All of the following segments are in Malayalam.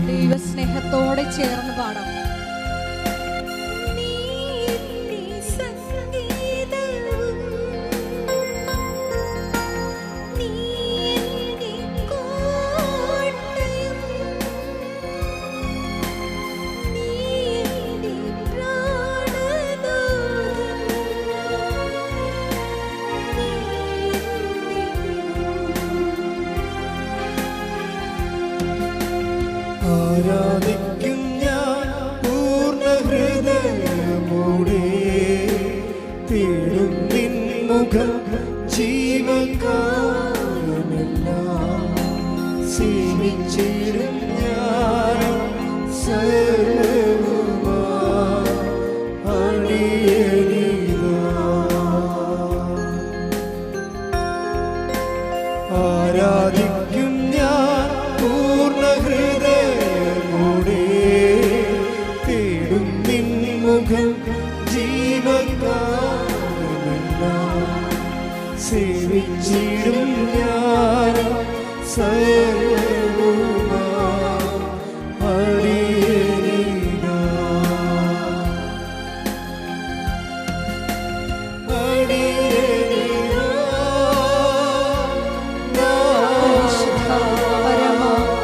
ദൈവസ്നേഹത്തോടെ ചേർന്ന് പാടാം. ആരാധിക്കും ഞാൻ പൂർണ്ണ ഹൃദയമോടെ, തേടും നിൻ മുഖം ജീവകാലമെല്ലാം, സേവിച്ചിടും ഞാൻ സർവ്വവുമായി അടിയനിതാ. ആരാധിക്കും ഞാൻ പൂർണ്ണ ഹൃദയമോടെ, തേടും നിൻ മുഖം ജീവകാലമെല്ലാം, സേവിച്ചിടും ഞാൻ സർവ്വവുമായി അടിയനിതാ.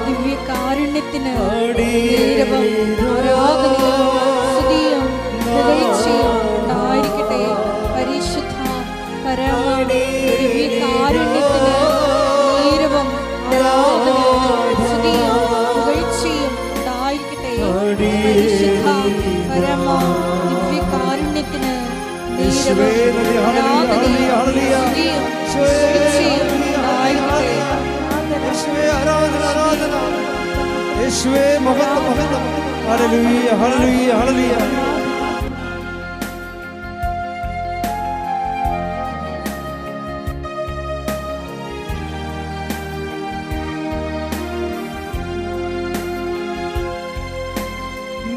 ദിവ്യകാരുണ്യത്തിന് നേരവും ആരാധനയും സ്തുതിയും പുകഴ്ചയും ഉണ്ടായിരിക്കട്ടെ. പരിശുദ്ധ പരമ ദിവ്യകാരുണ്യത്തിന് നേരവും ആരാധനയും സ്തുതിയും പുകഴ്ചയും ഉണ്ടായിരിക്കട്ടെ. പരിശുദ്ധ പരമ ദിവ്യകാരുണ്യത്തിന് നേരവും ആരാധനയും സ്തുതിയും പുകഴ്ചയും ഉണ്ടായിരിക്കട്ടെ. യേശുവേ മഹത്വം മഹത്വം. ഹല്ലേലൂയ ഹല്ലേലൂയ ഹല്ലേലൂയ.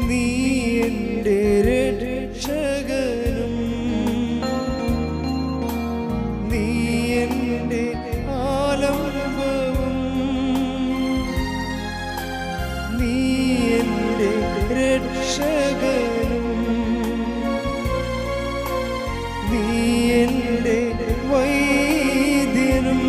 നീ എൻ്റെ രക്ഷകനും, നീ എൻ്റെ ആലംബവും, നീ എൻ്റെ രക്ഷകനും, നീ എൻ്റെ വൈദ്യനും.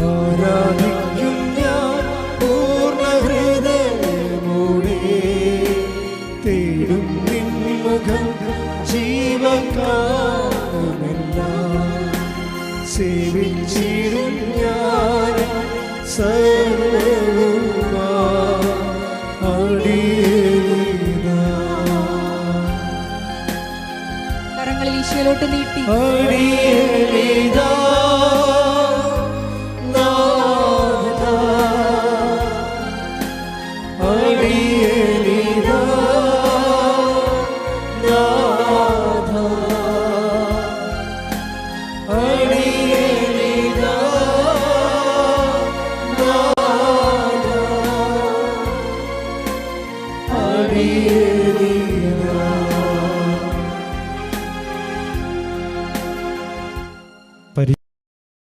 ആരാധിക്കും ഞാൻ പൂർണ്ണ ഹൃദയമോടെ, തേടും നിൻ മുഖം ജീവകാലമെല്ലാം, സേവിച്ചിടും ഞാൻ സർവ്വവുമായി അടിയനിതാ. കരങ്ങളിൽ ഈശോയിലോട്ട് നീട്ടി അടിയനിതാ.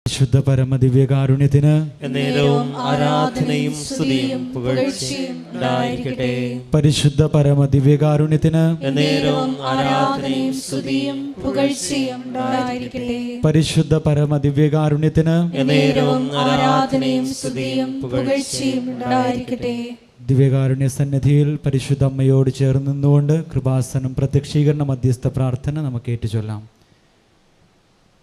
പരിശുദ്ധ പരമദിവ്യകാരുണ്യത്തിന് എന്നേരവും ആരാധനയും സ്തുതിയും പുകഴ്ചയും ഉണ്ടായിരിക്കട്ടെ. പരിശുദ്ധ പരമദിവ്യകാരുണ്യത്തിന് എന്നേരവും ആരാധനയും സ്തുതിയും പുകഴ്ചയും ഉണ്ടായിരിക്കട്ടെ. പരിശുദ്ധ പരമദിവ്യകാരുണ്യത്തിന് എന്നേരവും ആരാധനയും സ്തുതിയും പുകഴ്ചയും ഉണ്ടായിരിക്കട്ടെ. ദിവ്യകാരുണ്യ സന്നിധിയിൽ പരിശുദ്ധ അമ്മയോട് ചേർന്ന് നിന്നുകൊണ്ട് കൃപാസനം പ്രത്യക്ഷീകരണ മധ്യസ്ഥ പ്രാർത്ഥന നമുക്ക് ഏറ്റുചൊല്ലാം.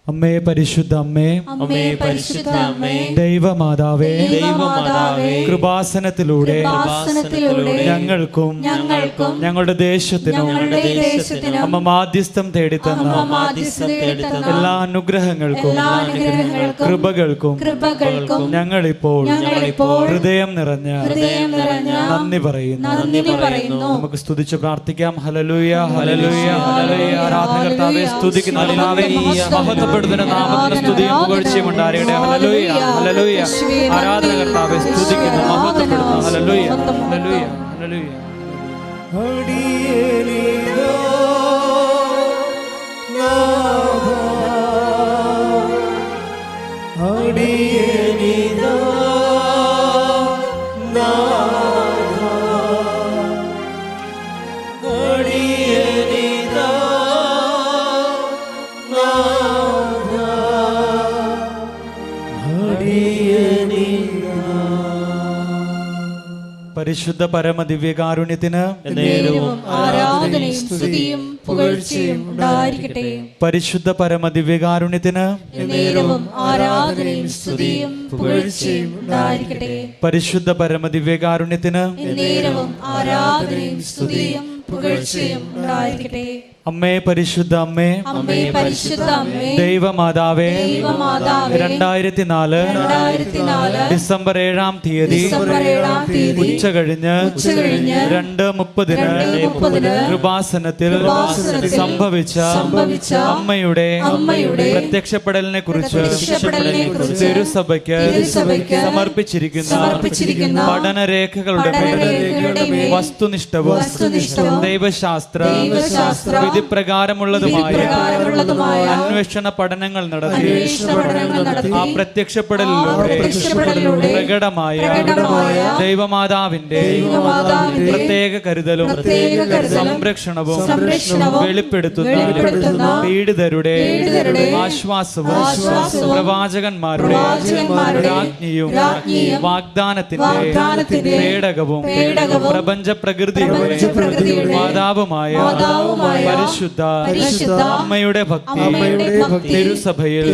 അമ്മേ പരിശുദ്ധ അമ്മേ, അമ്മേ പരിശുദ്ധ അമ്മേ, ദൈവമാതാവേ, ദൈവമാതാവേ, കൃപാസനത്തിലൂടെ ഞങ്ങൾക്കും ഞങ്ങളുടെ ദേശത്തിനും അമ്മ മാധ്യസ്ഥം തേടിത്തന്ന എല്ലാ അനുഗ്രഹങ്ങൾക്കും കൃപകൾക്കും ഞങ്ങളിപ്പോൾ ഹൃദയം നിറഞ്ഞ നന്ദി പറയുന്നു. നമുക്ക് സ്തുതിച്ച് പ്രാർത്ഥിക്കാം. ഹല്ലേലൂയ, ഹല്ലേലൂയ, ഹല്ലേലൂയ. ആരാധകർത്താവേ, സ്തുതിക്കുന്ന കർത്താവേ, മഹത്വപ്പെടുന്ന നാമത്തിന് സ്തുതിയും പുകഴ്ചയും ഉണ്ടാകട്ടെ. ഹല്ലേലൂയ, ഹല്ലേലൂയ. ആരാധകർത്താവേ, സ്തുതിക്കുന്നു, മഹത്വപ്പെടുന്നു. ഹല്ലേലൂയ, ഹല്ലേലൂയ, ഹല്ലേലൂയ. അടിയേനിതാ നാഥാ, അടിയേനിതാ നാഥാ, അടിയേനിതാ നാഥാ, അടിയേനിതാ. പരിശുദ്ധ പരമദിവ്യകാരുണ്യത്തിന് നേരവും ആരാധനയും സ്തുതിയും പുകഴ്ചയും ഉണ്ടായിരിക്കട്ടെ. പരിശുദ്ധ പരമദിവ്യകാരുണ്യത്തിന് നേരവും ആരാധനയും സ്തുതിയും പുകഴ്ചയും ഉണ്ടായിരിക്കട്ടെ. പരിശുദ്ധ പരമദിവ്യകാരുണ്യത്തിന് നേരവും ആരാധനയും സ്തുതിയും പുകഴ്ചയും ഉണ്ടായിരിക്കട്ടെ. അമ്മേ പരിശുദ്ധ അമ്മേ, അമ്മേ പരിശുദ്ധ അമ്മേ, ദൈവമാതാവേ, ദൈവമാതാവേ, 2004 ഡിസംബർ 7-ാം തീയതി ഉച്ച കഴിഞ്ഞ് 2:30 കൃപാസനത്തിൽ സംഭവിച്ച അമ്മയുടെ പ്രത്യക്ഷപ്പെടലിനെ കുറിച്ച് തിരുസഭയ്ക്ക് സമർപ്പിച്ചിരിക്കുന്ന പഠനരേഖകളുടെ വസ്തുനിഷ്ഠവും ദൈവശാസ്ത്ര വിധിപ്രകാരമുള്ളതുമായ അന്വേഷണ പഠനങ്ങൾ നടത്തി ആ പ്രത്യക്ഷപ്പെടലിലൂടെ പ്രകടമായ ദൈവമാതാവിന്റെ പ്രത്യേക കരുതലും സംരക്ഷണവും വെളിപ്പെടുത്തുന്ന പീഡിതരുടെ ആശ്വാസവും പ്രവാചകന്മാരുടെ രാജ്ഞിയും വാഗ്ദാനത്തിന്റെ പേടകവും പ്രപഞ്ച പ്രകൃതിയുടെ മാതാവുമായ പരിശുദ്ധ അമ്മയുടെ ഭക്തി തിരുസഭയിൽ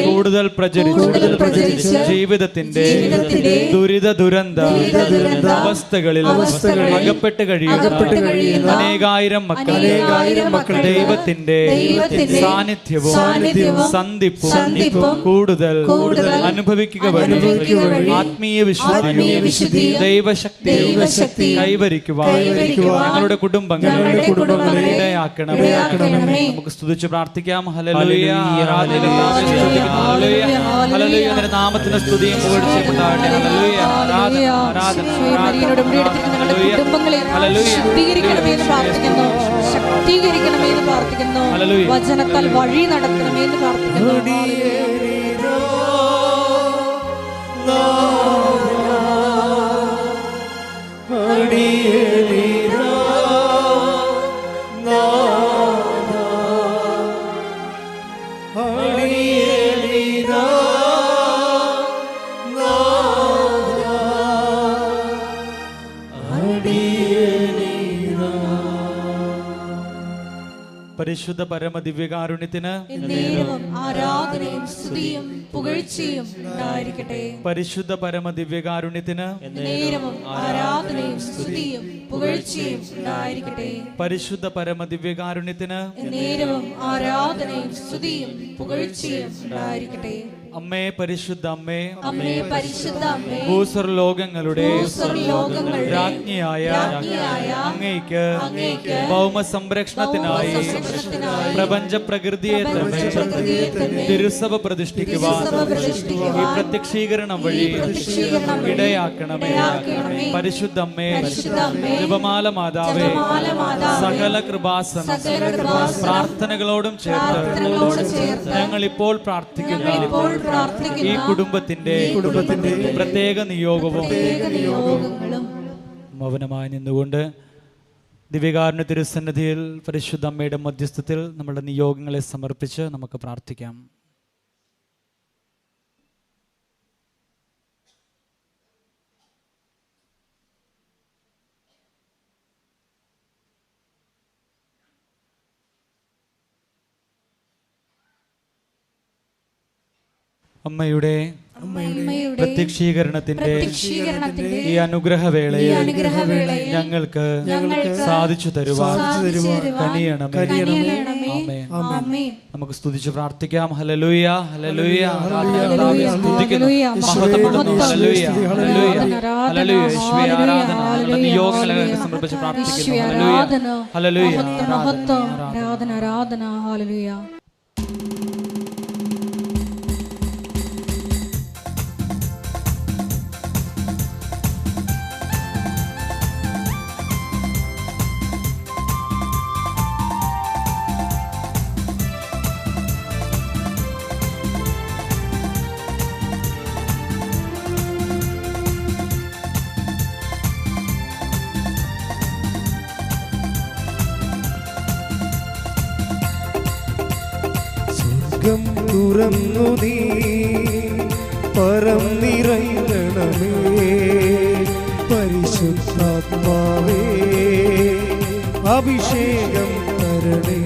കൂടുതൽ പ്രചരിച്ച് ജീവിതത്തിന്റെ ദുരിത ദുരന്ത അവസ്ഥകളിൽ അകപ്പെട്ട് കഴിയുന്ന അനേകായിരം മക്കൾ ദൈവത്തിന്റെ സാന്നിധ്യവും സന്ധിപ്പും കൂടുതൽ അനുഭവിക്കുക വഴി ആത്മീയ വിശുദ്ധിയും ദൈവശക്തിയും കൈവരിക്കുവാൻ ഞങ്ങളുടെ കുടുംബങ്ങളെ ഇടയാക്കണമേ. നമുക്ക് സ്തുതിച്ച് പ്രാർത്ഥിക്കാം. ഹല്ലേലൂയ, ആരാധന, ഹല്ലേലൂയ, ഹല്ലേലൂയ. നിന്റെ നാമത്തിന് സ്തുതിയും പുകഴ്ചയും ഉണ്ടാകട്ടെ. ഹല്ലേലൂയ, ആരാധന, ആരാധന, ഹല്ലേലൂയ, ഹല്ലേലൂയ. ശക്തീകരിക്കണമെന്ന് പ്രാർത്ഥിക്കുന്നു, ശക്തീകരിക്കണമെന്ന് പ്രാർത്ഥിക്കുന്നു, വചനത്താൽ വഴി നടത്തണമെന്ന് പ്രാർത്ഥിക്കുന്നു. പരിശുദ്ധ പരമദിവ്യകാരുണ്യത്തിന് നേരവും ആരാധനയും സ്തുതിയും പുകഴ്ചയും ഉണ്ടായിരിക്കട്ടെ. പരിശുദ്ധ പരമദിവ്യകാരുണ്യത്തിന് നേരവും ആരാധനയും സ്തുതിയും പുകഴ്ചയും ഉണ്ടായിരിക്കട്ടെ. പരിശുദ്ധ പരമദിവ്യകാരുണ്യത്തിന് നേരവും ആരാധനയും സ്തുതിയും പുകഴ്ചയും ഉണ്ടായിരിക്കട്ടെ. അമ്മേ പരിശുദ്ധ അമ്മേ, അമ്മേ പരിശുദ്ധ അമ്മേ, ഭൂസ്വർലോകങ്ങളുടെ ഭൂസ്വർലോകങ്ങളുടെ രാജ്ഞിയായ അങ്ങയ്ക്ക് ഭൗമ സംരക്ഷണത്തിനായി പ്രപഞ്ച പ്രകൃതിയെ തന്നെ തിരുസഭ പ്രതിഷ്ഠിക്കുവാൻ ഈ പ്രത്യക്ഷീകരണം വഴി ഇടയാക്കണമേ. പരിശുദ്ധ അമ്മേ, ജപമാല മാതാവേ, സകല കൃപാസന പ്രാർത്ഥനകളോടും ചേർത്ത് ഞങ്ങൾ ഇപ്പോൾ പ്രാർത്ഥിക്കുന്ന ഈ കുടുംബത്തിന്റെ പ്രത്യേക നിയോഗവും മൗനമായി നിന്നുകൊണ്ട് ദിവ്യകാരുണ്യ തിരുസന്നിധിയിൽ പരിശുദ്ധ അമ്മയുടെ മധ്യസ്ഥത്തിൽ നമ്മുടെ നിയോഗങ്ങളെ സമർപ്പിച്ച് നമുക്ക് പ്രാർത്ഥിക്കാം. അമ്മയുടെ പ്രത്യക്ഷീകരണത്തിന്റെ ഈ അനുഗ്രഹവേളയിൽ ഞങ്ങൾക്ക് സാധിച്ചു തരുവാൻ കനിയണമേ. ആമേൻ. നമുക്ക് സ്തുതിച്ച് പ്രാർത്ഥിക്കാം. Hallelujah, hallelujah. സ്തുതിക്കുന്നു, മഹത്വപ്പെടുന്നു. ഹല്ലേലൂയ, ഹല്ലേലൂയ, ഹല്ലേലൂയ. യേശുവേ ആരാധന. നിയോഗങ്ങളെ സമർപ്പിച്ച് പ്രാർത്ഥിക്കുന്നു. ഹല്ലേലൂയ, ആരാധന, ആരാധന. ഹല്ലേലൂയ. സ്വർഗം തുറന്നു നീ പറന്നിറങ്ങണമേ, പരിശുദ്ധാത്മാവേ അഭിഷേകം തരണേ.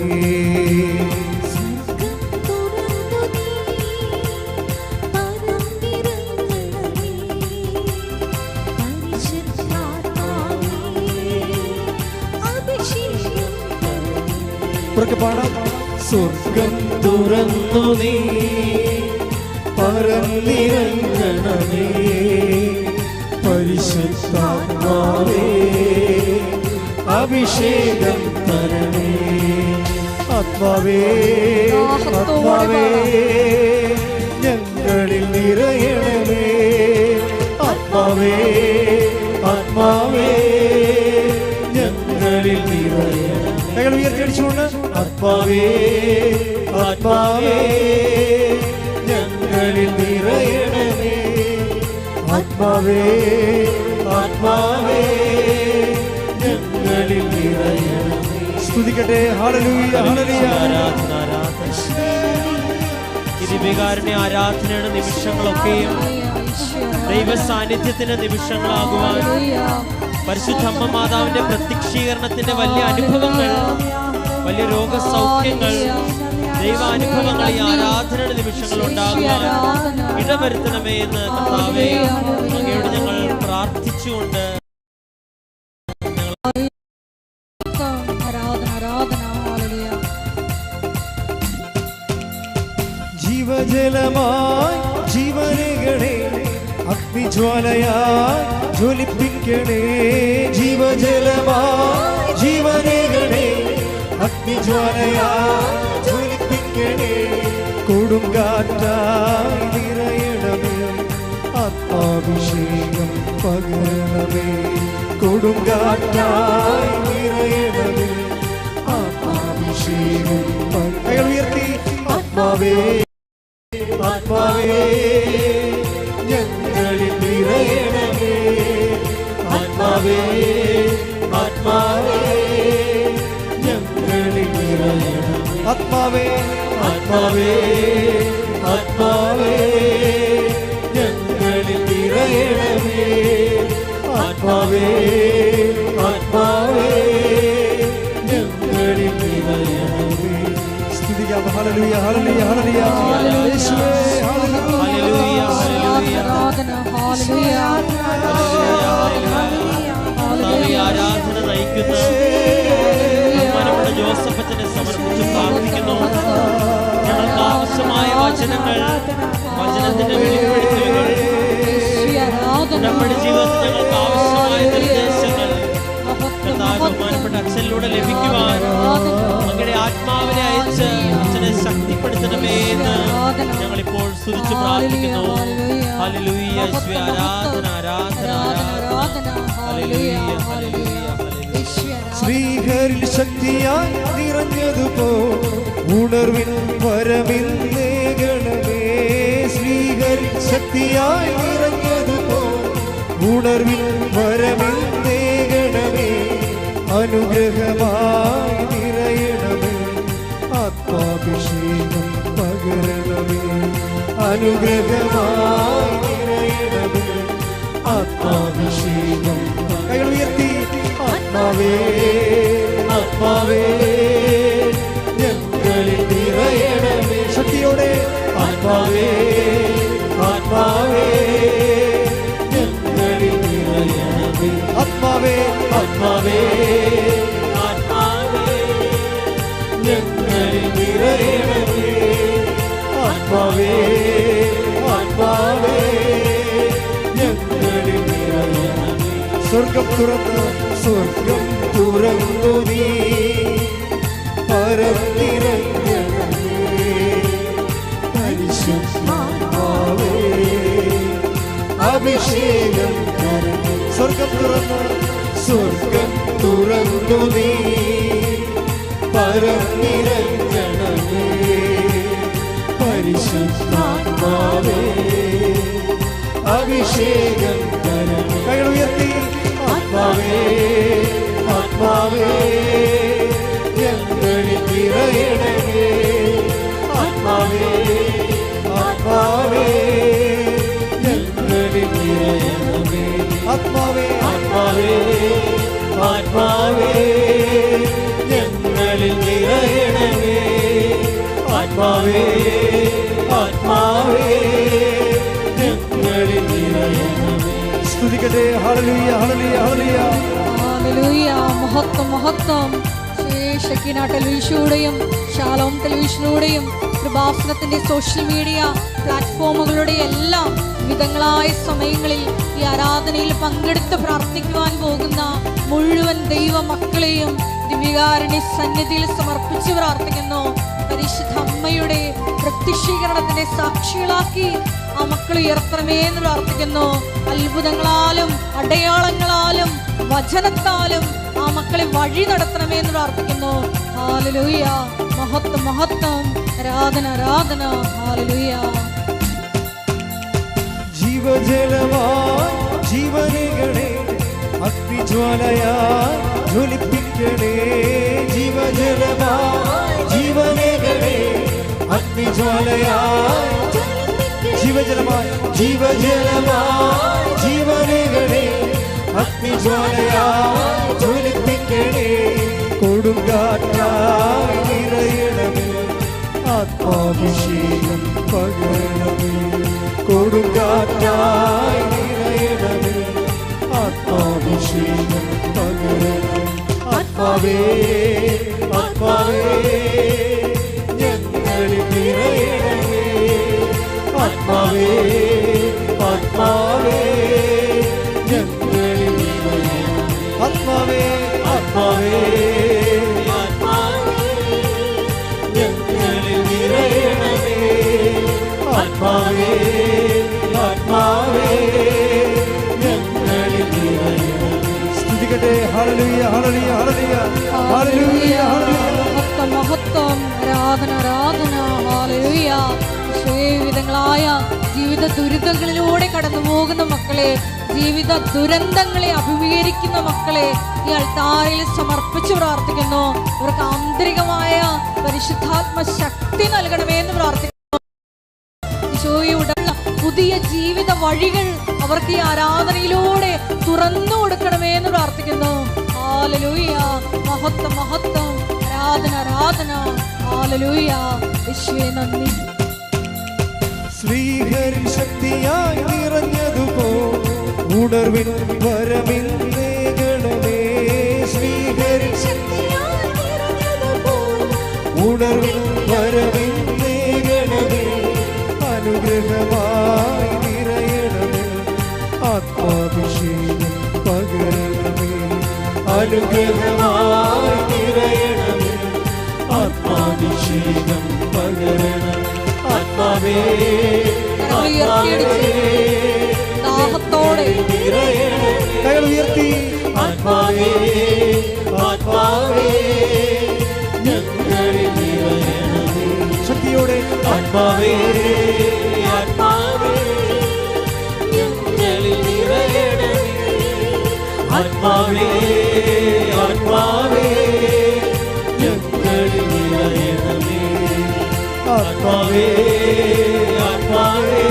പാടാം. സ്വർഗം തുറന്നു നീ പറന്നിറങ്ങണമേ, പരിശുദ്ധാത്മാവേ അഭിഷേകം തരണേ. ആത്മാവേ, ആത്മാവേ ഞങ്ങളിൽ നിറയണമേ. ആത്മാവേ, ആത്മാവേ ഞങ്ങളിൽ നിറയണമേ. ഞങ്ങൾ ഉയർത്തിയടിച്ചുകൊണ്ട് ആത്മാവേ, ആത്മാവേ ഞങ്ങളിൽ നിറയണമേ. ആത്മാവേ, ആത്മാവേ ഞങ്ങളിൽ നിറയണമേ. സ്തുതിക്കട്ടെ. ഹല്ലേലൂയ, ഹല്ലേലൂയ. ആരാധന, ആരാധന. ദിവ്യകാരുണ്യ ആരാധനയുടെ നിമിഷങ്ങളൊക്കെയും ദൈവ സാന്നിധ്യത്തിന്റെ നിമിഷങ്ങളാകുവാൻ, പരിശുദ്ധ അമ്മ മാതാവിന്റെ പ്രത്യക്ഷീകരണത്തിന്റെ വലിയ അനുഭവങ്ങൾ, വലിയ രോഗസൗഖ്യങ്ങൾ, ദൈവാനുഭവങ്ങൾ ഈ ആരാധനയുടെ നിമിഷങ്ങൾ ഉണ്ടാകുവാൻ ഇടവരുത്തണമേ എന്ന് കർത്താവേ അങ്ങയോട് ഞങ്ങൾ പ്രാർത്ഥിച്ചുകൊണ്ട് ജീവജലമായി ജീവനകളെ അഗ്നിജ്വാലയായി ജ്വലിപ്പിക്കണേ. ജീവജലമായി ജീവനകളെ അഗ്നിജ്വാലയായി ജ്വലിപ്പിക്കണേ. കൊടുങ്കാറ്റായി നിറയണമേ, ആത്മാഭിഷേകം പകരണമേ. കൊടുങ്കാറ്റായി നിറയണമേ, ആത്മാഭിഷേകം ഉയർത്തി. ആത്മാവേ, ആത്മാവേ ഞങ്ങളിൽ നിറയണമേ. ആത്മാവേ, ആത്മാവേ ഞങ്ങളിൽ നിറയണമേ. ആത്മാവേ, ആത്മാവേ, ആത്മാവേ ഞങ്ങളിൽ നിറയണമേ. ആത്മാവേ, ആത്മാവേ ഞങ്ങളിൽ നിറയണമേ. സ്തുതിക്കാം. ഹല്ലേലൂയ, ഹല്ലേലൂയ, ഹല്ലേലൂയ. യേശുവേ, ഹല്ലേലൂയ, ഹല്ലേലൂയ. ആരാധന നയിക്കുന്ന ബഹുമാനപ്പെട്ട ജോസഫ് അച്ഛനെ സമർപ്പിച്ച് പ്രാർത്ഥിക്കുന്നു. ഞങ്ങൾക്ക് ആവശ്യമായ വചനങ്ങൾ, വചനത്തിന്റെ വെളിപ്പെടുത്തലുകൾ, നമ്മുടെ ജീവിതത്തിൽ ഞങ്ങൾക്ക് ആവശ്യമായ നിർദ്ദേശങ്ങൾ ബഹുമാനപ്പെട്ട അച്ഛനിലൂടെ ലഭിക്കുവാൻ അങ്ങയുടെ ആത്മാവിനെ അയച്ച് അച്ഛനെ ശക്തിപ്പെടുത്തണമേ എന്ന് ഞങ്ങളിപ്പോൾ സ്തുതിച്ച് പ്രാർത്ഥിക്കുന്നു. ഹല്ലേലൂയ, യേശുവേ ആരാധന, ആരാധന, ആരാധന. ഹല്ലേലൂയ, ഹല്ലേലൂയ, ഹല്ലേലൂയ. ശ്രീഹരിൽ ശക്തിയായി നിറഞ്ഞതുപോ ഉണർവിൻ വരമിൽ നേകണമേ. ശ്രീഹരിൽ ശക്തിയായി നിറഞ്ഞതുപോ ഉണർവിൻ വരമിൽ നേകണമേ. അനുഗ്രഹമായി നിറയണമേ, ആത്മാഭിഷേകം പകരണമേ. അനുഗ്രഹമായി നിറയണമേ, ആത്മാഭിഷേകം. കൈകൾ ഉയർത്തി. ആത്മാവേ, ആത്മാവേ ഞങ്ങളിൽ നിറയണമേ. ശക്തിയോടെ ആത്മാവേ, ആത്മാവേ ആത്മാവേ ഞങ്ങളിൽ നിറയണമേ. സ്വർഗം തുറന്നു നീ പരന്നിറങ്ങണമേ. പരിശുദ്ധാത്മാവേ അഭിഷേകം തരണമേ. സ്വർഗം തുറന്നു നീ പരന്നിറങ്ങണമേ. പരിശുദ്ധാത്മാവേ അഭിഷേകം തരണമേ. കൈകൾ ഉയർത്തി ആത്മാവേ ആത്മാവേ ഞങ്ങളിൽ നിറയണമേ. ആത്മാവേ ആത്മാവേ ഞങ്ങളിൽ നിറയണമേ. ആത്മാവേ ആത്മാവേ ആത്മാവേ ഞങ്ങളിൽ നിറയണമേ. ആത്മാവേ ആത്മാവേ ഞങ്ങളിൽ നിറയണമേ. സ്തുതിക്കട്ടെ. ഹല്ലേലൂയ ഹല്ലേലൂയ ഹല്ലേലൂയ ഹല്ലേലൂയ. മഹത്വം മഹത്വം. ഷെക്കീന ടെലിവിഷനിലൂടെയും ഷാലോം ടെലിവിഷനിലൂടെയും കൃപാസനത്തിന്റെ സോഷ്യൽ മീഡിയ പ്ലാറ്റ്ഫോമുകളുടെ എല്ലാം വിധങ്ങളായ സമയങ്ങളിൽ ഈ ആരാധനയിൽ പങ്കെടുത്ത് പ്രാർത്ഥിക്കുവാൻ പോകുന്ന മുഴുവൻ ദൈവ മക്കളെയും ദിവ്യകാരുണ്യ സന്നിധിയിൽ സമർപ്പിച്ച് പ്രാർത്ഥിക്കുന്നു. പരിശുദ്ധ അമ്മയുടെ പ്രത്യക്ഷീകരണത്തിന്റെ സാക്ഷികളാക്കി ആ മക്കൾ ഉയർത്തണമേ എന്ന് പ്രാർത്ഥിക്കുന്നു. അത്ഭുതങ്ങളാലും അടയാളങ്ങളാലും വചനത്താലും ആ മക്കളെ വഴി നടത്തണമേ എന്ന് പ്രാർത്ഥിക്കുന്നു. ഹല്ലേലൂയ. മഹത്വം മഹത്വം. ആരാധന ആരാധന. ഹല്ലേലൂയ. ജീവജലമായി ജീവനികളെ അഗ്നിജ്വാലയായി ജ്വലിപ്പിക്കണേ. ജീവജലമായി ജീവനികളെ അഗ്നിജ്വാലയായി ജീവജലമായി ജീവനികളെ അഗ്നിജ്വാലയായി ജ്വലിപ്പിക്കണേ. കൊടുങ്കാറ്റായി നിറയണമേ. ആത്മാഭിഷേകം പകരണമേ. കൊടുങ്കാറ്റായി നിറയണമേ. ആത്മാഭിഷേകം പകരണമേ. ആത്മാവേ ആത്മാവേ ഞങ്ങളിൽ നിറയണമേ. ആത്മാവേ ആത്മാവേ ഞങ്ങളിൽ നിറയണമേ. ആത്മാവേ ആത്മാവേ ഞങ്ങളിൽ നിറയണമേ. ആത്മാവേ ആത്മാവേ ഞങ്ങളിൽ നിറയണമേ. സ്തുതിക്കട്ടെ. ഹല്ലേലൂയ ഹല്ലേലൂയ ഹല്ലേലൂയ ഹല്ലേലൂയ ഹല്ലേലൂയ. മഹത്വം മഹത്വം. ആരാധന ആരാധന. ഹല്ലേലൂയ. വിധങ്ങളായ ജീവിത ദുരിതങ്ങളിലൂടെ കടന്നു പോകുന്ന മക്കളെ, ജീവിത ദുരന്തങ്ങളെ അഭിമുഖീകരിക്കുന്ന മക്കളെ ഈ അൾത്താരയിൽ സമർപ്പിച്ച് പ്രാർത്ഥിക്കുന്നു. അവർക്ക് ആന്തരികമായ പരിശുദ്ധാത്മ ശക്തി നൽകണമേ എന്ന് പ്രാർത്ഥിക്കുന്നു. ഈശോയുടെ പുതിയ ജീവിത വഴികൾ അവർക്ക് ഈ ആരാധനയിലൂടെ തുറന്നു കൊടുക്കണമേ എന്ന് പ്രാർത്ഥിക്കുന്നു. ഹല്ലേലൂയ. മഹത്വം മഹത്വം. ആരാധന ആരാധന. ഹല്ലേലൂയ. യേശുവേ നന്ദി. ശ്രീഹരി ശക്തിയായി നിറഞ്ഞതുപോ ഉണർവിൻ വരമിന്നേകണമേ. ശ്രീഹരി ഉണർവിൻ വരമിന്നേകണമേ. അനുഗ്രഹമായി നിറയണമേ. ആത്മാഭിഷേകം പകരണമേ. അനുഗ്രഹമായി നിറയണമേ. ആത്മാഭിഷേകം പകരണമേ. ആത്മാവേ ദാഹത്തോടെ കൈകൾ ഉയർത്തി ആത്മാവേ ആത്മാവേ ഞങ്ങളിൽ നിറയണമേ. ശക്തിയോടെ ആത്മാവേ ആത്മാവേ ഞങ്ങളിൽ നിറയണമേ. ആത്മാവേ ആത്മാവേ ഞങ്ങളിൽ നിറയണമേ. ആത്മാവേ ആത്മാവേ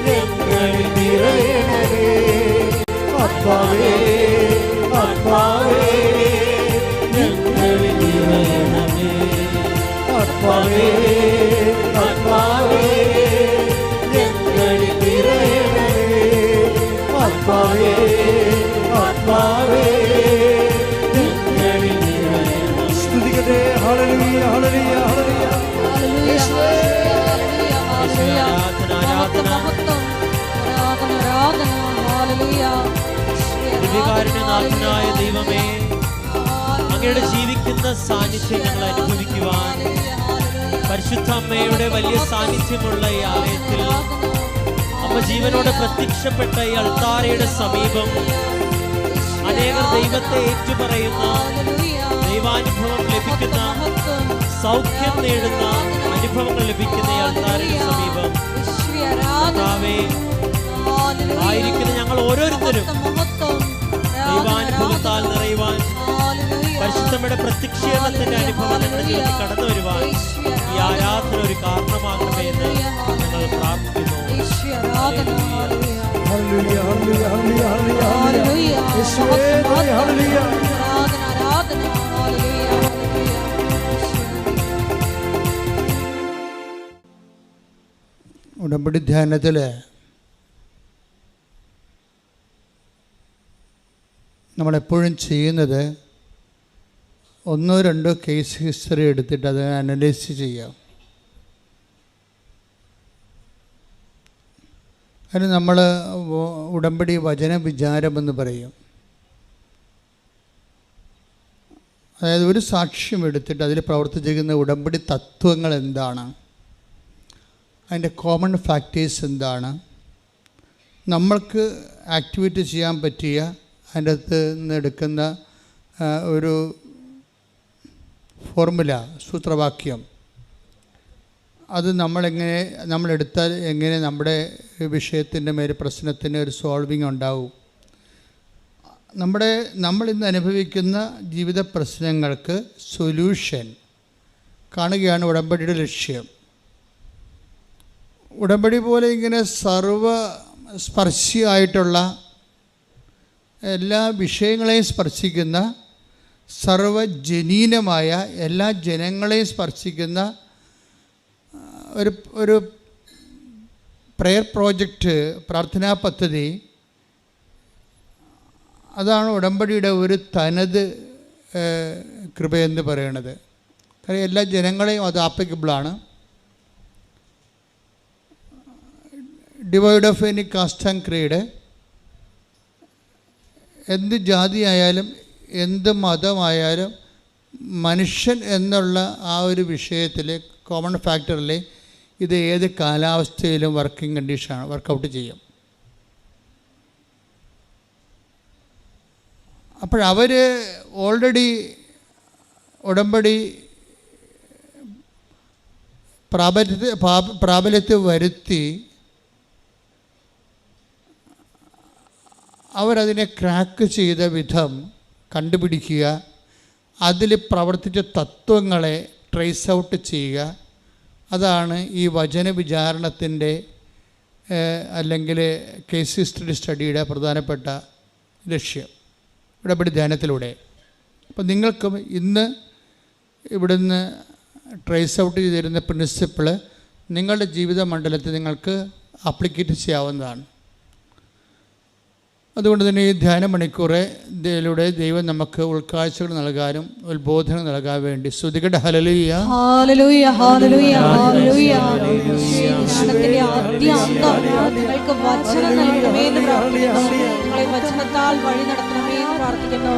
ഞങ്ങളിൽ നിറയണമേ. ആത്മാവേ ആത്മാവേ ഞങ്ങളിൽ നിറയണമേ. ആത്മാവേ ആത്മാവേ ഞങ്ങളിൽ നിറയണമേ. ആത്മാവേ ആത്മാവേ ഞങ്ങളിൽ നിറയണമേ. സ്തുതിക്കട്ടെ. ഹല്ലേലൂയ ഹല്ലേലൂയ ഹല്ലേലൂയ. ഹല്ലേലൂയ. ആരാധന. ദിവ്യകാരുണ്യനാഥനായ ദൈവമേ, അങ്ങയുടെ ജീവിക്കുന്ന സാന്നിധ്യം ഞങ്ങൾ അനുഭവിക്കുവാൻ പരിശുദ്ധ അമ്മയുടെ വലിയ സാന്നിധ്യമുള്ള ഈ ആലയത്തിൽ അമ്മ ജീവനോടെ പ്രത്യക്ഷപ്പെട്ട ഈ അൾത്താരയുടെ സമീപം അനേകർ ദൈവത്തെ ഏറ്റുപറയുന്ന, ദൈവാനുഭവം ലഭിക്കുന്ന, സൗഖ്യം നേടുന്ന അനുഭവങ്ങൾ ലഭിക്കുന്ന ഈ അൾത്താരയുടെ സമീപം ആയിരിക്കുന്ന ഞങ്ങൾ ഓരോരുത്തരും ദൈവാനുഭവത്താൽ നിറയുവാൻ, പരിശുദ്ധമ്മയുടെ പ്രത്യക്ഷീകരണത്തിന്റെ അനുഭവം ഞങ്ങളുടെ ജീവിതത്തിൽ കടന്നു വരുവാൻ ഈ ആരാധന ഒരു കാരണമാകണമേ എന്ന് ഞങ്ങൾ പ്രാർത്ഥിക്കുന്നു. ഉടമ്പടി ധ്യാനത്തിൽ നമ്മളെപ്പോഴും ചെയ്യുന്നത് ഒന്നോ രണ്ടോ കേസ് ഹിസ്റ്ററി എടുത്തിട്ട് അത് അനലൈസ് ചെയ്യാം. അതിന് നമ്മൾ ഉടമ്പടി വചന വിചാരമെന്ന് പറയും. അതായത് ഒരു സാക്ഷ്യം എടുത്തിട്ട് അതിൽ പ്രവർത്തിച്ചിരിക്കുന്ന ഉടമ്പടി തത്വങ്ങൾ എന്താണ്, അതിൻ്റെ കോമൺ ഫാക്ടേഴ്സ് എന്താണ്, നമ്മൾക്ക് ആക്ടിവിറ്റി ചെയ്യാൻ പറ്റിയ അതിൻ്റെ അകത്ത് നിന്ന് എടുക്കുന്ന ഒരു ഫോർമുല, സൂത്രവാക്യം, അത് നമ്മളെടുത്താൽ എങ്ങനെ നമ്മുടെ വിഷയത്തിൻ്റെ മേൽ പ്രശ്നത്തിന് ഒരു സോൾവിങ് ഉണ്ടാവും. നമ്മളിന്ന് അനുഭവിക്കുന്ന ജീവിത പ്രശ്നങ്ങൾക്ക് സൊല്യൂഷൻ കാണുകയാണ് ഉടമ്പടിയുടെ ലക്ഷ്യം. ഉടമ്പടി പോലെ ഇങ്ങനെ സർവസ്പർശിയായിട്ടുള്ള എല്ലാ വിഷയങ്ങളെയും സ്പർശിക്കുന്ന, സർവജനീനമായ എല്ലാ ജനങ്ങളെയും സ്പർശിക്കുന്ന ഒരു പ്രെയർ പ്രോജക്റ്റ്, പ്രാർത്ഥനാ പദ്ധതി, അതാണ് ഉടമ്പടിയുടെ ഒരു തനത് കൃപയെന്ന് പറയുന്നത്. കാരണം എല്ലാ ജനങ്ങളെയും അത് ആപ്ലിക്കബിളാണ്. Divide of any caste and creed, എന്ത് ജാതിയായാലും എന്ത് മതമായാലും മനുഷ്യൻ എന്നുള്ള ആ ഒരു വിഷയത്തിൽ, കോമൺ ഫാക്ടറിൽ ഇത് ഏത് കാലാവസ്ഥയിലും വർക്കിംഗ് കണ്ടീഷനാണ്, വർക്കൗട്ട് ചെയ്യും. അപ്പോഴവർ ഓൾറെഡി ഉടമ്പടി പ്രാബല്യത്തിൽ വരുത്തി അവരതിനെ ക്രാക്ക് ചെയ്ത വിധം കണ്ടുപിടിക്കുക, അതിൽ പ്രവർത്തിച്ച തത്വങ്ങളെ ട്രേസ് ഔട്ട് ചെയ്യുക. അതാണ് ഈ വചന വിചാരണത്തിൻ്റെ അല്ലെങ്കിൽ കേസ് ഹിസ്റ്ററി സ്റ്റഡിയുടെ പ്രധാനപ്പെട്ട ലക്ഷ്യം ഉടമ്പടി ധ്യാനത്തിലൂടെ. അപ്പോൾ നിങ്ങൾക്കും ഇന്ന് ഇവിടുന്ന് ട്രേസ് ഔട്ട് ചെയ്തിരുന്ന പ്രിൻസിപ്പിൾ നിങ്ങളുടെ ജീവിത മണ്ഡലത്തിൽ നിങ്ങൾക്ക് ആപ്ലിക്കേറ്റ് ചെയ്യാവുന്നതാണ്. അതുകൊണ്ട് തന്നെ ഈ ധ്യാന മണിക്കൂറിലൂടെ ദൈവം നമുക്ക് ഉൾക്കാഴ്ചകൾ നൽകാനും ഉത്ബോധനം നൽകാൻ വേണ്ടി സ്തുതിക്കട്ടെ. ഹല്ലേലൂയ, ഹല്ലേലൂയ, ഹല്ലേലൂയ, ഹല്ലേലൂയ. ജ്ഞാനത്തിന്റെ ആദ്യാന്തം നിങ്ങൾക്ക് വചനം നൽകണമേ എന്ന് പ്രാർത്ഥിക്കുന്നു. നിങ്ങളെ വചനത്താൽ വഴി നടത്തണമേ എന്ന് പ്രാർത്ഥിക്കുന്നു.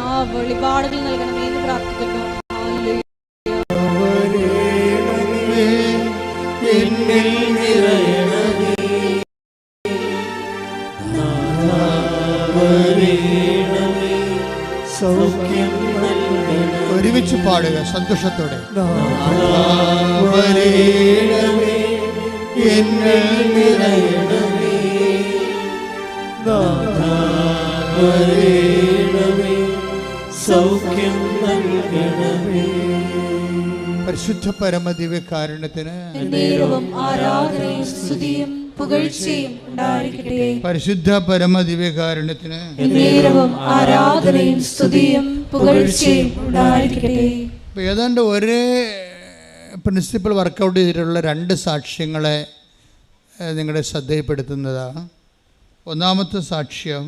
ആ വെളിപാടുകൾ നൽകണമേ എന്ന് പ്രാർത്ഥിക്കുന്നു. ഒരുമിച്ച് പാടുക സന്തോഷത്തോടെ. പരിശുദ്ധ പരമദിവ്യകാരുണ്യത്തിന് നേരവും ആരാധനയും സ്തുതിയും പുകഴ്ചയും ഉണ്ടായിരിക്കട്ടെ. പരിശുദ്ധ പരമദിവ്യകാരുണ്യത്തിന് നേരവും ആരാധനയും സ്തുതിയും പുകഴ്ചയും ഉണ്ടായിരിക്കട്ടെ. ഏതാണ്ട് ഒരേ പ്രിൻസിപ്പിൾ വർക്കൗട്ട് ചെയ്തിട്ടുള്ള രണ്ട് സാക്ഷ്യങ്ങളെ നിങ്ങളുടെ ശ്രദ്ധയിൽപ്പെടുത്തുന്നതാണ്. ഒന്നാമത്തെ സാക്ഷ്യം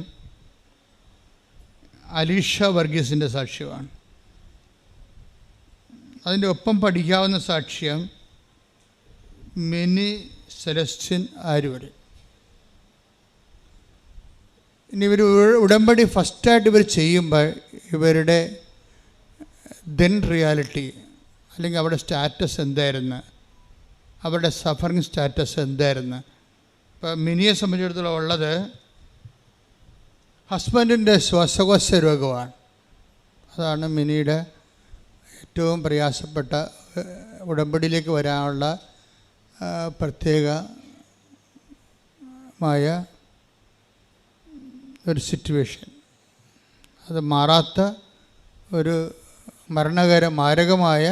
അലീഷ വർഗീസിൻ്റെ സാക്ഷ്യമാണ്. അതിൻ്റെ ഒപ്പം പഠിക്കാവുന്ന സാക്ഷ്യം മിനി സെലസ്റ്റിൻ ആര്യവരെ. ഇനി ഇവർ ഉടമ്പടി ഫസ്റ്റായിട്ട് ഇവർ ചെയ്യുമ്പോൾ ഇവരുടെ ദെൻ റിയാലിറ്റി അല്ലെങ്കിൽ അവരുടെ സ്റ്റാറ്റസ് എന്തായിരുന്നു, അവരുടെ സഫറിങ് സ്റ്റാറ്റസ് എന്തായിരുന്നു. ഇപ്പം മിനിയെ സംബന്ധിച്ചിടത്തോളം ഉള്ളത് ഹസ്ബൻഡിൻ്റെ ശ്വാസകോശ രോഗമാണ്. അതാണ് മിനിയുടെ ഏറ്റവും പ്രയാസപ്പെട്ട ഉടമ്പടിയിലേക്ക് വരാനുള്ള പ്രത്യേകമായ ഒരു സിറ്റുവേഷൻ. അത് മാറാത്ത ഒരു മാരകമായ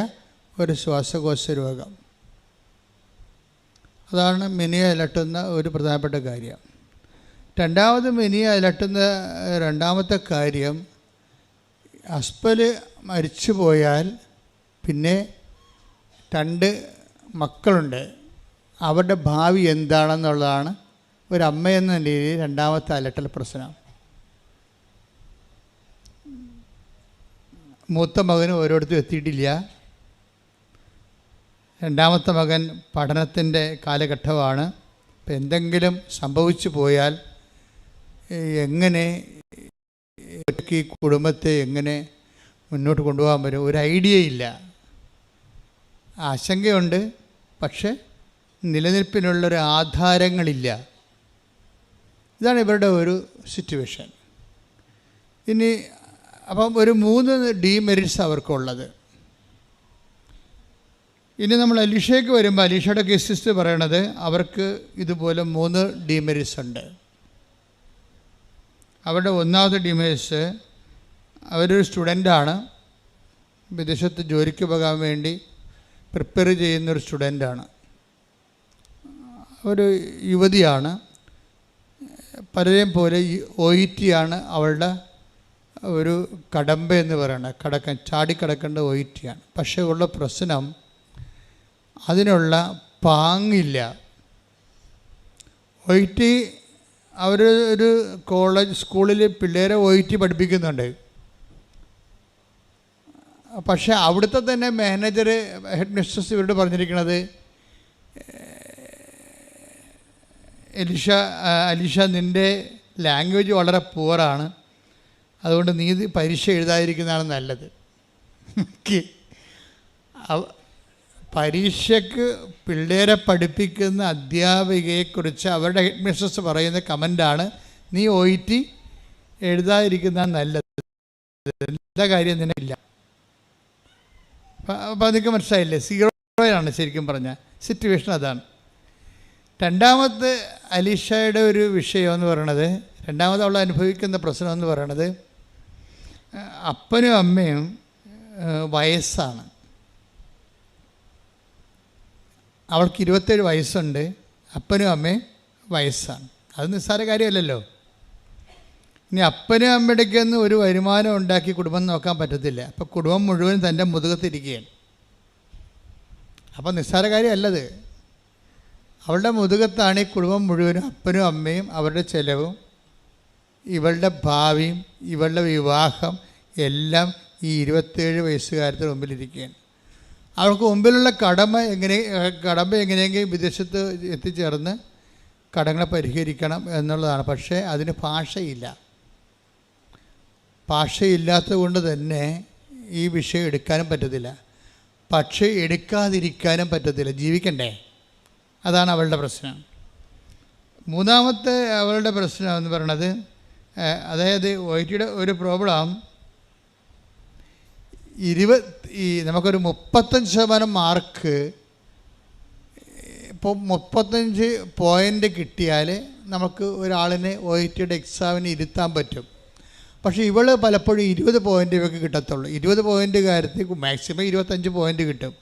ഒരു ശ്വാസകോശ രോഗം. അതാണ് മിനിയെ അലട്ടുന്ന ഒരു പ്രധാനപ്പെട്ട കാര്യം. രണ്ടാമത് മിനിയെ അലട്ടുന്ന രണ്ടാമത്തെ കാര്യം, ഹസ്ബൻഡ് മരിച്ചു പോയാൽ പിന്നെ 2 മക്കളുണ്ട്, അവരുടെ ഭാവി എന്താണെന്നുള്ളതാണ് ഒരമ്മയെന്ന രീതിയിൽ രണ്ടാമത്തെ അലട്ടൽ പ്രശ്നം. മൂത്ത മകന് ഓരോരുത്തരും എത്തിയിട്ടില്ല. രണ്ടാമത്തെ മകൻ പഠനത്തിൻ്റെ കാലഘട്ടമാണ്. ഇപ്പം എന്തെങ്കിലും സംഭവിച്ചു പോയാൽ എങ്ങനെ ഈ കുടുംബത്തെ എങ്ങനെ മുന്നോട്ട് കൊണ്ടുപോകാൻ പറ്റും, ഒരു ഐഡിയ ഇല്ല. ആശങ്കയുണ്ട്, പക്ഷെ നിലനിൽപ്പിനുള്ളൊരു ആധാരങ്ങളില്ല. ഇതാണ് ഇവരുടെ ഒരു സിറ്റുവേഷൻ. ഇനി അപ്പം ഒരു 3 ഡീമെറിറ്റ്സ് അവർക്കുള്ളത്. ഇനി നമ്മൾ അലീഷയ്ക്ക് വരുമ്പോൾ അലീഷയുടെ കേസിസ്റ്റ് പറയണത് അവർക്ക് ഇതുപോലെ 3 ഡീമെറിറ്റ്സ് ഉണ്ട്. അവരുടെ ഒന്നാമത്തെ ഡീമെറിറ്റ്സ്, അവരൊരു സ്റ്റുഡൻ്റാണ്, വിദേശത്ത് ജോലിക്ക് പോകാൻ വേണ്ടി പ്രിപ്പയർ ചെയ്യുന്നൊരു സ്റ്റുഡൻ്റാണ്, ഒരു യുവതിയാണ്. പലരെയും പോലെ OET ആണ് അവളുടെ ഒരു കടമ്പ എന്ന് പറയുന്നത്, ചാടിക്കടക്കേണ്ട OET ആണ്. പക്ഷേ ഉള്ള പ്രശ്നം അതിനുള്ള പാങ്ങില്ല. OET അവരൊരു സ്കൂളിൽ പിള്ളേരെ OET പഠിപ്പിക്കുന്നുണ്ട്. പക്ഷേ അവിടുത്തെ തന്നെ മാനേജർ, ഹെഡ് മിസ്ട്രസ് ഇവരോട് പറഞ്ഞിരിക്കുന്നത്, അലീഷ നിൻ്റെ ലാംഗ്വേജ് വളരെ പുവറാണ്, അതുകൊണ്ട് നീ പരീക്ഷ എഴുതാതിരിക്കുന്നതാണ് നല്ലത്. പരീക്ഷയ്ക്ക് പിള്ളേരെ പഠിപ്പിക്കുന്ന അധ്യാപികയെക്കുറിച്ച് അവരുടെ ഹെഡ് മിസ്ട്രസ് പറയുന്ന കമൻ്റാണ്, നീ OET എഴുതാതിരിക്കുന്നതാണ് നല്ലത്, എല്ലാ കാര്യം നിനക്കില്ല. അപ്പോൾ അതൊക്കെ മനസ്സിലായില്ലേ, 0 ശരിക്കും പറഞ്ഞ സിറ്റുവേഷൻ അതാണ്. രണ്ടാമത്തെ അലീഷയുടെ ഒരു വിഷയം എന്ന് പറയണത്, രണ്ടാമത് അവൾ അനുഭവിക്കുന്ന പ്രശ്നം എന്ന് പറയണത്, അപ്പനും അമ്മയും വയസ്സാണ്. അവൾക്ക് 27 വയസ്സുണ്ട്, അപ്പനും അമ്മയും വയസ്സാണ്. അത് നിസ്സാര കാര്യമല്ലല്ലോ. ഇനി അപ്പനും അമ്മയുടെക്കൊന്നും ഒരു വരുമാനം ഉണ്ടാക്കി കുടുംബം നോക്കാൻ പറ്റത്തില്ല. അപ്പോൾ കുടുംബം മുഴുവൻ തൻ്റെ മുതുകത്തിരിക്കുകയാണ്. അപ്പോൾ നിസ്സാര കാര്യമല്ലത്. അവളുടെ മുതുകത്താണ് ഈ കുടുംബം മുഴുവനും, അപ്പനും അമ്മയും അവരുടെ ചെലവും ഇവളുടെ ഭാവിയും ഇവളുടെ വിവാഹം എല്ലാം ഈ 27 വയസ്സുകാരത്തിന് മുമ്പിലിരിക്കുകയാണ്. അവൾക്ക് മുമ്പിലുള്ള കടമ എങ്ങനെയെങ്കിലും വിദേശത്ത് എത്തിച്ചേർന്ന് കടങ്ങളെ പരിഹരിക്കണം എന്നുള്ളതാണ്. പക്ഷേ അതിന് ഭാഷയില്ല. ഭാഷയില്ലാത്തത് കൊണ്ട് തന്നെ ഈ വിഷയം എടുക്കാനും പറ്റത്തില്ല. പക്ഷേ എടുക്കാതിരിക്കാനും പറ്റത്തില്ല, ജീവിക്കണ്ടേ? അതാണ് അവളുടെ പ്രശ്നം. മൂന്നാമത്തെ അവളുടെ പ്രശ്നം എന്ന് പറയുന്നത്, അതായത് OETയുടെ ഒരു പ്രോബ്ലം, നമുക്കൊരു 35% മാർക്ക്, ഇപ്പോൾ 35 പോയിൻ്റ് കിട്ടിയാൽ നമുക്ക് ഒരാളിനെ OETയുടെ എക്സാമിന് ഇരുത്താൻ പറ്റും. പക്ഷേ ഇവൾ പലപ്പോഴും 20 പോയിൻ്റ് ഇവർക്ക് കിട്ടത്തുള്ളൂ. 20 പോയിൻ്റുകാരത്തിൽ മാക്സിമം 25 പോയിൻ്റ് കിട്ടും.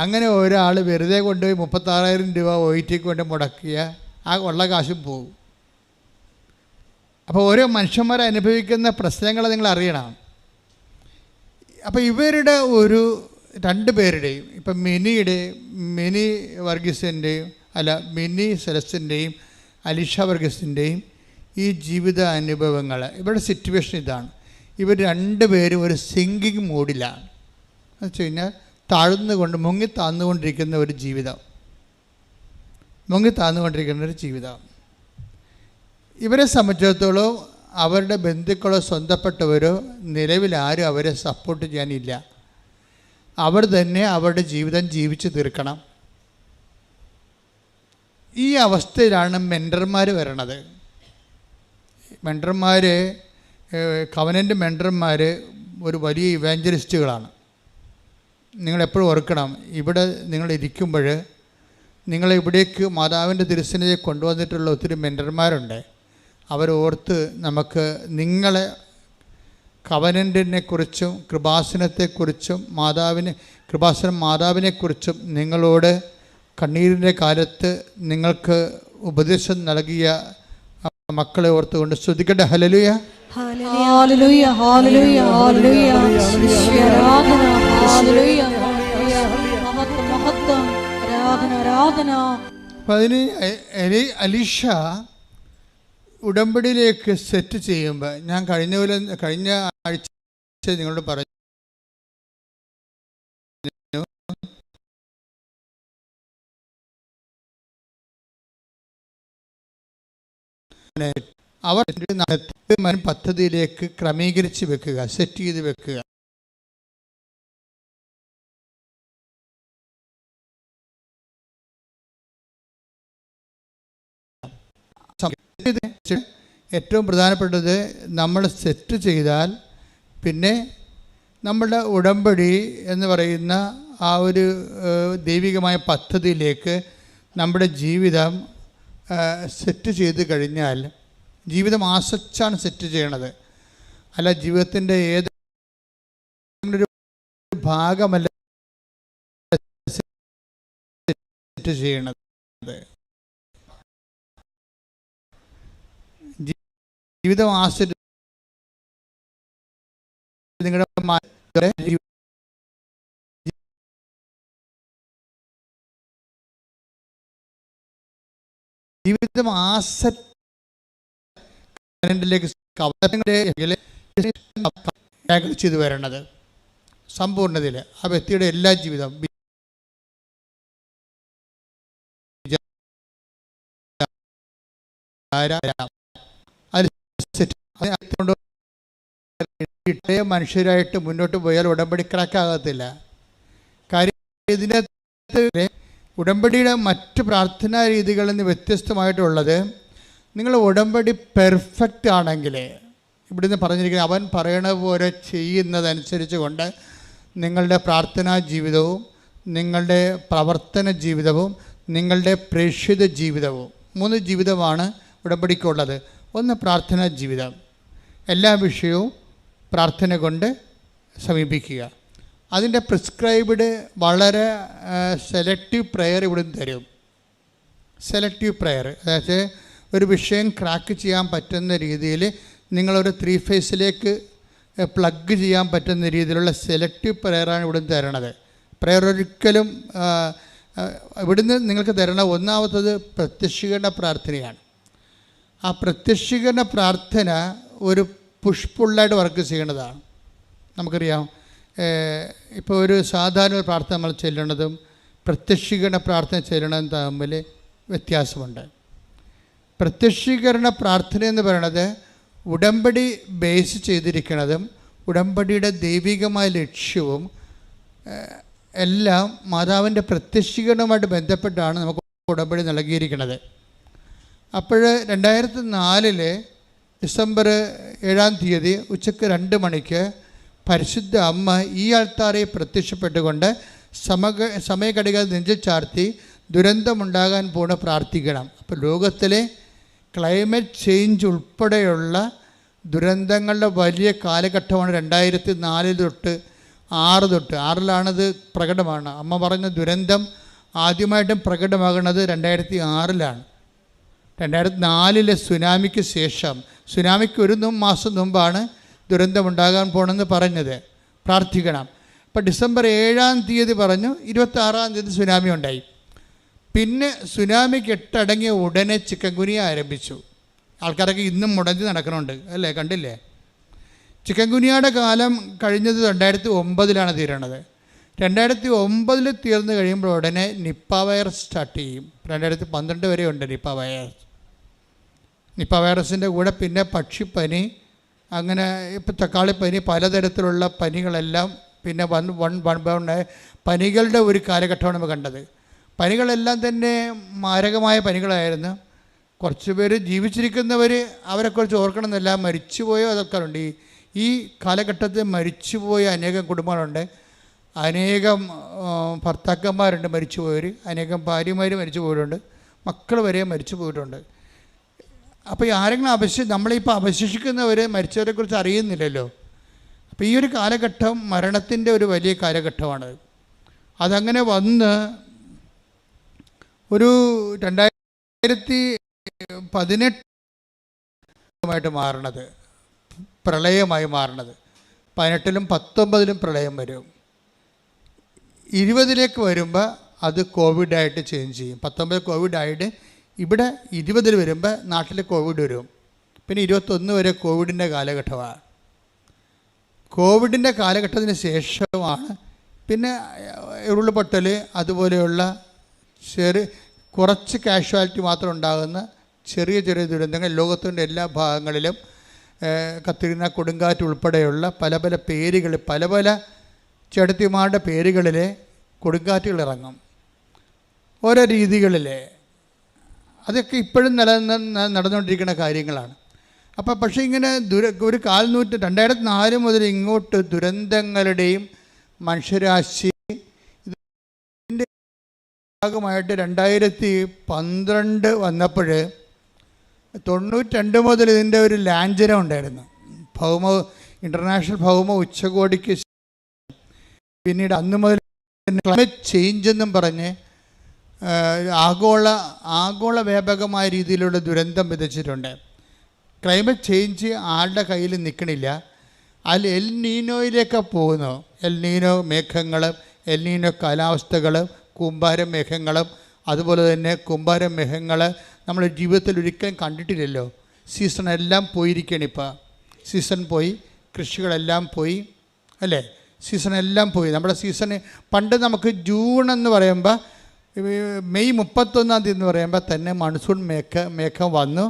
അങ്ങനെ ഒരാൾ വെറുതെ കൊണ്ടുപോയി 36,000 രൂപ OETക്ക് കൊണ്ട് മുടക്കിയ ആ ഉള്ള കാശും പോകും. അപ്പോൾ ഓരോ മനുഷ്യന്മാരെ അനുഭവിക്കുന്ന പ്രശ്നങ്ങൾ നിങ്ങൾ അറിയണം. അപ്പോൾ ഇവരുടെ ഒരു 2 പേരുടെയും, ഇപ്പം മിനി വർഗീസിൻ്റെയും മിനി സെലസ്റ്റിൻ്റെയും അലീഷ വർഗീസിൻ്റെയും ഈ ജീവിത അനുഭവങ്ങൾ, ഇവരുടെ സിറ്റുവേഷൻ ഇതാണ്. ഇവർ 2 പേരും ഒരു സിങ്കിങ് മൂഡിലാണ്. എന്ന് വെച്ച് കഴിഞ്ഞാൽ മുങ്ങി താഴ്ന്നുകൊണ്ടിരിക്കുന്ന ഒരു ജീവിതം. മുങ്ങി താന്നുകൊണ്ടിരിക്കുന്ന ഒരു ജീവിതം. ഇവരെ സംബന്ധിച്ചിടത്തോളം അവരുടെ ബന്ധുക്കളോ സ്വന്തപ്പെട്ടവരോ നിലവിൽ ആരും അവരെ സപ്പോർട്ട് ചെയ്യാനില്ല. അവർ തന്നെ അവരുടെ ജീവിതം ജീവിച്ച് തീർക്കണം. ഈ അവസ്ഥയിലാണ് മെൻറ്റർമാർ വരണത്. മെൻറ്റർമാർ, കവനൻ്റ് മെൻറ്റർമാർ ഒരു വലിയ ഇവാഞ്ചലിസ്റ്റുകളാണ്. നിങ്ങളെപ്പോഴും ഓർക്കണം, ഇവിടെ നിങ്ങൾ ഇരിക്കുമ്പോൾ നിങ്ങളിവിടേക്ക് മാതാവിൻ്റെ തിരുസന്നിധിയെ കൊണ്ടുവന്നിട്ടുള്ള ഒത്തിരി മെൻറ്റർമാരുണ്ട്. അവരോർത്ത് നമുക്ക് നിങ്ങളെ കവനൻ്റിനെക്കുറിച്ചും കൃപാസനത്തെക്കുറിച്ചും കൃപാസനം മാതാവിനെക്കുറിച്ചും നിങ്ങളോട് കണ്ണീരിൻ്റെ കാലത്ത് നിങ്ങൾക്ക് ഉപദേശം നൽകിയ മക്കളെ ഓർത്തുകൊണ്ട് സ്തുതിക്കട്ടെ. ഹല്ലേലൂയ, ഹല്ലേലൂയ, ഹല്ലേലൂയ, ഹല്ലേലൂയ. ആരാധന, ഹല്ലേലൂയ, മഹത്വം, മഹത്വം, ആരാധന, ആരാധന. അപ്പം അതിന് അലീഷ ഉടമ്പടിയിലേക്ക് സെറ്റ് ചെയ്യുമ്പോൾ ഞാൻ കഴിഞ്ഞ ആഴ്ച നിങ്ങളോട് പറഞ്ഞു, അവർ പദ്ധതിയിലേക്ക് ക്രമീകരിച്ച് വെക്കുക, സെറ്റ് ചെയ്ത് വെക്കുക. ഏറ്റവും പ്രധാനപ്പെട്ടത് നമ്മൾ സെറ്റ് ചെയ്താൽ പിന്നെ നമ്മളുടെ ഉടമ്പടി എന്ന് പറയുന്ന ആ ഒരു ദൈവികമായ പദ്ധതിയിലേക്ക് നമ്മുടെ ജീവിതം സെറ്റ് ചെയ്ത് കഴിഞ്ഞാൽ, ജീവിതം ആസ്വദിച്ചാണ് സെറ്റ് ചെയ്യണത്, അല്ല ജീവിതത്തിൻ്റെ ഏതൊരു ഭാഗമല്ല സെറ്റ് ചെയ്യണത്. ജീവിതം ആസ്വദിച്ച് നിങ്ങളുടെ ജീവിതം ആസറ്റിലേക്ക് ചെയ്തു വരണത് സമ്പൂർണ്ണതയിൽ ആ വ്യക്തിയുടെ എല്ലാ ജീവിതം മനുഷ്യരായിട്ട് മുന്നോട്ട് പോയാൽ ഉടമ്പടി ക്രാക്കാകത്തില്ല. കാര്യം ഇതിനകത്ത് ഉടമ്പടിയുടെ മറ്റ് പ്രാർത്ഥനാ രീതികളിൽ നിന്ന് വ്യത്യസ്തമായിട്ടുള്ളത്, നിങ്ങൾ ഉടമ്പടി പെർഫെക്റ്റ് ആണെങ്കിൽ, ഇവിടുന്ന് പറഞ്ഞിരിക്കുന്നത് അവൻ പറയണ പോലെ ചെയ്യുന്നതനുസരിച്ച് കൊണ്ട് നിങ്ങളുടെ പ്രാർത്ഥനാ ജീവിതവും നിങ്ങളുടെ പ്രവർത്തന ജീവിതവും നിങ്ങളുടെ പ്രേക്ഷിത ജീവിതവും, 3 ജീവിതമാണ് ഉടമ്പടിക്കുള്ളത്. ഒന്ന് പ്രാർത്ഥനാ ജീവിതം, എല്ലാ വിഷയവും പ്രാർത്ഥന കൊണ്ട് സമീപിക്കുക. അതിൻ്റെ പ്രിസ്ക്രൈബ്ഡ് വളരെ സെലക്റ്റീവ് പ്രെയർ ഇവിടുന്ന് തരും. സെലക്റ്റീവ് പ്രെയർ, അതായത് ഒരു വിഷയം ക്രാക്ക് ചെയ്യാൻ പറ്റുന്ന രീതിയിൽ നിങ്ങളൊരു 3 ഫേസിലേക്ക് പ്ലഗ് ചെയ്യാൻ പറ്റുന്ന രീതിയിലുള്ള സെലക്റ്റീവ് പ്രെയറാണ് ഇവിടുന്ന് തരണത്. പ്രെയർ ഒരിക്കലും ഇവിടുന്ന് നിങ്ങൾക്ക് തരണ ഒന്നാമത്തത് പ്രത്യക്ഷീകരണ പ്രാർത്ഥനയാണ്. ആ പ്രത്യക്ഷീകരണ പ്രാർത്ഥന ഒരു പുഷ്പുള്ളായിട്ട് വർക്ക് ചെയ്യണതാണ്. നമുക്കറിയാം, ഇപ്പോൾ ഒരു സാധാരണ പ്രാർത്ഥന നമ്മൾ ചെല്ലണതും പ്രത്യക്ഷീകരണ പ്രാർത്ഥന ചെല്ലണതും തമ്മിൽ വ്യത്യാസമുണ്ട്. പ്രത്യക്ഷീകരണ പ്രാർത്ഥന എന്ന് പറയുന്നത് ഉടമ്പടി ബേസ് ചെയ്തിരിക്കുന്നതും ഉടമ്പടിയുടെ ദൈവികമായ ലക്ഷ്യവും എല്ലാം മാതാവിൻ്റെ പ്രത്യക്ഷീകരണവുമായിട്ട് ബന്ധപ്പെട്ടാണ് നമുക്ക് ഉടമ്പടി നൽകിയിരിക്കുന്നത്. അപ്പോൾ 2004 ഡിസംബർ 7-ാം തീയതി ഉച്ചയ്ക്ക് 2 മണിക്ക് പരിശുദ്ധ അമ്മ ഈ ആൾത്താരെ പ്രത്യക്ഷപ്പെട്ടുകൊണ്ട് സമയഘടിക നെഞ്ചിൽ ചാർത്തി ദുരന്തമുണ്ടാകാൻ പോണ പ്രാർത്ഥിക്കണം. അപ്പോൾ ലോകത്തിലെ ക്ലൈമറ്റ് ചേഞ്ച് ഉൾപ്പെടെയുള്ള ദുരന്തങ്ങളുടെ വലിയ കാലഘട്ടമാണ് 2004 തൊട്ട് 6-ാണിത് പ്രകടമാണ്. അമ്മ പറഞ്ഞ ദുരന്തം ആദ്യമായിട്ടും പ്രകടമാകുന്നത് 2006-ലാണ്. 2004 സുനാമിക്ക് ശേഷം, സുനാമിക്ക് 1 മാസം മുമ്പാണ് ദുരന്തമുണ്ടാകാൻ പോകണമെന്ന് പറഞ്ഞത്. പ്രാർത്ഥിക്കണം. അപ്പോൾ ഡിസംബർ 7-ാം തീയതി പറഞ്ഞു, 26-ാം തീയതി സുനാമി ഉണ്ടായി. പിന്നെ സുനാമി കെട്ടടങ്ങിയ ഉടനെ ചിക്കൻ ഗുനിയ ആരംഭിച്ചു. ആൾക്കാരൊക്കെ ഇന്നും മുടങ്ങി നടക്കണുണ്ട് അല്ലേ, കണ്ടില്ലേ? ചിക്കൻ ഗുനിയയുടെ കാലം കഴിഞ്ഞത് 2009-ലാണ് തീരണത്. 2009 തീർന്നു കഴിയുമ്പോൾ ഉടനെ നിപ്പ വൈറസ് സ്റ്റാർട്ട് ചെയ്യും. 2012 വരെ ഉണ്ട് നിപ്പ വൈറസ്. നിപ്പ വൈറസിൻ്റെ കൂടെ പിന്നെ പക്ഷിപ്പനി, അങ്ങനെ ഇപ്പോൾ തക്കാളിപ്പനി, പലതരത്തിലുള്ള പനികളെല്ലാം പിന്നെ പനികളുടെ ഒരു കാലഘട്ടമാണ് നമ്മൾ കണ്ടത്. പനികളെല്ലാം തന്നെ മാരകമായ പനികളായിരുന്നു. കുറച്ച് പേര് ജീവിച്ചിരിക്കുന്നവർ അവരെക്കുറിച്ച് ഓർക്കണമെന്നില്ല, മരിച്ചുപോയ ആൾക്കാരുണ്ട്. ഈ കാലഘട്ടത്തിൽ മരിച്ചുപോയ അനേകം കുടുംബങ്ങളുണ്ട്, അനേകം ഭർത്താക്കന്മാരുണ്ട് മരിച്ചുപോയവർ, അനേകം ഭാര്യമാർ മരിച്ചു പോയിട്ടുണ്ട്, മക്കൾ വരെ മരിച്ചു പോയിട്ടുണ്ട്. അപ്പോൾ ആരെങ്കിലും നമ്മളിപ്പോൾ അവശേഷിക്കുന്നവർ മരിച്ചവരെക്കുറിച്ച് അറിയുന്നില്ലല്ലോ. അപ്പോൾ ഈ ഒരു കാലഘട്ടം മരണത്തിൻ്റെ ഒരു വലിയ കാലഘട്ടമാണ്. അതങ്ങനെ വന്ന് ഒരു 2018 മാറണത്, പ്രളയമായി മാറണത്. 18-ലും 19-ലും പ്രളയം വരും. 20-ലേക്ക് വരുമ്പോൾ അത് കോവിഡായിട്ട് ചേഞ്ച് ചെയ്യും. 19 കോവിഡായിട്ട് ഇവിടെ 20-ൽ വരുമ്പോൾ നാട്ടിൽ കോവിഡ് വരും. പിന്നെ 21 വരെ കോവിഡിൻ്റെ കാലഘട്ടമാണ്. കോവിഡിൻ്റെ കാലഘട്ടത്തിന് ശേഷമാണ് പിന്നെ ഉരുൾപൊട്ടൽ, അതുപോലെയുള്ള കുറച്ച് കാഷ്വാലിറ്റി മാത്രം ഉണ്ടാകുന്ന ചെറിയ ചെറിയ ദുരന്തങ്ങൾ ലോകത്തിൻ്റെ എല്ലാ ഭാഗങ്ങളിലും കത്തിരുന്ന കൊടുങ്കാറ്റ് ഉൾപ്പെടെയുള്ള പല പല പേരുകൾ, പല പല ചെടുത്തിമാരുടെ പേരുകളിൽ കൊടുങ്കാറ്റുകൾ ഇറങ്ങും ഓരോ രീതികളിൽ. അതൊക്കെ ഇപ്പോഴും നടന്നുകൊണ്ടിരിക്കുന്ന കാര്യങ്ങളാണ്. പക്ഷേ ഇങ്ങനെ ഒരു 2004 മുതൽ ഇങ്ങോട്ട് ദുരന്തങ്ങളുടെയും മനുഷ്യരാശി ഇതിൻ്റെ ഭാഗമായിട്ട് 2012 വന്നപ്പോൾ 92 മുതൽ ഇതിൻ്റെ ഒരു ലാഞ്ചനം ഉണ്ടായിരുന്നു. ഇൻ്റർനാഷണൽ ഭൗമ ഉച്ചകോടിക്ക് പിന്നീട് അന്ന് മുതൽ ക്ലൈമറ്റ് ചേഞ്ച് എന്നും പറഞ്ഞ് ആഗോള വ്യാപകമായ രീതിയിലുള്ള ദുരന്തം വിതച്ചിട്ടുണ്ട്. ക്ലൈമറ്റ് ചേഞ്ച് ആളുടെ കയ്യിൽ നിൽക്കണില്ല. അതിൽ എൽ നീനോയിലേക്ക് പോകുന്നു. എൽ നീനോ മേഘങ്ങളും എൽ നീനോ കാലാവസ്ഥകളും കൂമ്പാര മേഘങ്ങളും, അതുപോലെ തന്നെ കൂമ്പാര മേഘങ്ങൾ നമ്മൾ ജീവിതത്തിൽ ഒരിക്കലും കണ്ടിട്ടില്ലല്ലോ. സീസണെല്ലാം പോയിരിക്കുകയാണ്. ഇപ്പോൾ സീസൺ പോയി, കൃഷികളെല്ലാം പോയി, അല്ലേ? സീസണെല്ലാം പോയി. നമ്മുടെ സീസൺ പണ്ട് നമുക്ക് ജൂൺ എന്ന് പറയുമ്പോൾ, മെയ് 31 എന്ന് പറയുമ്പോൾ തന്നെ മൺസൂൺ മേഘം വന്നു.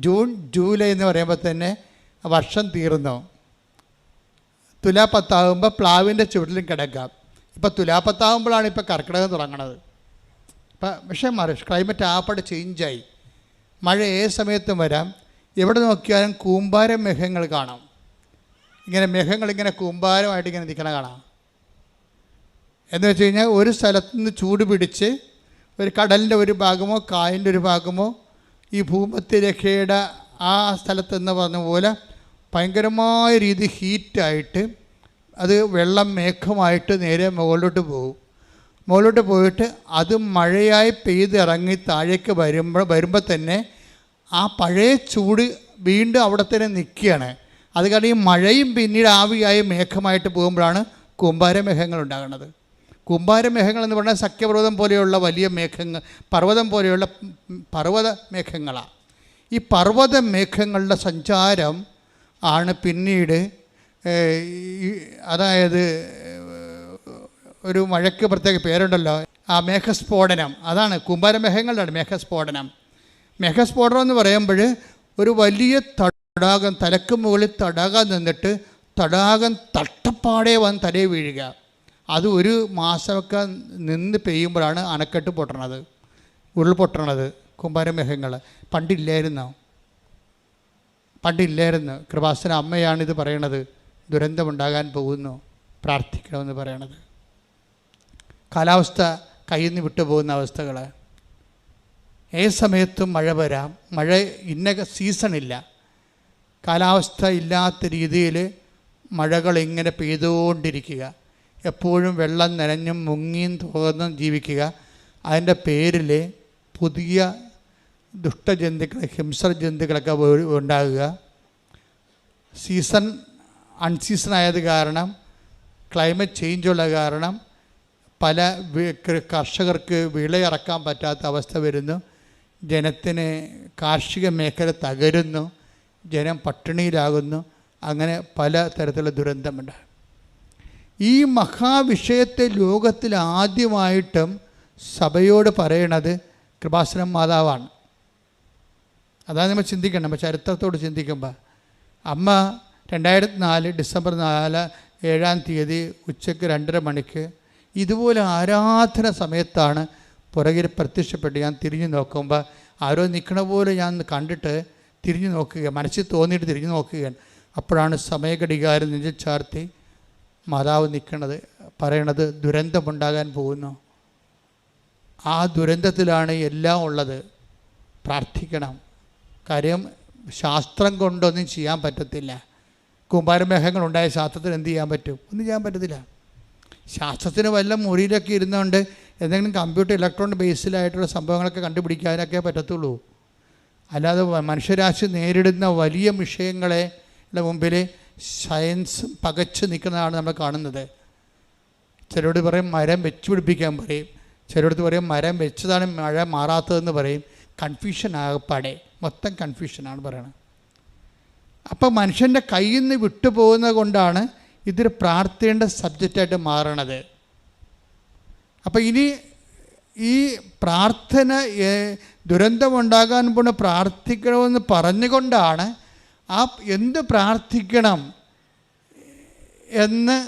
ജൂൺ ജൂലൈ എന്ന് പറയുമ്പോൾ തന്നെ വർഷം തീർന്നു. തുലാപ്പത്താകുമ്പോൾ പ്ലാവിൻ്റെ ചുവട്ടിലും കിടക്കാം. ഇപ്പോൾ തുലാപ്പത്താകുമ്പോഴാണ് ഇപ്പോൾ കർക്കിടകം തുടങ്ങണത്. പക്ഷേ ക്ലൈമറ്റ് ആപ്പാട് ചേഞ്ചായി. മഴ ഏത് സമയത്തും വരാം. എവിടെ നോക്കിയാലും കൂമ്പാര മേഘങ്ങൾ കാണാം. ഇങ്ങനെ മേഘങ്ങളിങ്ങനെ കൂമ്പാരമായിട്ട് ഇങ്ങനെ നിൽക്കണ കാണാം. എന്ന് വെച്ച് കഴിഞ്ഞാൽ ഒരു സ്ഥലത്തു നിന്ന് ചൂട് പിടിച്ച് ഒരു കടലിൻ്റെ ഒരു ഭാഗമോ കായലിൻ്റെ ഒരു ഭാഗമോ ഈ ഭൂമധ്യരേഖയുടെ ആ സ്ഥലത്തെന്ന് പറഞ്ഞ പോലെ ഭയങ്കരമായ രീതി ഹീറ്റായിട്ട് അത് വെള്ളം മേഘമായിട്ട് നേരെ മുകളിലോട്ട് പോകും. മുകളിലോട്ട് പോയിട്ട് അത് മഴയായി പെയ്തിറങ്ങി താഴേക്ക് വരുമ്പോൾ തന്നെ ആ പഴയ ചൂട് വീണ്ടും അവിടെ തന്നെ നിൽക്കുകയാണ്. അത് കാരണം ഈ മഴയും പിന്നീട് ആവിയായി മേഘമായിട്ട് പോകുമ്പോഴാണ് കൂമ്പാരമേഘങ്ങൾ ഉണ്ടാകുന്നത്. കൂമ്പാരമേഘങ്ങൾ എന്ന് പറഞ്ഞാൽ സഖ്യപർവ്വതം പോലെയുള്ള വലിയ മേഘങ്ങൾ, പർവ്വതം പോലെയുള്ള പർവ്വത മേഘങ്ങളാണ്. ഈ പർവ്വത മേഘങ്ങളുടെ സഞ്ചാരം ആണ് പിന്നീട്, അതായത് ഒരു മഴയ്ക്ക് പ്രത്യേക പേരുണ്ടല്ലോ, ആ മേഘസ്ഫോടനം. അതാണ് കൂമ്പാരമേഘങ്ങളുടെ മേഘസ്ഫോടനം. മേഘസ്ഫോടനം എന്ന് പറയുമ്പോൾ ഒരു വലിയ തടാകം, തലക്ക് മുകളിൽ തടാകം നിന്നിട്ട് തടാകം തട്ടപ്പാടെ വന്ന് തലയിൽ വീഴുക. അത് ഒരു മാസമൊക്കെ നിന്ന് പെയ്യുമ്പോഴാണ് അണക്കെട്ട് പൊട്ടണത്, ഉരുൾപൊട്ടണത്. കൂമ്പാരമേഘങ്ങൾ പണ്ടില്ലായിരുന്നു. കൃപാസന അമ്മയാണിത് പറയണത്. ദുരന്തമുണ്ടാകാൻ പോകുന്നു, പ്രാർത്ഥിക്കണമെന്ന് പറയണത്. കാലാവസ്ഥ കയ്യിൽ നിന്ന് വിട്ടുപോകുന്ന അവസ്ഥകൾ. ഏത് സമയത്തും മഴ വരാം. മഴ ഇന്ന സീസണില്ല. കാലാവസ്ഥ ഇല്ലാത്ത രീതിയിൽ മഴകൾ ഇങ്ങനെ പെയ്തുകൊണ്ടിരിക്കുക. എപ്പോഴും വെള്ളം നനഞ്ഞും മുങ്ങിയും തോന്നും ജീവിക്കുക. അതിൻ്റെ പേരിൽ പുതിയ ദുഷ്ടജന്തുക്കൾ, ഹിംസ്ര ജന്തുക്കളൊക്കെ ഉണ്ടാകുക. അൺസീസണായത് കാരണം, ക്ലൈമറ്റ് ചേഞ്ചുള്ള കാരണം പല കർഷകർക്ക് വിളയിറക്കാൻ പറ്റാത്ത അവസ്ഥ വരുന്നു. ജനത്തിന് കാർഷിക മേഖല തകരുന്നു, ജനം പട്ടിണിയിലാകുന്നു. അങ്ങനെ പല തരത്തിലുള്ള ദുരന്തമുണ്ട്. ഈ മഹാവിഷയത്തെ ലോകത്തിൽ ആദ്യമായിട്ടും സഭയോട് പറയണത് കൃപാസനം മാതാവാണ്. അതാണ് നമ്മൾ ചിന്തിക്കണം. നമ്മൾ ചരിത്രത്തോട് ചിന്തിക്കുമ്പോൾ അമ്മ 2004 ഡിസംബർ 7 ഉച്ചയ്ക്ക് 2:30 മണിക്ക് ഇതുപോലെ ആരാധന സമയത്താണ് പുറകിൽ പ്രത്യക്ഷപ്പെട്ട് ഞാൻ തിരിഞ്ഞു നോക്കുമ്പോൾ ആരോ നിൽക്കണ പോലെ ഞാൻ കണ്ടിട്ട് തിരിഞ്ഞു നോക്കുക, മനസ്സിൽ തോന്നിയിട്ട് തിരിഞ്ഞു നോക്കുകയാണ്. അപ്പോഴാണ് സമയഘടികാരം നെഞ്ചിൽ ചാർത്തി മാതാവ് നിൽക്കണത്, പറയണത് ദുരന്തമുണ്ടാകാൻ പോകുന്നു. ആ ദുരന്തത്തിലാണ് എല്ലാം ഉള്ളത്. പ്രാർത്ഥിക്കണം. കാര്യം ശാസ്ത്രം കൊണ്ടൊന്നും ചെയ്യാൻ പറ്റത്തില്ല. കുമാരമേഘങ്ങളുണ്ടായ ശാസ്ത്രത്തിന് എന്ത് ചെയ്യാൻ പറ്റും? ഒന്നും ചെയ്യാൻ പറ്റത്തില്ല. ശാസ്ത്രത്തിന് വല്ല മുറിയിലൊക്കെ ഇരുന്നുകൊണ്ട് എന്തെങ്കിലും കമ്പ്യൂട്ടർ ഇലക്ട്രോണിക് ബേസിലായിട്ടുള്ള സംഭവങ്ങളൊക്കെ കണ്ടുപിടിക്കാനൊക്കെ പറ്റത്തുള്ളൂ. അല്ലാതെ മനുഷ്യരാശി നേരിടുന്ന വലിയ വിഷയങ്ങളെ മുമ്പിൽ സയൻസ് പകച്ചു നിൽക്കുന്നതാണ് നമ്മൾ കാണുന്നത്. ചിലരോട് പറയും മരം വെച്ച് പിടിപ്പിക്കാൻ പറയും, ചിലരോട് പറയും മരം വെച്ചതാണ് മഴ മാറാത്തതെന്ന് പറയും. കൺഫ്യൂഷൻ ആകപ്പാടെ, മൊത്തം കൺഫ്യൂഷനാണ് പറയണത്. അപ്പം മനുഷ്യൻ്റെ കയ്യിൽ നിന്ന് വിട്ടുപോകുന്നത് കൊണ്ടാണ് ഇതൊരു പ്രാർത്ഥനയുടെ സബ്ജക്റ്റായിട്ട് മാറണത്. അപ്പം ഇനി ഈ പ്രാർത്ഥന ദുരന്തമുണ്ടാകാൻ പോണ പ്രാർത്ഥിക്കണമെന്ന് പറഞ്ഞുകൊണ്ടാണ് ആ എന്ത് പ്രാർത്ഥിക്കണം എന്ന്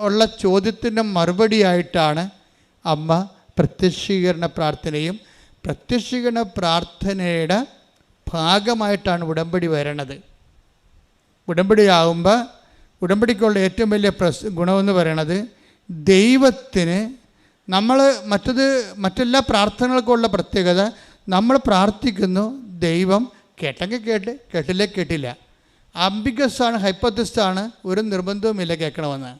ഉള്ള ചോദ്യത്തിൻ്റെ മറുപടിയായിട്ടാണ് അമ്മ പ്രത്യക്ഷീകരണ പ്രാർത്ഥനയും പ്രത്യക്ഷീകരണ പ്രാർത്ഥനയുടെ ഭാഗമായിട്ടാണ് ഉടമ്പടി വരണത്. ഉടമ്പടിയാകുമ്പോൾ ഉടമ്പടിക്കുള്ള ഏറ്റവും വലിയ ഗുണമെന്ന് പറയണത് ദൈവത്തിന് നമ്മൾ മറ്റെല്ലാ പ്രാർത്ഥനകൾക്കുള്ള പ്രത്യേകത, നമ്മൾ പ്രാർത്ഥിക്കുന്നു, ദൈവം കേട്ടെങ്കിൽ കേട്ട്, കേട്ടില്ലേ കേട്ടില്ല. ആംബിഗസാണ്, ഹൈപ്പോത്തസിസാണ്, ഒരു നിർബന്ധവുമില്ല കേൾക്കണമെന്ന്.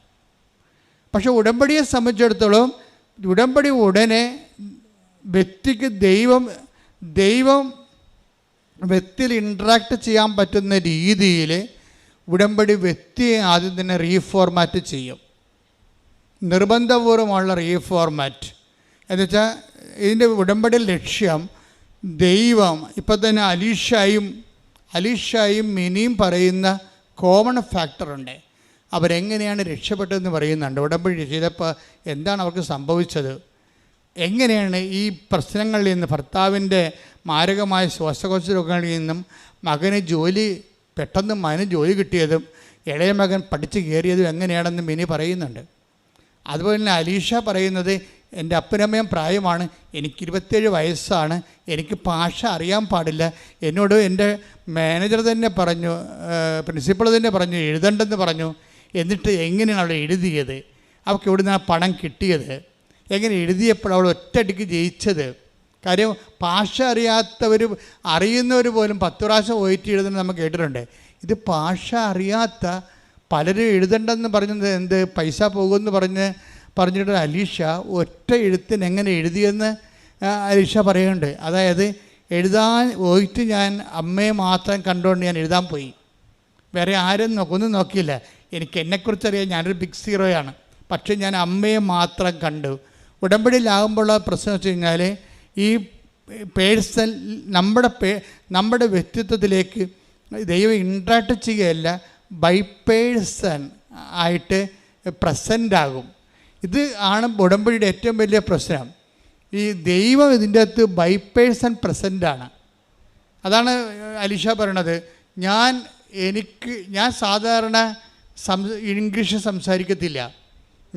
പക്ഷെ ഉടമ്പടിയെ സംബന്ധിച്ചിടത്തോളം ഉടമ്പടി ഉടനെ വ്യക്തിക്ക് ദൈവം വ്യക്തിയിൽ ഇൻട്രാക്ട് ചെയ്യാൻ പറ്റുന്ന രീതിയിൽ ഉടമ്പടി വ്യക്തിയെ ആദ്യം തന്നെ റീഫോർമാറ്റ് ചെയ്യും. നിർബന്ധപൂർവ്വമുള്ള റീഫോർമാറ്റ് എന്നുവെച്ചാൽ ഇതിൻ്റെ ഉടമ്പടിയുടെ ലക്ഷ്യം ദൈവം ഇപ്പം തന്നെ അലീഷായും മിനിയും പറയുന്ന കോമൺ ഫാക്ടറുണ്ട്. അവരെങ്ങനെയാണ് രക്ഷപ്പെട്ടതെന്ന് പറയുന്നുണ്ട്. ഉടമ്പടി ചെയ്തപ്പോൾ എന്താണ് അവർക്ക് സംഭവിച്ചത്, എങ്ങനെയാണ് ഈ പ്രശ്നങ്ങളിൽ നിന്ന്, ഭർത്താവിൻ്റെ മാരകമായ ശ്വാസകോശ രോഗങ്ങളിൽ നിന്നും പെട്ടെന്ന് മകന് ജോലി കിട്ടിയതും ഇളയ മകൻ പഠിച്ച് കയറിയതും എങ്ങനെയാണെന്ന് മിനി പറയുന്നുണ്ട്. അതുപോലെ തന്നെ അലീഷ പറയുന്നത്, എൻ്റെ അപ്പനമ്മയും പ്രായമാണ്, എനിക്ക് 27 വയസ്സാണ്, എനിക്ക് ഭാഷ അറിയാൻ പാടില്ല, എന്നോട് എൻ്റെ മാനേജർ തന്നെ പറഞ്ഞു, പ്രിൻസിപ്പൾ തന്നെ പറഞ്ഞു എഴുതണ്ടെന്ന് പറഞ്ഞു. എന്നിട്ട് എങ്ങനെയാണ് അവൾ എഴുതിയത്, അവൾക്ക് എവിടെ നിന്നാണ് പണം കിട്ടിയത്, എങ്ങനെ എഴുതിയപ്പോൾ അവൾ ഒറ്റയടിക്ക് ജയിച്ചത്? കാര്യം ഭാഷ അറിയുന്നവർ പോലും 10 പ്രാവശ്യം പോയിട്ട് എഴുതുന്നത് നമ്മൾ കേട്ടിട്ടുണ്ട്. ഇത് ഭാഷ അറിയാത്ത പലരും എഴുതണ്ടെന്ന് പറഞ്ഞത് പൈസ പോകുമെന്ന് പറഞ്ഞിട്ട് അലീഷ ഒറ്റ എഴുത്തിന് എങ്ങനെ എഴുതിയെന്ന് അലീഷ പറയുന്നുണ്ട്. അതായത് എഴുതാൻ പോയിട്ട് ഞാൻ അമ്മയെ മാത്രം കണ്ടുകൊണ്ട് ഞാൻ എഴുതാൻ പോയി, വേറെ ആരും ഒന്നും നോക്കിയില്ല. എനിക്ക് എന്നെക്കുറിച്ചറിയാം, ഞാനൊരു ബിഗ് സീറോയാണ്, പക്ഷേ ഞാൻ അമ്മയെ മാത്രം കണ്ടു. ഉടമ്പടിയിലാകുമ്പോഴുള്ള പ്രശ്നം വെച്ച് കഴിഞ്ഞാൽ ഈ പേഴ്സൺ നമ്മുടെ വ്യക്തിത്വത്തിലേക്ക് ദൈവം ഇൻട്രാക്ട് ചെയ്യുകയല്ല, ബൈ പേഴ്സൺ ആയിട്ട് പ്രസൻ്റ് ആകും. ഇത് ആണ് ഉടമ്പടിയുടെ ഏറ്റവും വലിയ പ്രശ്നം. ഈ ദൈവം ഇതിൻ്റെ അകത്ത് ബൈ പേഴ്സൺ പ്രസൻ്റാണ്. അതാണ് അലീഷ പറയണത്. ഞാൻ സാധാരണ ഇംഗ്ലീഷ് സംസാരിക്കത്തില്ല,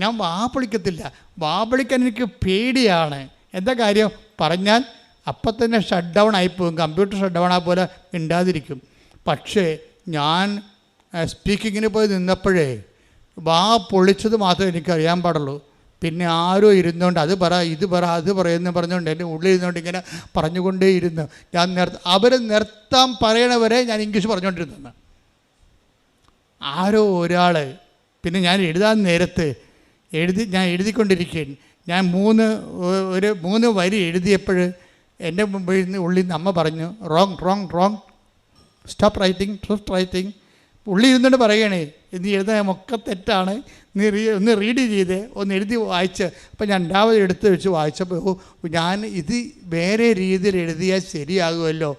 ഞാൻ വാപൊളിക്കാൻ എനിക്ക് പേടിയാണ്. എന്താ കാര്യം പറഞ്ഞാൽ അപ്പം തന്നെ ഷട്ട് ഡൗൺ ആയിപ്പോകും, കമ്പ്യൂട്ടർ ഷട്ട് ഡൗൺ ആ പോലെ മിണ്ടാതിരിക്കും. പക്ഷേ ഞാൻ സ്പീക്കിങ്ങിന് പോയി നിന്നപ്പോഴേ പൊളിച്ചത് മാത്രമേ എനിക്കറിയാൻ പാടുള്ളൂ. പിന്നെ ആരോ ഇരുന്നുകൊണ്ട് അത് പറ ഇത് പറ അത് പറയുമെന്ന് പറഞ്ഞുകൊണ്ട് എൻ്റെ ഉള്ളിൽ ഇരുന്നുകൊണ്ട് ഇങ്ങനെ പറഞ്ഞുകൊണ്ടേയിരുന്നു. അവർ നിർത്താൻ പറയണവരെ ഞാൻ ഇംഗ്ലീഷ് പറഞ്ഞുകൊണ്ടിരുന്നു. ആരോ ഒരാൾ പിന്നെ ഞാൻ എഴുതാൻ നേരത്ത് ഞാൻ എഴുതിക്കൊണ്ടിരിക്കുകയാണ്. ഞാൻ 3 വരി എഴുതിയപ്പോൾ എൻ്റെ ഉള്ളിൽ നിന്ന് അമ്മ പറഞ്ഞു, റോങ് സ്റ്റോപ്പ് റൈറ്റിംഗ്. ഉള്ളിൽ ഇരുന്നുകൊണ്ട് പറയണേ, നീ എഴുതാൻ ഒക്കെ തെറ്റാണ്, നീ ഒന്ന് റീഡ് ചെയ്തേ, ഒന്ന് എഴുതി വായിച്ച്. അപ്പം ഞാൻ 2ാമത് എടുത്ത് വെച്ച് വായിച്ചപ്പോൾ ഞാൻ ഇത് വേറെ രീതിയിൽ എഴുതിയാൽ ശരിയാകുമല്ലോ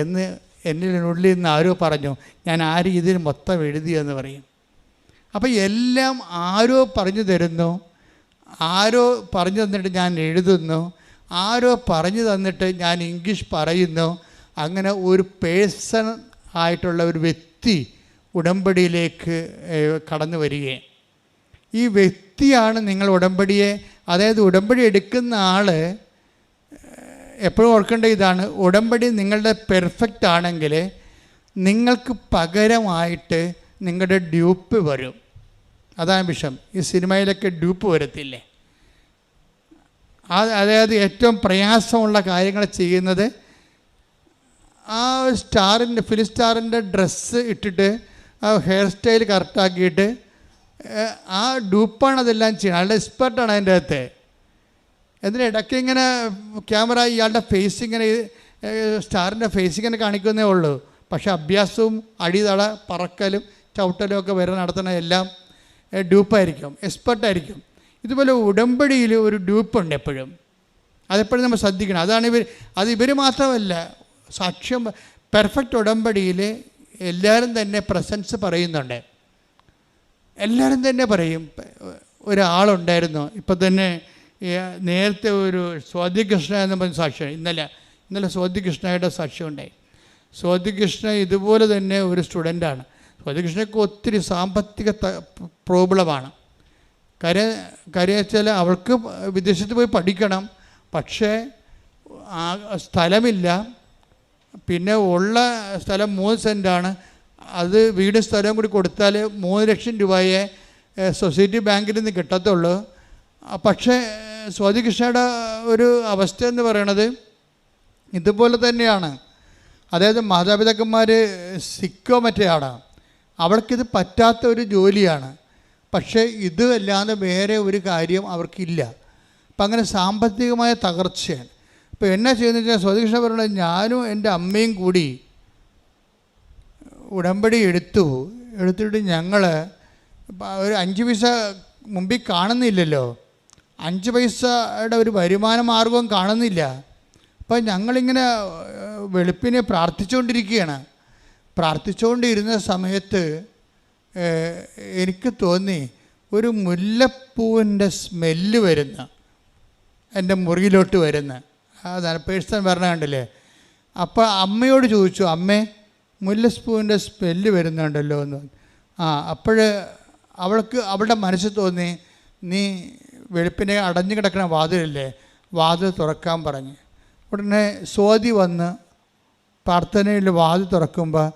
എന്ന് എൻ്റെ ഉള്ളിൽ നിന്ന് ആരോ പറഞ്ഞു. ഞാൻ ആ രീതിയിൽ മൊത്തം എഴുതിയെന്ന് പറയും. അപ്പോൾ എല്ലാം ആരോ പറഞ്ഞു തരുന്നു, ആരോ പറഞ്ഞു തന്നിട്ട് ഞാൻ എഴുതുന്നു, ആരോ പറഞ്ഞു തന്നിട്ട് ഞാൻ ഇംഗ്ലീഷ് പറയുന്നു. അങ്ങനെ ഒരു പേഴ്സൺ ആയിട്ടുള്ള ഒരു വ്യക്തി ഉടമ്പടിയിലേക്ക് കടന്നു വരികയും ഈ വ്യക്തിയാണ് നിങ്ങൾ ഉടമ്പടിയെ, അതായത് ഉടമ്പടി എടുക്കുന്ന ആൾ എപ്പോഴും ഓർക്കേണ്ട ഇതാണ്, ഉടമ്പടി നിങ്ങളുടെ പെർഫെക്റ്റ് ആണെങ്കിൽ നിങ്ങൾക്ക് പകരമായിട്ട് നിങ്ങളുടെ ഡ്യൂപ്പ് വരും. അതാണ് വിഷയം. ഈ സിനിമയിലൊക്കെ ഡ്യൂപ്പ് വരത്തില്ലേ? അതായത് ഏറ്റവും പ്രയാസമുള്ള കാര്യങ്ങൾ ചെയ്യുന്നത് ആ സ്റ്റാറിൻ്റെ ഫിലിം സ്റ്റാറിൻ്റെ ഡ്രസ്സ് ഇട്ടിട്ട് ആ ഹെയർ സ്റ്റൈൽ കറക്റ്റാക്കിയിട്ട് ആ ഡ്യൂപ്പാണ് അതെല്ലാം ചെയ്യുന്നത്. അയാളുടെ എക്സ്പെർട്ടാണ് അതിൻ്റെ അകത്ത്. ഇടയ്ക്ക് ഇങ്ങനെ ക്യാമറ ഇയാളുടെ ഫേസ് ഇങ്ങനെ സ്റ്റാറിൻ്റെ ഫേസ് ഇങ്ങനെ കാണിക്കുന്നേ ഉള്ളൂ. പക്ഷേ അഭ്യാസവും അടിതള പറക്കലും ചവിട്ടലും ഒക്കെ വരെ നടത്തുന്ന എല്ലാം ഡ്യൂപ്പായിരിക്കും, എക്സ്പെർട്ടായിരിക്കും. ഇതുപോലെ ഉടമ്പടിയിൽ ഒരു ഡ്യൂപ്പുണ്ട് എപ്പോഴും. അതെപ്പോഴും നമ്മൾ ശ്രദ്ധിക്കണം. അതാണ് ഇവർ മാത്രമല്ല, സാക്ഷ്യം പെർഫെക്റ്റ് ഉടമ്പടിയിൽ എല്ലാവരും തന്നെ പ്രസൻസ് പറയുന്നുണ്ട്. എല്ലാവരും തന്നെ പറയും. ഒരാളുണ്ടായിരുന്നു ഇപ്പം തന്നെ നേരത്തെ ഒരു സ്വാതികൃഷ്ണ എന്ന് പറഞ്ഞ സാക്ഷ്യം, ഇന്നലെ സ്വാതികൃഷ്ണയുടെ സാക്ഷ്യം ഉണ്ടായി. സ്വാതികൃഷ്ണ ഇതുപോലെ തന്നെ ഒരു സ്റ്റുഡൻ്റാണ്. സ്വാതികൃഷ്ണയ്ക്ക് ഒത്തിരി സാമ്പത്തിക പ്രോബ്ലമാണ്. കാര്യം വെച്ചാൽ അവൾക്ക് വിദേശത്ത് പോയി പഠിക്കണം, പക്ഷേ സ്ഥലമില്ല. പിന്നെ ഉള്ള സ്ഥലം 3 സെൻറ്റാണ്. അത് വീടും സ്ഥലവും കൂടി കൊടുത്താൽ 3 ലക്ഷം രൂപയെ സൊസൈറ്റി ബാങ്കിൽ നിന്ന് കിട്ടത്തുള്ളൂ. പക്ഷേ സ്വാതികൃഷ്ണയുടെ ഒരു അവസ്ഥ എന്ന് പറയണത് ഇതുപോലെ തന്നെയാണ്. അതായത് മാതാപിതാക്കന്മാർ സിക്കോ മറ്റേയാണ്, അവൾക്കിത് പറ്റാത്ത ഒരു ജോലിയാണ്. പക്ഷേ ഇത് അല്ലാതെ വേറെ ഒരു കാര്യം അവർക്കില്ല. അപ്പം അങ്ങനെ സാമ്പത്തികമായ തകർച്ചയാണ്. ഇപ്പോൾ എന്നാ ചെയ്യുന്നത് വെച്ചാൽ സ്വാതികൃഷ്ണ പറയുന്നത്, ഞാനും എൻ്റെ അമ്മയും കൂടി ഉടമ്പടി എടുത്തിട്ട് ഞങ്ങൾ ഒരു 5 പൈസ മുമ്പിൽ കാണുന്നില്ലല്ലോ, 5 പൈസയുടെ ഒരു വരുമാന മാർഗവും കാണുന്നില്ല. അപ്പം ഞങ്ങളിങ്ങനെ വെളുപ്പിനെ പ്രാർത്ഥിച്ചുകൊണ്ടിരുന്ന സമയത്ത് എനിക്ക് തോന്നി ഒരു മുല്ലപ്പൂവിൻ്റെ സ്മെല്ല് വരുന്ന എൻ്റെ മുറിയിലോട്ട് വരുന്ന. അതാണ് പേഴ്സൺ പറഞ്ഞ കണ്ടില്ലേ. അപ്പോൾ അമ്മയോട് ചോദിച്ചു, അമ്മേ മുല്ലപ്പൂവിൻ്റെ സ്മെല്ല് വരുന്നുണ്ടല്ലോ എന്ന്. അപ്പോൾ അവളുടെ മനസ്സിൽ തോന്നി, നീ വെളുപ്പിനെ അടഞ്ഞു കിടക്കുന്ന വാതിലല്ലേ, വാതിൽ തുറക്കാൻ പറഞ്ഞ്. ഉടനെ സ്വാതി വന്ന് പ്രാർത്ഥനയിൽ വാതിൽ തുറക്കുമ്പോൾ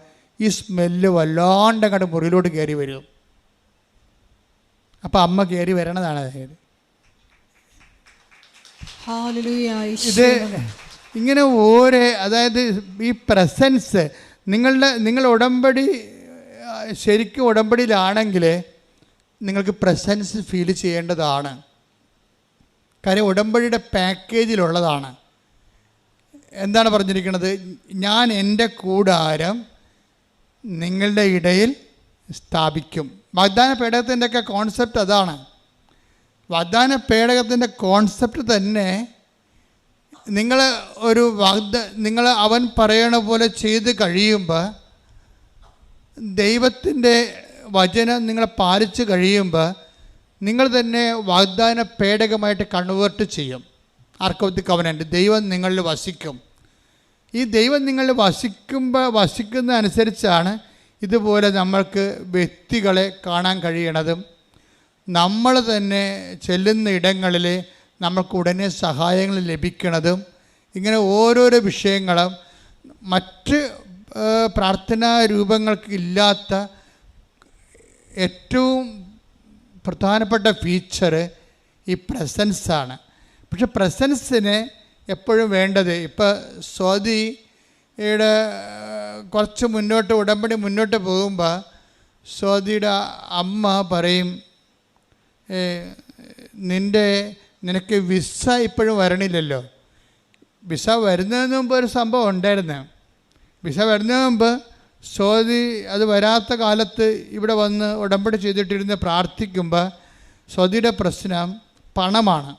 ഈ സ്മെല്ല് വല്ലാണ്ട് അങ്ങോട്ട് മുറിയിലോട്ട് കയറി വരും. അപ്പം അമ്മ കയറി വരണതാണ് അതായത് ഇത്. ഇങ്ങനെ അതായത് ഈ പ്രസൻസ് നിങ്ങൾ ഉടമ്പടി ശരിക്കും ഉടമ്പടിയിലാണെങ്കിൽ നിങ്ങൾക്ക് പ്രസൻസ് ഫീൽ ചെയ്യേണ്ടതാണ്. കാര്യം ഉടമ്പടിയുടെ പാക്കേജിലുള്ളതാണ്. എന്താണ് പറഞ്ഞിരിക്കുന്നത്? ഞാൻ എൻ്റെ കൂടാരം നിങ്ങളുടെ ഇടയിൽ സ്ഥാപിക്കും. വാഗ്ദാന പേടകത്തിൻ്റെയൊക്കെ കോൺസെപ്റ്റ് അതാണ്. വാഗ്ദാന പേടകത്തിൻ്റെ കോൺസെപ്റ്റ് തന്നെ നിങ്ങൾ അവൻ പറയണ പോലെ ചെയ്ത് കഴിയുമ്പോൾ, ദൈവത്തിൻ്റെ വചനം നിങ്ങൾ പാലിച്ച് കഴിയുമ്പോൾ നിങ്ങൾ തന്നെ വാഗ്ദാന പേടകമായിട്ട് കൺവേർട്ട് ചെയ്യും. ആർക്ക് ഓഫ് ദി കവനൻ്റ്, ദൈവം നിങ്ങളിൽ വസിക്കും. ഈ ദൈവം നിങ്ങളിൽ വസിക്കുന്ന അനുസരിച്ചാണ് ഇതുപോലെ നമ്മൾക്ക് വ്യക്തികളെ കാണാൻ കഴിയണതും നമ്മൾ തന്നെ ചെല്ലുന്ന ഇടങ്ങളിൽ നമുക്ക് ഉടനെ സഹായങ്ങൾ ലഭിക്കണതും. ഇങ്ങനെ ഓരോരോ വിഷയങ്ങളും മറ്റ് പ്രാർത്ഥനാ രൂപങ്ങൾക്ക് ഇല്ലാത്ത ഏറ്റവും പ്രധാനപ്പെട്ട ഫീച്ചർ ഈ പ്രസൻസാണ്. പക്ഷെ പ്രസൻസിന് എപ്പോഴും വേണ്ടത്, ഇപ്പോൾ സ്വാതിയുടെ കുറച്ച് ഉടമ്പടി മുന്നോട്ട് പോകുമ്പോൾ സ്വാതിയുടെ അമ്മ പറയും, നിനക്ക് വിസ ഇപ്പോഴും വരണില്ലല്ലോ. വിസ വരുന്നതിന് മുമ്പ് ഒരു സംഭവം ഉണ്ടായിരുന്നു. വിസ വരുന്നതിന് മുമ്പ് സ്വാതി അത് വരാത്ത കാലത്ത് ഇവിടെ വന്ന് ഉടമ്പടി ചെയ്തിട്ടിരുന്ന് പ്രാർത്ഥിക്കുമ്പോൾ സ്വാതിയുടെ പ്രശ്നം പണമാണ്.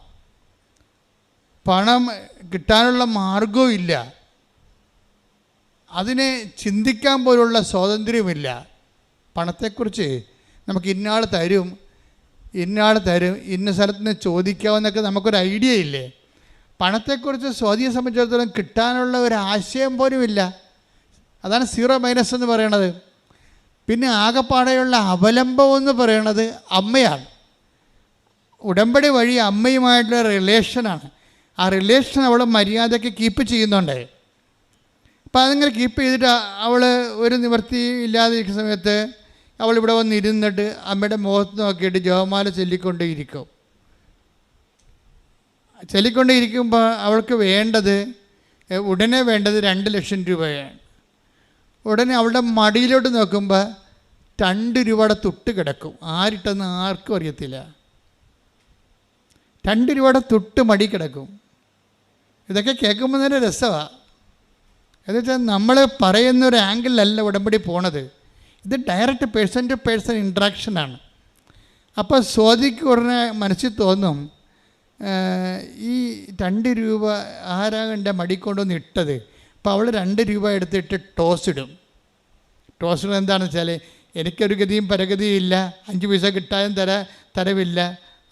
പണം കിട്ടാനുള്ള മാർഗവും ഇല്ല, അതിനെ ചിന്തിക്കാൻ പോലുള്ള സ്വാതന്ത്ര്യമില്ല പണത്തെക്കുറിച്ച്. നമുക്ക് ഇന്നയാൾ തരും, ഇന്ന സ്ഥലത്ത് നിന്ന് ചോദിക്കാമെന്നൊക്കെ നമുക്കൊരു ഐഡിയ ഇല്ലേ? പണത്തെക്കുറിച്ച് സ്വാതിയെ സംബന്ധിച്ചിടത്തോളം കിട്ടാനുള്ള ഒരു ആശയം പോലും ഇല്ല. അതാണ് സീറോ മൈനസ് എന്ന് പറയണത്. പിന്നെ ആകെപ്പാടെയുള്ള അവലംബം എന്ന് പറയണത് അമ്മയാണ്. ഉടമ്പടി വഴി അമ്മയുമായിട്ടുള്ള റിലേഷനാണ്. ആ റിലേഷൻ അവൾ മര്യാദയ്ക്ക് കീപ്പ് ചെയ്യുന്നുണ്ട്. അപ്പം അതിങ്ങനെ കീപ്പ് ചെയ്തിട്ട് അവൾ ഒരു നിവൃത്തി ഇല്ലാതിരിക്കുന്ന സമയത്ത് അവൾ ഇവിടെ വന്നിരുന്നിട്ട് അമ്മയുടെ മുഖത്ത് നോക്കിയിട്ട് ജപമാല ചൊല്ലിക്കൊണ്ടേയിരിക്കുമ്പോൾ അവൾക്ക് ഉടനെ വേണ്ടത് 2 ലക്ഷം രൂപയാണ്. ഉടനെ അവളുടെ മടിയിലോട്ട് നോക്കുമ്പോൾ 2 രൂപയുടെ തുട്ട് കിടക്കും. ആരിട്ടെന്ന് ആർക്കും അറിയത്തില്ല. 2 രൂപയുടെ തുട്ട് മടി കിടക്കും. ഇതൊക്കെ കേൾക്കുമ്പോൾ തന്നെ രസമാണ്. എന്നുവെച്ചാൽ നമ്മൾ പറയുന്നൊരു ആംഗിളിലല്ല ഉടമ്പടി പോണത്. ഇത് ഡയറക്റ്റ് പേഴ്സൺ ടു പേഴ്സൺ ഇൻട്രാക്ഷനാണ്. അപ്പോൾ സ്വാതിക്ക് ഉടനെ മനസ്സിൽ തോന്നും, ഈ 2 രൂപ ആരാകൻ്റെ മടി കൊണ്ടുവന്ന് ഇട്ടത്. അപ്പോൾ അവൾ 2 രൂപ എടുത്തിട്ട് ടോസ് ഇടും എന്താണെന്ന് വെച്ചാൽ, എനിക്കൊരു ഗതിയും പരഗതിയും ഇല്ല, 5 പൈസ കിട്ടാനും തരവില്ല,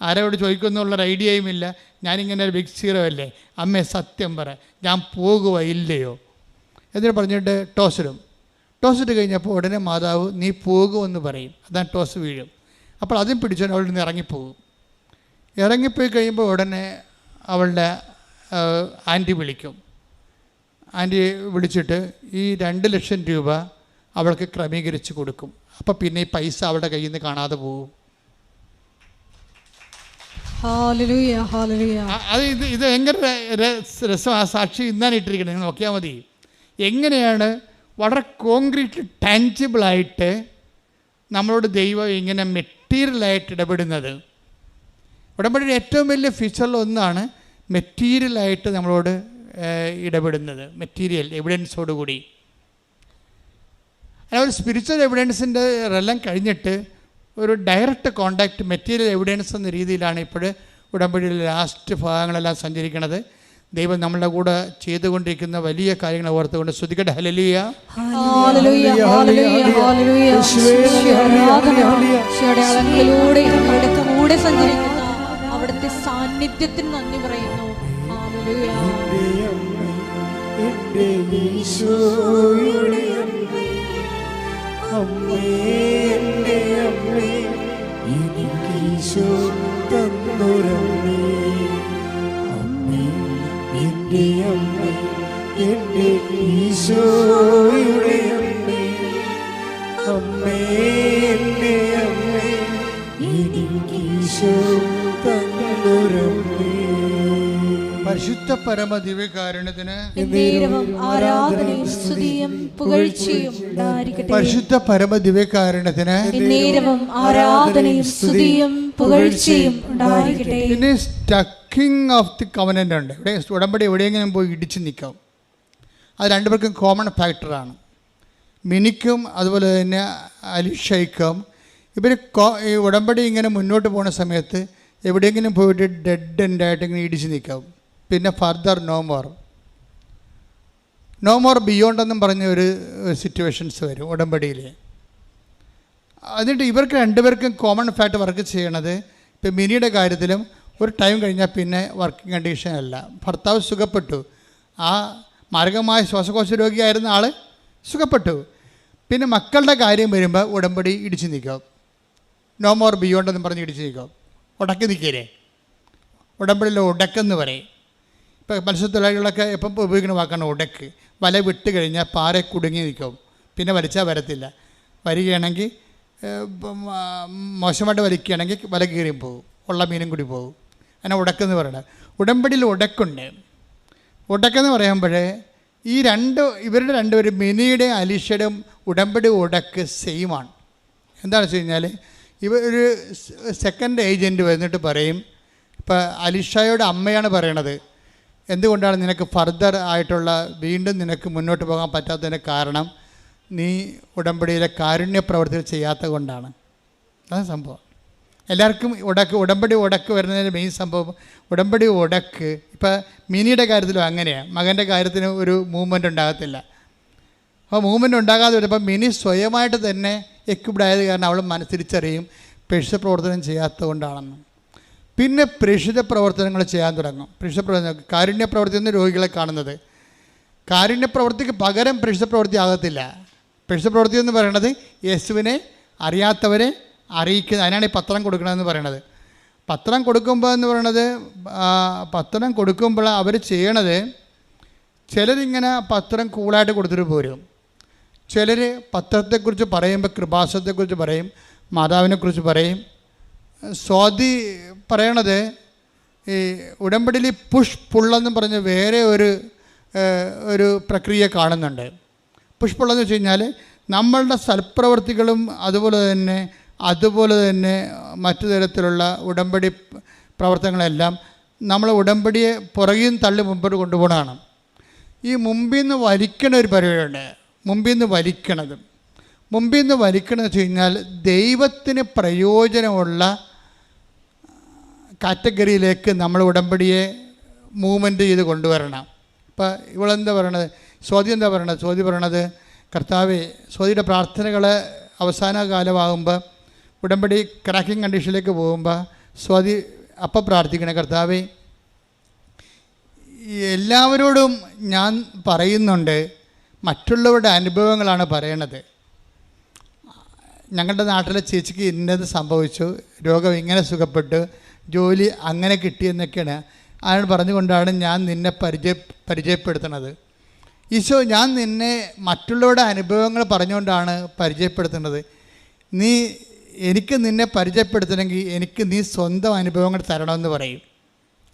ആരോട് ചോദിക്കുമെന്നുള്ളൊരു ഐഡിയയും ഇല്ല, ഞാനിങ്ങനെ ഒരു ബിഗ് സീറോ അല്ലേ, അമ്മേ സത്യം പറ, ഞാൻ പോകുക ഇല്ലയോ എന്നിട്ട് പറഞ്ഞിട്ട് ടോസ് ഇട്ട് കഴിഞ്ഞപ്പോൾ ഉടനെ മാതാവ് നീ പോകുമെന്ന് പറയും. അതാണ് ടോസ് വീഴും. അപ്പോൾ അതും പിടിച്ചോണ്ട് അവൾ നിന്ന് ഇറങ്ങിപ്പോയി കഴിയുമ്പോൾ ഉടനെ അവളുടെ ആൻറ്റി വിളിക്കും. ആൻറ്റി വിളിച്ചിട്ട് ഈ 2 ലക്ഷം രൂപ അവൾക്ക് ക്രമീകരിച്ച് കൊടുക്കും. അപ്പോൾ പിന്നെ ഈ പൈസ അവളുടെ കയ്യിൽ നിന്ന് കാണാതെ പോകും. അത് ഇത് ഭയങ്കര രസം. ആ സാക്ഷി ഇന്നാണ് ഇട്ടിരിക്കുന്നത്, നിങ്ങൾ നോക്കിയാൽ മതി. എങ്ങനെയാണ് വളരെ കോൺക്രീറ്റ് ടാൻജിബിളായിട്ട് നമ്മളോട് ദൈവം ഇങ്ങനെ മെറ്റീരിയലായിട്ട് ഇടപെടുന്നത്. ഉടമ്പടിയുടെ ഏറ്റവും വലിയ ഫീച്ചറിലൊന്നാണ് മെറ്റീരിയലായിട്ട് നമ്മളോട് ഇടപെടുന്നത്, മെറ്റീരിയൽ എവിഡൻസോടുകൂടി. അല്ല, ഒരു സ്പിരിച്വൽ എവിഡൻസിൻ്റെ എല്ലാം കഴിഞ്ഞിട്ട് ഒരു ഡയറക്റ്റ് കോണ്ടാക്റ്റ് മെറ്റീരിയൽ എവിഡൻസ് എന്ന രീതിയിലാണ് ഇപ്പോൾ ഉടമ്പടിയിലെ ലാസ്റ്റ് ഭാഗങ്ങളെല്ലാം സഞ്ചരിക്കുന്നത്. ദൈവം നമ്മളുടെ കൂടെ ചെയ്തുകൊണ്ടിരിക്കുന്ന വലിയ കാര്യങ്ങൾ ഓർത്തുകൊണ്ട് സ്തുതിക്കട്ടെ. ഹല്ലേലൂയ. അവിടുത്തെ സാന്നിധ്യത്തിന് നന്ദി പറയുന്നു. പരിശുദ്ധ പരമ ദിവ്യകാരുണ്യത്തിന് ആരാധനയും സ്തുതിയും പുകഴ്ചയും ഉണ്ടായിരിക്കട്ടെ. പരിശുദ്ധ പരമ ദിവ്യകാരുണ്യത്തിന് ആരാധനയും സ്തുതിയും പുകഴ്ചയും ഉണ്ടായിരിക്കട്ടെ. പിന്നെ സ്റ്റക്കിംഗ് ഓഫ് ദി കവനന്റ് ഉണ്ട്. ഇവിടെ ഉടമ്പടി എവിടെയെങ്കിലും പോയി ഇടിച്ച് നിൽക്കാം. അത് രണ്ടുപേർക്കും കോമൺ ഫാക്ടറാണ്. മിനിക്കും അതുപോലെ തന്നെ അലിഷയ്ക്കും ഇവർ ഈ ഉടമ്പടി ഇങ്ങനെ മുന്നോട്ട് പോകുന്ന സമയത്ത് എവിടെയെങ്കിലും പോയിട്ട് ഡെഡ് എൻഡായിട്ട് ഇങ്ങനെ ഇടിച്ച് നിൽക്കാം. പിന്നെ ഫർദർ നോ മോർ ബിയോണ്ട് എന്നും പറഞ്ഞ ഒരു സിറ്റുവേഷൻസ് വരും ഉടമ്പടിയിൽ. എന്നിട്ട് ഇവർക്ക് രണ്ടുപേർക്കും കോമൺ ഫാക്ട് വർക്ക് ചെയ്യണത്, ഇപ്പം മിനിയുടെ കാര്യത്തിലും ഒരു ടൈം കഴിഞ്ഞാൽ പിന്നെ വർക്കിംഗ് കണ്ടീഷൻ അല്ല. ഭർത്താവ് സുഖപ്പെട്ടു, ആ മാരകമായ ശ്വാസകോശ രോഗിയായിരുന്ന ആൾ സുഖപ്പെട്ടു. പിന്നെ മക്കളുടെ കാര്യം വരുമ്പോൾ ഉടമ്പടി ഇടിച്ച് നിൽക്കാം. നോ മോർ ബിയോണ്ട് എന്നും പറഞ്ഞ് ഇടിച്ച് നിൽക്കാം. ഉടക്കി നിൽക്കേ, ഉടമ്പടിയിൽ ഉടക്കെന്ന് പറയും. ഇപ്പോൾ മത്സ്യത്തൊഴിലാളികളൊക്കെ എപ്പം ഉപയോഗിക്കുന്ന വാക്കാണ് ഉടക്ക്. വല വിട്ട് കഴിഞ്ഞാൽ പാറ കുടുങ്ങി നിൽക്കും, പിന്നെ വലിച്ചാൽ വരത്തില്ല. വരികയാണെങ്കിൽ മോശമായിട്ട് വലിക്കുകയാണെങ്കിൽ വല കീറിയും പോകും, ഉള്ള മീനും കൂടി പോകും. അങ്ങനെ ഉടക്കെന്ന് പറയണത്. ഉടമ്പടിയിൽ ഉടക്കുണ്ട്. ഉടക്കെന്ന് പറയുമ്പോഴേ ഇവരുടെ രണ്ടുപേരും മിനിയുടെയും അലീഷയുടെയും ഉടമ്പടി ഉടക്ക് സെയിമാണ്. എന്താണെന്ന് വെച്ച് കഴിഞ്ഞാൽ ഒരു സെക്കൻഡ് ഏജൻറ്റ് വന്നിട്ട് പറയും, ഇപ്പോൾ അലീഷയുടെ അമ്മയാണ് പറയണത്, എന്തുകൊണ്ടാണ് നിനക്ക് ഫർദർ ആയിട്ടുള്ള വീണ്ടും നിനക്ക് മുന്നോട്ട് പോകാൻ പറ്റാത്തതിൻ്റെ കാരണം നീ ഉടമ്പടിയിലെ കാരുണ്യ പ്രവർത്തികൾ ചെയ്യാത്ത കൊണ്ടാണ്. അതാണ് സംഭവം. എല്ലാവർക്കും ഉടമ്പടി ഉടക്ക് വരുന്നതിൻ്റെ മെയിൻ സംഭവം ഉടമ്പടി ഉടക്ക്. ഇപ്പോൾ മിനിയുടെ കാര്യത്തിലും അങ്ങനെയാണ്. മകൻ്റെ കാര്യത്തിന് ഒരു മൂവ്മെൻ്റ് ഉണ്ടാകത്തില്ല. അപ്പോൾ മൂവ്മെൻ്റ് ഉണ്ടാകാതെ വരുമ്പോൾ മിനി സ്വയമായിട്ട് തന്നെ എക്വിപ്ഡ് ആയത് കാരണം അവൾ മനസ്സിരിച്ചറിയും പ്രേക്ഷിത പ്രവർത്തനം ചെയ്യാത്തത് കൊണ്ടാണെന്ന്. പിന്നെ പ്രേക്ഷിത പ്രവർത്തനങ്ങൾ ചെയ്യാൻ തുടങ്ങും. പ്രേക്ഷിത പ്രവർത്തനം കാരുണ്യ പ്രവർത്തി എന്ന് രോഗികളെ കാണുന്നത്. കാരുണ്യ പ്രവൃത്തിക്ക് പകരം പ്രേക്ഷിത പ്രവൃത്തി ആകത്തില്ല. പ്രേക്ഷിത പ്രവൃത്തി എന്ന് പറയുന്നത് യേശുവിനെ അറിയാത്തവരെ അറിയിക്കുന്നത്. അതിനാണ് ഈ പത്രം കൊടുക്കണമെന്ന് പറയണത്. പത്രം കൊടുക്കുമ്പോൾ എന്ന് പറയണത്, പത്രം കൊടുക്കുമ്പോൾ അവർ ചെയ്യണത്, ചിലരിങ്ങനെ പത്രം കൂളായിട്ട് കൊടുത്തിട്ട് പോരും. ചിലർ പത്രത്തെക്കുറിച്ച് പറയുമ്പോൾ കൃപാസനത്തെക്കുറിച്ച് പറയും, മാതാവിനെക്കുറിച്ച് പറയും. സ്വാതി പറയണത് ഈ ഉടമ്പടിയിൽ പുഷ് പുള്ളെന്ന് പറഞ്ഞ് വേറെ ഒരു പ്രക്രിയ കാണുന്നുണ്ട്. പുഷ് പുള്ളെന്ന് വെച്ച് കഴിഞ്ഞാൽ നമ്മളുടെ സൽപ്രവർത്തികളും അതുപോലെ തന്നെ മറ്റു തരത്തിലുള്ള ഉടമ്പടി പ്രവർത്തനങ്ങളെല്ലാം നമ്മൾ ഉടമ്പടിയെ പുറകിൽ തള്ളി മുമ്പോട്ട് കൊണ്ടുപോകണതാണ്. ഈ മുമ്പിൽ നിന്ന് വലിക്കണ ഒരു പരിപാടിയുണ്ട്. മുമ്പിൽ നിന്ന് വലിക്കണമെന്ന് വെച്ച് കഴിഞ്ഞാൽ ദൈവത്തിന് പ്രയോജനമുള്ള കാറ്റഗറിയിലേക്ക് നമ്മൾ ഉടമ്പടിയെ മൂവ്മെൻറ്റ് ചെയ്ത് കൊണ്ടുവരണം. ഇപ്പോൾ ഇവളെന്താ പറയണത്, സ്വാതി എന്താ പറയണത്? സ്വാതി പറയണത്, കർത്താവേ, സ്വാതിയുടെ പ്രാർത്ഥനകൾ അവസാന കാലമാകുമ്പോൾ ഉടമ്പടി ക്രാക്കിംഗ് കണ്ടീഷനിലേക്ക് പോകുമ്പോൾ സ്വാതി അപ്പം പ്രാർത്ഥിക്കണേ, കർത്താവേ, എല്ലാവരോടും ഞാൻ പറയുന്നുണ്ട്, മറ്റുള്ളവരുടെ അനുഭവങ്ങളാണ് പറയണത്. ഞങ്ങളുടെ നാട്ടിലെ ചേച്ചിക്ക് ഇന്നത് സംഭവിച്ചു, രോഗം ഇങ്ങനെ സുഖപ്പെട്ടു, ജോലി അങ്ങനെ കിട്ടിയെന്നൊക്കെയാണ് അയാൾ പറഞ്ഞുകൊണ്ടാണ് ഞാൻ നിന്നെ പരിചയപ്പെടുത്തുന്നത്. ഈശോ, ഞാൻ നിന്നെ മറ്റുള്ളവരുടെ അനുഭവങ്ങൾ പറഞ്ഞുകൊണ്ടാണ് പരിചയപ്പെടുത്തുന്നത്. എനിക്ക് നിന്നെ പരിചയപ്പെടുത്തണമെങ്കിൽ എനിക്ക് നീ സ്വന്തം അനുഭവങ്ങൾ തരണമെന്ന് പറയും.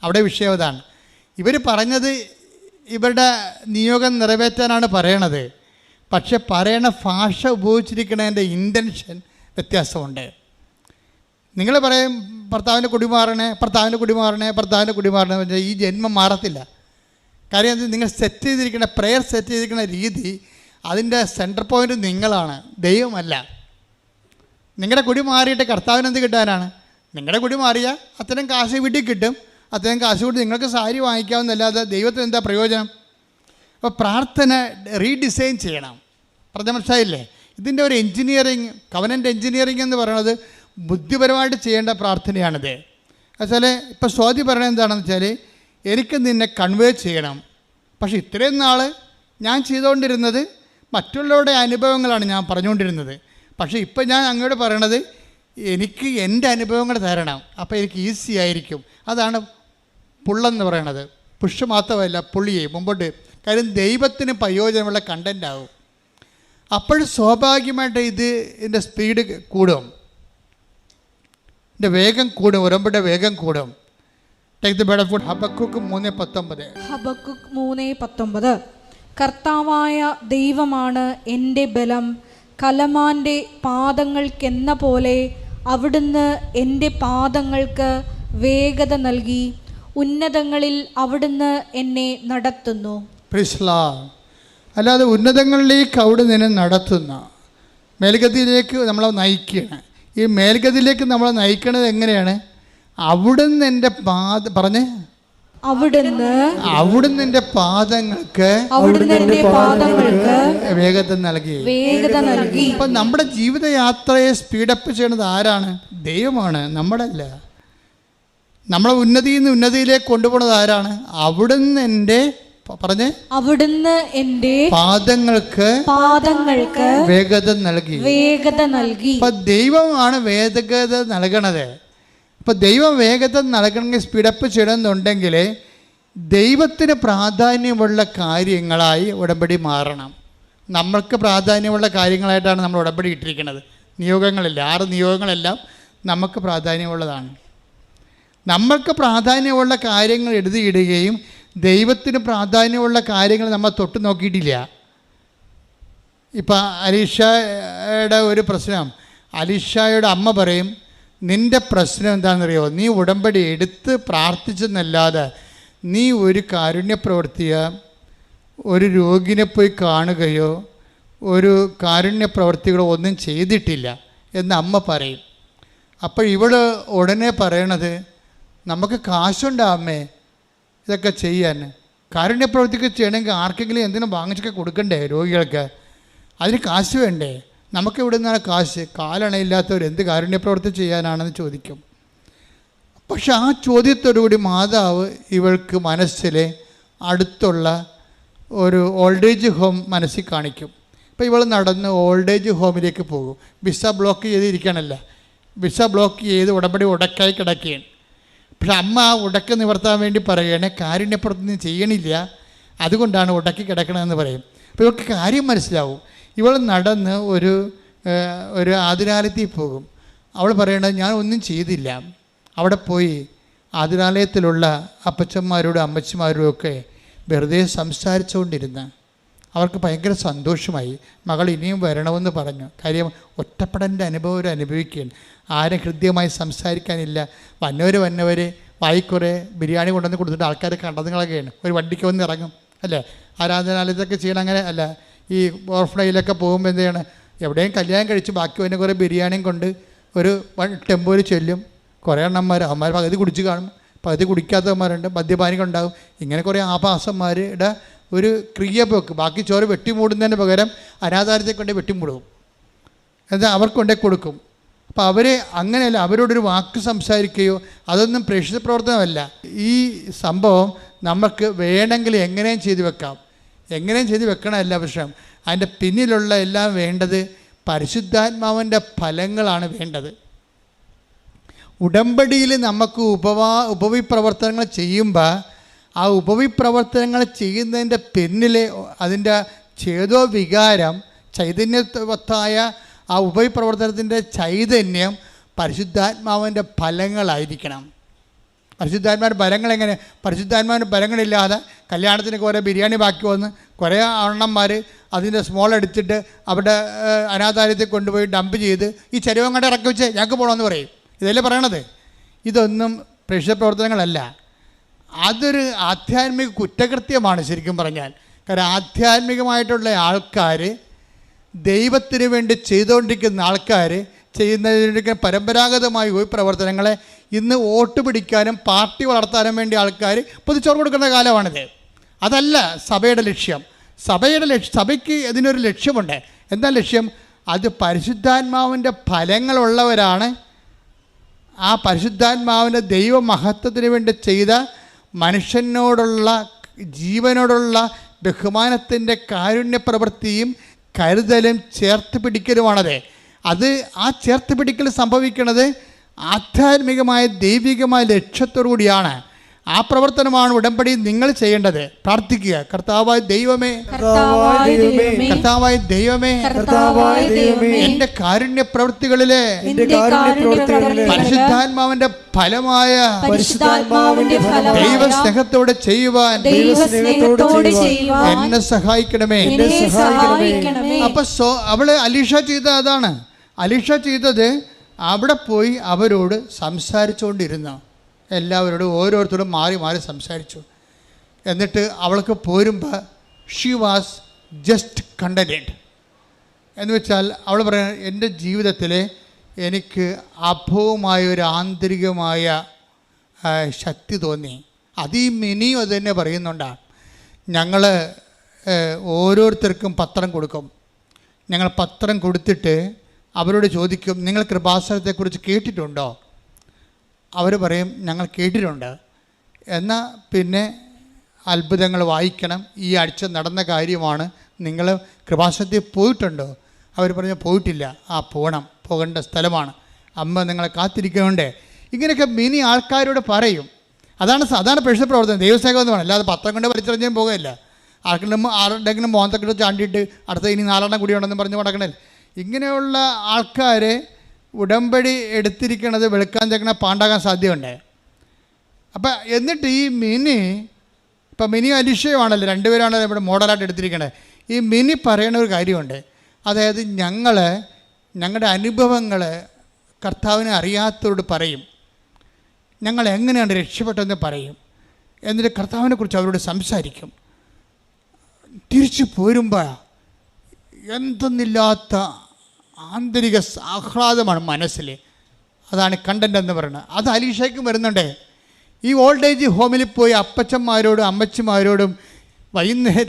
അവിടെ വിഷയം അതാണ്. ഇവർ പറഞ്ഞത് ഇവരുടെ നിയോഗം നിറവേറ്റാനാണ് പറയണത്. പക്ഷെ പറയണ ഭാഷ ഉപയോഗിച്ചിരിക്കുന്നതിൻ്റെ ഇൻറ്റൻഷൻ വ്യത്യാസമുണ്ട്. നിങ്ങൾ പറയും ഭർത്താവിൻ്റെ കുടി മാറണേ എന്ന് പറഞ്ഞാൽ ഈ ജന്മം മാറത്തില്ല. കാര്യം അത് നിങ്ങൾ സെറ്റ് ചെയ്തിരിക്കുന്ന പ്രെയർ സെറ്റ് ചെയ്തിരിക്കുന്ന രീതി, അതിൻ്റെ സെൻറ്റർ പോയിൻ്റ് നിങ്ങളാണ്, ദൈവമല്ല. നിങ്ങളുടെ കുടി മാറിയിട്ട് കർത്താവിന് എന്ത് കിട്ടാനാണ്? നിങ്ങളുടെ കുടി മാറിയാൽ അത്രയും കാശ് വീട്ടിൽ കിട്ടും, അത്രയും കാശ് കൂടി നിങ്ങൾക്ക് സാരി വാങ്ങിക്കാവുന്നല്ലാതെ ദൈവത്തിന് എന്താ പ്രയോജനം? അപ്പോൾ പ്രാർത്ഥന റീഡിസൈൻ ചെയ്യണം. മനസ്സിലായില്ലേ? ഇതിൻ്റെ ഒരു എൻജിനീയറിങ്, കവനൻ്റ് എൻജിനീയറിങ് എന്ന് പറയുന്നത് ബുദ്ധിപരമായിട്ട് ചെയ്യേണ്ട പ്രാർത്ഥനയാണിത്. വെച്ചാൽ ഇപ്പോൾ സ്വാതി പറയണത് എന്താണെന്ന് വെച്ചാൽ, എനിക്ക് നിന്നെ കൺവേ ചെയ്യണം. പക്ഷേ ഇത്രയും നാൾ ഞാൻ ചെയ്തുകൊണ്ടിരുന്നത് മറ്റുള്ളവരുടെ അനുഭവങ്ങളാണ് ഞാൻ പറഞ്ഞുകൊണ്ടിരുന്നത്. പക്ഷേ ഇപ്പം ഞാൻ അങ്ങോട്ട് പറയണത് എനിക്ക് എൻ്റെ അനുഭവങ്ങൾ തരണം, അപ്പോൾ എനിക്ക് ഈസി ആയിരിക്കും. അതാണ് പുള്ളെന്ന് പറയണത്. പുഷ് മാത്രമല്ല, പുള്ളിയെ മുമ്പോട്ട്. കാര്യം ദൈവത്തിന് പ്രയോജനമുള്ള കണ്ടൻ്റ് ആകും. അപ്പോൾ സ്വാഭാവികമായിട്ട് ഇതിൻ്റെ സ്പീഡ് കൂടും, ഇതിൻ്റെ വേഗം കൂടും, ഉടമ്പടിയുടെ വേഗം കൂടും. Take the bed of food. Habakkuk 3:19 കർത്താവായ ദൈവമാണ് എൻ്റെ ബലം, കലമാൻ്റെ പാദങ്ങൾക്കെന്ന പോലെ അവിടുന്ന് എൻ്റെ പാദങ്ങൾക്ക് വേഗത നൽകി, ഉന്നതങ്ങളിൽ അവിടുന്ന് എന്നെ നടത്തുന്നു. അല്ലാതെ ഉന്നതങ്ങളിലേക്ക് അവിടെ നിന്നെ നടത്തുന്ന മേൽഗതിയിലേക്ക് നമ്മളെ നയിക്കുകയാണ്. ഈ മേൽഗതിയിലേക്ക് നമ്മളെ നയിക്കുന്നത് എങ്ങനെയാണ്? അവിടുന്ന് എൻ്റെ അവിടുന്ന് എൻ്റെ പാദങ്ങൾക്ക് വേഗത നൽകി. അപ്പം നമ്മുടെ ജീവിതയാത്രയെ സ്പീഡപ്പ് ചെയ്യുന്നത് ആരാണ്? ദൈവമാണ്, നമ്മളല്ല. നമ്മളെ ഉന്നതിയിൽ നിന്ന് ഉന്നതിയിലേക്ക് കൊണ്ടുപോകുന്നത് ആരാണ്? അവിടുന്ന് എൻ്റെ അവിടുന്ന് എൻ്റെ പാദങ്ങൾക്ക് വേഗത നൽകി. അപ്പൊ ദൈവമാണ് വേഗത നൽകണത്. അപ്പൊ ദൈവം വേഗത നൽകണമെങ്കിൽ സ്പീഡപ്പ് ചെയ്യണമെന്നുണ്ടെങ്കിൽ ദൈവത്തിന് പ്രാധാന്യമുള്ള കാര്യങ്ങളായി ഉടമ്പടി മാറണം. നമ്മൾക്ക് പ്രാധാന്യമുള്ള കാര്യങ്ങളായിട്ടാണ് നമ്മൾ ഉടമ്പടി ഇട്ടിരിക്കുന്നത്. നിയോഗങ്ങളില്ല, 6 നിയോഗങ്ങളെല്ലാം നമുക്ക് പ്രാധാന്യമുള്ളതാണ്. നമ്മൾക്ക് പ്രാധാന്യമുള്ള കാര്യങ്ങൾ എഴുതിയിടുകയും ദൈവത്തിന് പ്രാധാന്യമുള്ള കാര്യങ്ങൾ നമ്മൾ തൊട്ട് നോക്കിയിട്ടില്ല. ഇപ്പം അലീഷയുടെ ഒരു പ്രശ്നം, അലീഷയുടെ അമ്മ പറയും, നിൻ്റെ പ്രശ്നം എന്താണെന്നറിയോ, നീ ഉടമ്പടി എടുത്ത് പ്രാർത്ഥിച്ചെന്നല്ലാതെ നീ ഒരു കാരുണ്യ പ്രവർത്തിയോ ഒരു രോഗിനെ പോയി കാണുകയോ ഒരു കാരുണ്യ പ്രവർത്തികളോ ഒന്നും ചെയ്തിട്ടില്ല എന്ന് അമ്മ പറയും. അപ്പോൾ ഇവൾ ഉടനെ പറയണത്, നമുക്ക് കാശുണ്ടോ അമ്മേ ഇതൊക്കെ ചെയ്യാൻ? കാരുണ്യ പ്രവർത്തിക്ക് ചെയ്യണമെങ്കിൽ ആർക്കെങ്കിലും എന്തിനും വാങ്ങിച്ചൊക്കെ കൊടുക്കണ്ടേ രോഗികൾക്ക്? അതിന് കാശ് വേണ്ടേ? നമുക്ക് ഇവിടെ നിന്നാണ് കാശ്? കാലണയില്ലാത്തവർ എന്ത് കാരുണ്യപ്രവൃത്തി ചെയ്യാനാണെന്ന് ചോദിക്കും. പക്ഷെ ആ ചോദ്യത്തോടുകൂടി മാതാവ് ഇവൾക്ക് മനസ്സിലെ അടുത്തുള്ള ഒരു ഓൾഡ് ഏജ് ഹോം മനസ്സിൽ കാണിക്കും. ഇപ്പോൾ ഇവൾ നടന്ന് ഓൾഡ് ഏജ് ഹോമിലേക്ക് പോകും. വിസ ബ്ലോക്ക് ചെയ്തിരിക്കണമല്ല, വിസ ബ്ലോക്ക് ചെയ്ത് ഉടമ്പടി ഉടക്കായി കിടക്കുകയാണ്. പക്ഷെ അമ്മ ആ ഉടക്ക് നിവർത്താൻ വേണ്ടി പറയുകയാണ്, കാരുണ്യപ്രവൃത്തി ചെയ്യണില്ല, അതുകൊണ്ടാണ് ഉടക്കി കിടക്കണമെന്ന് പറയും. അപ്പോൾ ഇവൾക്ക് കാര്യം മനസ്സിലാവും. ഇവൾ നടന്ന് ഒരു ആതുരാലയത്തിൽ പോകും. അവൾ പറയണത് ഞാൻ ഒന്നും ചെയ്തില്ല. അവിടെ പോയി ആതുരാലയത്തിലുള്ള അപ്പച്ചന്മാരോടും അമ്മച്ചിമാരോടും ഒക്കെ വെറുതെ സംസാരിച്ചുകൊണ്ടിരുന്ന അവർക്ക് ഭയങ്കര സന്തോഷമായി. മകൾ ഇനിയും വരണമെന്ന് പറഞ്ഞു. കാര്യം ഒറ്റപ്പെടൻ്റെ അനുഭവം അവർ അനുഭവിക്കുകയാണ്. ആരും ഹൃദ്യമായി സംസാരിക്കാനില്ല. വന്നവർ വായിക്കുറെ ബിരിയാണി കൊണ്ടുവന്ന് കൊടുത്തിട്ട് ആൾക്കാർ കണ്ടതുങ്ങളൊക്കെയാണ്. ഒരു വണ്ടിക്ക് വന്ന് ഇറങ്ങും അല്ലേ? ആരാധനാലയത്തൊക്കെ ചെയ്യണം. അങ്ങനെ അല്ല, ഈ ഓർഫ്ലൈനിലൊക്കെ പോകുമ്പോൾ എന്ത് ചെയ്യണം, എവിടെയും കല്യാണം കഴിച്ച് ബാക്കി വന്നെ കുറേ ബിരിയാണിയും കൊണ്ട് ഒരു ടെമ്പോയിൽ ചെല്ലും. കുറേ അവന്മാർ പകുതി കുടിച്ച് കാണും, പകുതി കുടിക്കാത്തവന്മാരുണ്ട്, മദ്യപാനികളുണ്ടാകും. ഇങ്ങനെ കുറേ ആഭാസന്മാരുടെ ഒരു ക്രിയപോക്ക്. ബാക്കി ചോറ് വെട്ടിമൂടുന്നതിന് പകരം അനാഥാലയത്തെ കൊണ്ട് വെട്ടിമൂടും, എന്നാൽ അവർക്ക് കൊണ്ടേ കൊടുക്കും. അപ്പോൾ അവരെ അങ്ങനെയല്ല, അവരോടൊരു വാക്ക് സംസാരിക്കുകയോ അതൊന്നും പ്രേക്ഷിത പ്രവർത്തനമല്ല. ഈ സംഭവം നമുക്ക് വേണമെങ്കിൽ എങ്ങനെയും ചെയ്തു വെക്കാം, എങ്ങനെയും ചെയ്ത് വെക്കണമല്ല പ്രശ്നം. അതിൻ്റെ പിന്നിലുള്ള എല്ലാം വേണ്ടത് പരിശുദ്ധാത്മാവിൻ്റെ ഫലങ്ങളാണ് വേണ്ടത്. ഉടമ്പടിയിൽ നമുക്ക് ഉപവിപ്രവർത്തനങ്ങൾ ചെയ്യുമ്പോൾ ആ ഉപവിപ്രവർത്തനങ്ങൾ ചെയ്യുന്നതിൻ്റെ പിന്നിൽ അതിൻ്റെ ചേതോ വികാരം, ചൈതന്യവത്തായ ആ ഉപവിപ്രവർത്തനത്തിൻ്റെ ചൈതന്യം പരിശുദ്ധാത്മാവിൻ്റെ ഫലങ്ങളായിരിക്കണം. പരിശുദ്ധാത്മാവിൻ്റെ ഫലങ്ങൾ എങ്ങനെ? പരിശുദ്ധാത്മാവിൻ്റെ ഫലങ്ങളില്ലാതെ കല്യാണത്തിന് കുറേ ബിരിയാണി ബാക്കി വന്ന് കുറേ അണ്ണന്മാർ അതിൻ്റെ സ്മോൾ എടുത്തിട്ട് അവിടെ അനാഥാലയത്തിൽ കൊണ്ടുപോയി ഡംപ് ചെയ്ത് ഈ ചെലവും കണ്ട് ഇറക്കി വെച്ച് ഞങ്ങൾക്ക് പോകണമെന്ന് പറയും. ഇതല്ലേ പറയണത്? ഇതൊന്നും പ്രേക്ഷിത പ്രവർത്തനങ്ങളല്ല. അതൊരു ആധ്യാത്മിക കുറ്റകൃത്യമാണ് ശരിക്കും പറഞ്ഞാൽ. കാരണം ആധ്യാത്മികമായിട്ടുള്ള ആൾക്കാർ, ദൈവത്തിന് വേണ്ടി ചെയ്തുകൊണ്ടിരിക്കുന്ന ആൾക്കാർ ചെയ്യുന്നതിൻ്റെ പരമ്പരാഗതമായ ഈ പ്രവർത്തനങ്ങളെ ഇന്ന് വോട്ട് പിടിക്കാനും പാർട്ടി വളർത്താനും വേണ്ടി ആൾക്കാർ പൊതിച്ചോറ് കൊടുക്കുന്ന കാലമാണിത്. അതല്ല സഭയുടെ ലക്ഷ്യം. സഭയ്ക്ക് ഇതിനൊരു ലക്ഷ്യമുണ്ട്. എന്താ ലക്ഷ്യം? അത് പരിശുദ്ധാത്മാവിൻ്റെ ഫലങ്ങളുള്ളവരാണ്. ആ പരിശുദ്ധാത്മാവിൻ്റെ ദൈവമഹത്വത്തിന് വേണ്ടി ചെയ്ത മനുഷ്യനോടുള്ള ജീവനോടുള്ള ബഹുമാനത്തിൻ്റെ കാരുണ്യപ്രവൃത്തിയും കരുതലും ചേർത്ത് പിടിക്കലുമാണത്. ആ ചേർത്ത് പിടിക്കൽ സംഭവിക്കുന്നത് ആധ്യാത്മികമായ ദൈവികമായ ലക്ഷ്യത്തോടു കൂടിയാണ്. ആ പ്രവർത്തനമാണ് ഉടമ്പടി നിങ്ങൾ ചെയ്യേണ്ടത്. പ്രാർത്ഥിക്കുക, കർത്താവായ ദൈവമേ, കർത്താവായ ദൈവമേ, എന്റെ കാരുണ്യ പ്രവൃത്തികളിലെ പരിശുദ്ധാത്മാവിന്റെ ഫലമായ ദൈവസ്നേഹത്തോടെ ചെയ്യുവാൻ എന്നെ സഹായിക്കണമേ. അപ്പൊ അവള് അലീഷ ചെയ്ത അതാണ്. അലീഷ ചെയ്തത് അവിടെ പോയി അവരോട് സംസാരിച്ചുകൊണ്ടിരുന്നു. എല്ലാവരോടും ഓരോരുത്തരോടും മാറി മാറി സംസാരിച്ചു. എന്നിട്ട് അവൾക്ക് പോരുമ്പോൾ ഷീ വാസ് ജസ്റ്റ് കണ്ടൻറ്റ്. എന്ന് വെച്ചാൽ അവൾ പറയുന്നത്, എൻ്റെ ജീവിതത്തിൽ എനിക്ക് അഭവമായ ഒരു ആന്തരികമായ ശക്തി തോന്നി. അത് ഈ മിനിയും അത് തന്നെ പറയുന്നുണ്ടാണ്. ഞങ്ങൾ ഓരോരുത്തർക്കും പത്രം കൊടുക്കും. ഞങ്ങൾ പത്രം കൊടുത്തിട്ട് അവരോട് ചോദിക്കും, നിങ്ങൾ കൃപാസനത്തെക്കുറിച്ച് കേട്ടിട്ടുണ്ടോ? അവർ പറയും, ഞങ്ങൾ കേട്ടിട്ടുണ്ട്. എന്നാൽ പിന്നെ അത്ഭുതങ്ങൾ വായിക്കണം, ഈ ആഴ്ച നടന്ന കാര്യമാണ്, നിങ്ങൾ കൃപാസനത്തിൽ പോയിട്ടുണ്ടോ? അവർ പറഞ്ഞു പോയിട്ടില്ല. പോകേണ്ട സ്ഥലമാണ്, അമ്മ നിങ്ങളെ കാത്തിരിക്കുന്നുണ്ട്. ഇങ്ങനെയൊക്കെ മിനി ആൾക്കാരോട് പറയും. അതാണ് പ്രേക്ഷിത പ്രവർത്തനം, ദൈവസേവകം എന്ന് പറയുന്നത്. അല്ലാതെ പത്രം കൊണ്ട് വലിച്ചെറിഞ്ഞാൽ പോകുകയില്ല. ആരുടെങ്കിലും മോന്തക്കിട്ട് ചാണ്ടിയിട്ട് അടുത്ത ഇനി 4 കൂടി ഉണ്ടെന്ന് പറഞ്ഞ് നടക്കണല്ലേ. ഇങ്ങനെയുള്ള ആൾക്കാരെ ഉടമ്പടി എടുത്തിരിക്കണത് വെളുക്കാൻ ചെക്കണ പാണ്ടാകാൻ സാധ്യതയുണ്ട്. അപ്പം എന്നിട്ട് ഈ ഇപ്പം മിനി അലിഷയുമാണല്ലോ, 2 പേരാണല്ലോ ഇവിടെ മോഡലായിട്ട് എടുത്തിരിക്കണത്. ഈ മിനി പറയണ ഒരു കാര്യമുണ്ട്. അതായത് ഞങ്ങളുടെ അനുഭവങ്ങൾ കർത്താവിനെ അറിയാത്തവരോട് പറയും, ഞങ്ങൾ എങ്ങനെയാണ് രക്ഷപ്പെട്ടതെന്ന് പറയും. എന്നിട്ട് കർത്താവിനെക്കുറിച്ച് അവരോട് സംസാരിക്കും. തിരിച്ചു പോരുമ്പോൾ എന്തെന്നില്ലാത്ത ആന്തരിക ആഹ്ലാദമാണ് മനസ്സിൽ. അതാണ് കണ്ടൻ്റ് എന്ന് പറയുന്നത്. അത് അലീഷയ്ക്കും വരുന്നുണ്ട്. ഈ ഓൾഡ് ഏജ് ഹോമിൽ പോയി അപ്പച്ചന്മാരോടും അമ്മച്ചിമാരോടും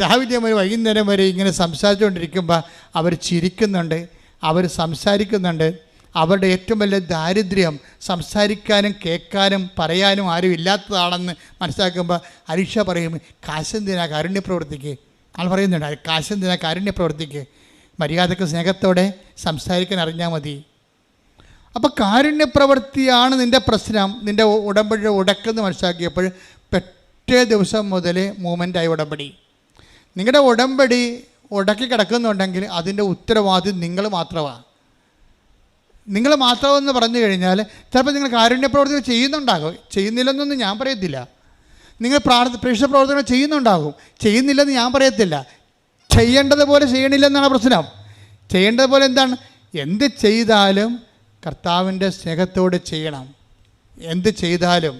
രാവിലെ മുതൽ വൈകുന്നേരം വരെ ഇങ്ങനെ സംസാരിച്ചുകൊണ്ടിരിക്കുമ്പോൾ അവർ ചിരിക്കുന്നുണ്ട്, അവർ സംസാരിക്കുന്നുണ്ട്. അവരുടെ ഏറ്റവും വലിയ ദാരിദ്ര്യം സംസാരിക്കാനും കേൾക്കാനും പറയാനും ആരും ഇല്ലാത്തതാണെന്ന് മനസ്സിലാക്കുമ്പോൾ അരീക്ഷ പറയും, കാശെന്തിനാ കാരുണ്യ പ്രവർത്തിക്ക്. ആൾ പറയുന്നുണ്ട്, കാശെന്തിനാ കാരുണ്യ പ്രവർത്തിക്ക്, മര്യാദക്ക് സ്നേഹത്തോടെ സംസാരിക്കാൻ അറിഞ്ഞാൽ മതി. അപ്പോൾ കാരുണ്യപ്രവൃത്തിയാണ് നിൻ്റെ പ്രശ്നം, നിൻ്റെ ഉടമ്പടി ഉടക്കെന്ന് മനസ്സിലാക്കിയപ്പോൾ പിറ്റേ ദിവസം മുതൽ മൂവ്മെൻ്റായി ഉടമ്പടി. നിങ്ങളുടെ ഉടമ്പടി ഉടക്കി കിടക്കുന്നുണ്ടെങ്കിൽ അതിൻ്റെ ഉത്തരവാദി നിങ്ങൾ മാത്രമാണ്. നിങ്ങൾ മാത്രമെന്ന് പറഞ്ഞു കഴിഞ്ഞാൽ ചിലപ്പോൾ നിങ്ങൾ കാരുണ്യപ്രവർത്തികൾ ചെയ്യുന്നുണ്ടാകും, ചെയ്യുന്നില്ലെന്നൊന്നും ഞാൻ പറയത്തില്ല. നിങ്ങൾ പ്രേക്ഷിത പ്രവർത്തനങ്ങൾ ചെയ്യുന്നുണ്ടാകും, ചെയ്യുന്നില്ലെന്ന് ഞാൻ പറയത്തില്ല. ചെയ്യേണ്ടതുപോലെ ചെയ്യണില്ലെന്നാണ് പ്രശ്നം. ചെയ്യേണ്ടതുപോലെ എന്താണ്? എന്ത് ചെയ്താലും കർത്താവിൻ്റെ സ്നേഹത്തോടെ ചെയ്യണം. എന്ത് ചെയ്താലും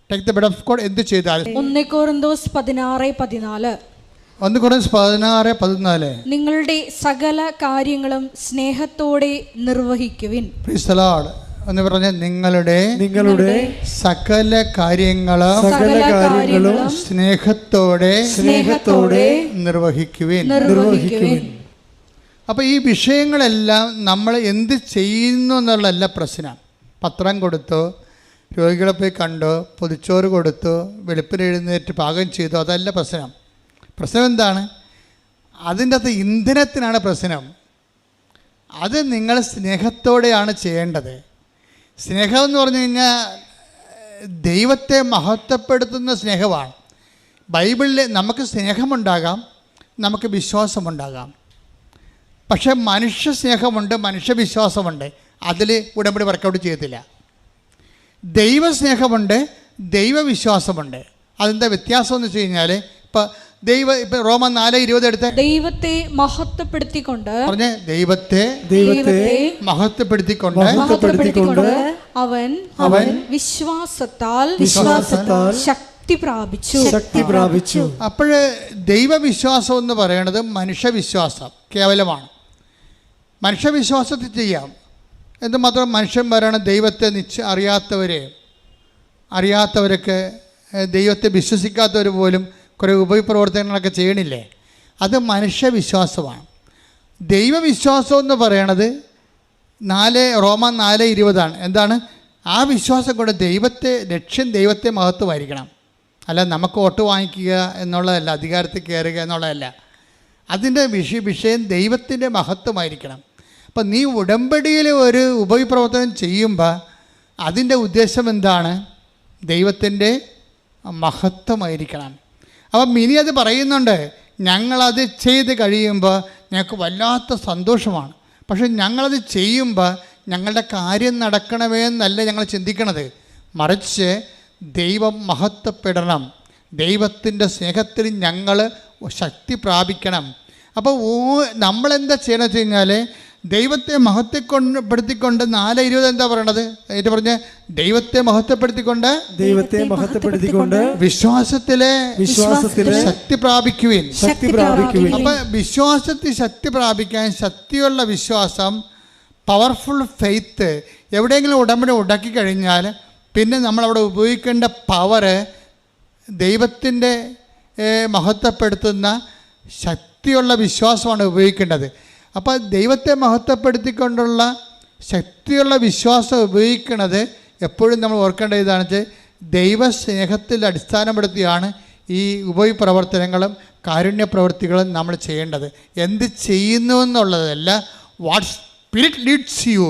take the bed of God. എന്ത് ചെയ്താലും 1 കൊരിന്തോസ് 16:14 1 കൊരിന്തോസ് 16:14 നിങ്ങളുടെ സകല കാര്യങ്ങളും സ്നേഹത്തോടെ നിർവഹിക്കുവിൻ. പ്രൈസ് ദി ലോർഡ് എന്ന് പറഞ്ഞാൽ നിങ്ങളുടെ സകല കാര്യങ്ങളും സ്നേഹത്തോടെ നിർവഹിക്കുവിൻ. അപ്പോൾ ഈ വിഷയങ്ങളെല്ലാം നമ്മൾ എന്ത് ചെയ്യുന്നു എന്നുള്ളതല്ല പ്രശ്നം. പത്രം കൊടുത്തോ, രോഗികളെ പോയി കണ്ടോ, പൊതിച്ചോറ് കൊടുത്തോ, വെളുപ്പിന് എഴുന്നേറ്റ് പാകം ചെയ്തോ, അതല്ല പ്രശ്നം. പ്രശ്നം എന്താണ്? അതിൻ്റെ അകത്ത് ഇന്ധനത്തിനാണ് പ്രശ്നം. അത് നിങ്ങൾ സ്നേഹത്തോടെയാണ് ചെയ്യേണ്ടത്. സ്നേഹം എന്ന് പറഞ്ഞു കഴിഞ്ഞാൽ ദൈവത്തെ മഹത്വപ്പെടുത്തുന്ന സ്നേഹമാണ്. ബൈബിളിൽ നമുക്ക് സ്നേഹമുണ്ടാകാം, നമുക്ക് വിശ്വാസമുണ്ടാകാം. പക്ഷേ മനുഷ്യ സ്നേഹമുണ്ട്, മനുഷ്യവിശ്വാസമുണ്ട്. അതിൽ ഉടമ്പടി വർക്കൗട്ട് ചെയ്യത്തില്ല. ദൈവസ്നേഹമുണ്ട്, ദൈവവിശ്വാസമുണ്ട്. അതെന്താ വ്യത്യാസം എന്ന് വെച്ച് കഴിഞ്ഞാൽ ഇപ്പം റോമൻ 4:20 എടുത്ത് ദൈവത്തെ മഹത്വപ്പെടുത്തിക്കൊണ്ട് പറഞ്ഞേ, ദൈവത്തെ മഹത്വപ്പെടുത്തിക്കൊണ്ട് അവൻ വിശ്വാസത്താൽ ശക്തി പ്രാപിച്ചു. അപ്പോൾ ദൈവവിശ്വാസം എന്ന് പറയുന്നത് മനുഷ്യവിശ്വാസം കേവലമാണ്. മനുഷ്യവിശ്വാസത്തിൽ ചെയ്യാം. എന്തുമാത്രം മനുഷ്യന്മാരാണ് ദൈവത്തെ അറിയാത്തവരൊക്കെ ദൈവത്തെ വിശ്വസിക്കാത്തവർ പോലും കുറേ ഉപപ്രവർത്തനങ്ങളൊക്കെ ചെയ്യണില്ലേ? അത് മനുഷ്യവിശ്വാസമാണ്. ദൈവവിശ്വാസം എന്ന് പറയണത് റോമൻ 4:20 എന്താണ്? ആ വിശ്വാസം കൊണ്ട് ദൈവത്തെ മഹത്വമായിരിക്കണം. അല്ല നമുക്ക് വോട്ട് വാങ്ങിക്കുക എന്നുള്ളതല്ല, അധികാരത്തിൽ കയറുക എന്നുള്ളതല്ല. അതിൻ്റെ വിഷയം ദൈവത്തിൻ്റെ മഹത്വമായിരിക്കണം. അപ്പം നീ ഉടമ്പടിയിൽ ഒരു ഉപപ്രവർത്തനം ചെയ്യുമ്പോൾ അതിൻ്റെ ഉദ്ദേശം എന്താണ്? ദൈവത്തിൻ്റെ മഹത്വമായിരിക്കണം. അപ്പം മിനി അത് പറയുന്നുണ്ട്, ഞങ്ങളത് ചെയ്ത് കഴിയുമ്പോൾ ഞങ്ങൾക്ക് വല്ലാത്ത സന്തോഷമാണ്. പക്ഷെ ഞങ്ങളത് ചെയ്യുമ്പോൾ ഞങ്ങളുടെ കാര്യം നടക്കണമേ എന്നല്ല ഞങ്ങൾ ചിന്തിക്കണത്, മറിച്ച് ദൈവം മഹത്വപ്പെടണം, ദൈവത്തിൻ്റെ സ്നേഹത്തിൽ ഞങ്ങൾ ശക്തി പ്രാപിക്കണം. അപ്പോൾ നമ്മളെന്താ ചെയ്യണമെന്ന് വെച്ച് കഴിഞ്ഞാൽ ദൈവത്തെ മഹത്വപ്പെടുത്തിക്കൊണ്ട് 4:20 എന്താ പറയണത്? എന്നിട്ട് പറഞ്ഞ് ദൈവത്തെ മഹത്വപ്പെടുത്തിക്കൊണ്ട് വിശ്വാസത്തിലെ ശക്തി പ്രാപിക്കുവിൻ. അപ്പം വിശ്വാസത്തിൽ ശക്തി പ്രാപിക്കാൻ, ശക്തിയുള്ള വിശ്വാസം, പവർഫുൾ ഫെയ്ത്ത്, എവിടെയെങ്കിലും ഉടമ്പടി ഉടക്കി കഴിഞ്ഞാൽ പിന്നെ നമ്മളവിടെ ഉപയോഗിക്കേണ്ട പവറ് ദൈവത്തിൻ്റെ മഹത്വപ്പെടുത്തുന്ന ശക്തിയുള്ള വിശ്വാസമാണ് ഉപയോഗിക്കേണ്ടത്. അപ്പോൾ ദൈവത്തെ മഹത്വപ്പെടുത്തിക്കൊണ്ടുള്ള ശക്തിയുള്ള വിശ്വാസം ഉപയോഗിക്കുന്നത് എപ്പോഴും നമ്മൾ ഓർക്കേണ്ട ഇതാണ് വെച്ചാൽ ദൈവസ്നേഹത്തിൽ അടിസ്ഥാനപ്പെടുത്തിയാണ് ഈ ഉപപ്രവർത്തനങ്ങളും കാരുണ്യ പ്രവൃത്തികളും നമ്മൾ ചെയ്യേണ്ടത്. എന്ത് ചെയ്യുന്നു എന്നുള്ളതല്ല, വാട്ട് സ്പിരിറ്റ് ലീഡ്സ് യു.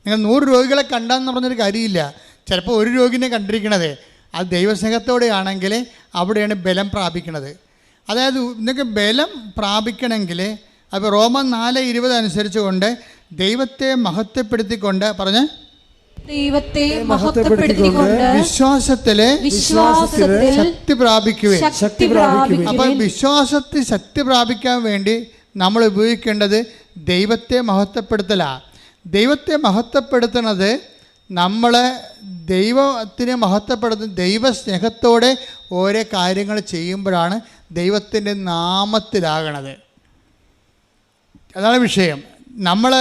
നിങ്ങൾ 100 രോഗികളെ കണ്ടാന്ന് പറഞ്ഞൊരു കാര്യമില്ല. ചിലപ്പോൾ ഒരു രോഗിനെ കണ്ടിരിക്കണത് അത് ദൈവസ്നേഹത്തോടെ ആണെങ്കിൽ അവിടെയാണ് ബലം പ്രാപിക്കണത്. അതായത് നിങ്ങൾക്ക് ബലം പ്രാപിക്കണമെങ്കിൽ അപ്പോൾ റോമൻ 4:20 അനുസരിച്ച് കൊണ്ട് ദൈവത്തെ മഹത്വപ്പെടുത്തിക്കൊണ്ട് വിശ്വാസത്തിലെ ശക്തി പ്രാപിക്കുകയും. അപ്പം വിശ്വാസത്തിൽ ശക്തി പ്രാപിക്കാൻ വേണ്ടി നമ്മൾ ഉപയോഗിക്കേണ്ടത് ദൈവത്തെ മഹത്വപ്പെടുത്തലാണ്. ദൈവത്തെ മഹത്വപ്പെടുത്തുന്നത് നമ്മൾ ദൈവത്തിനെ മഹത്വപ്പെടുത്തുന്ന ദൈവസ്നേഹത്തോടെ ഓരോ കാര്യങ്ങൾ ചെയ്യുമ്പോഴാണ് ദൈവത്തിൻ്റെ നാമത്തിലാകണത്. അതാണ് വിഷയം. നമ്മൾ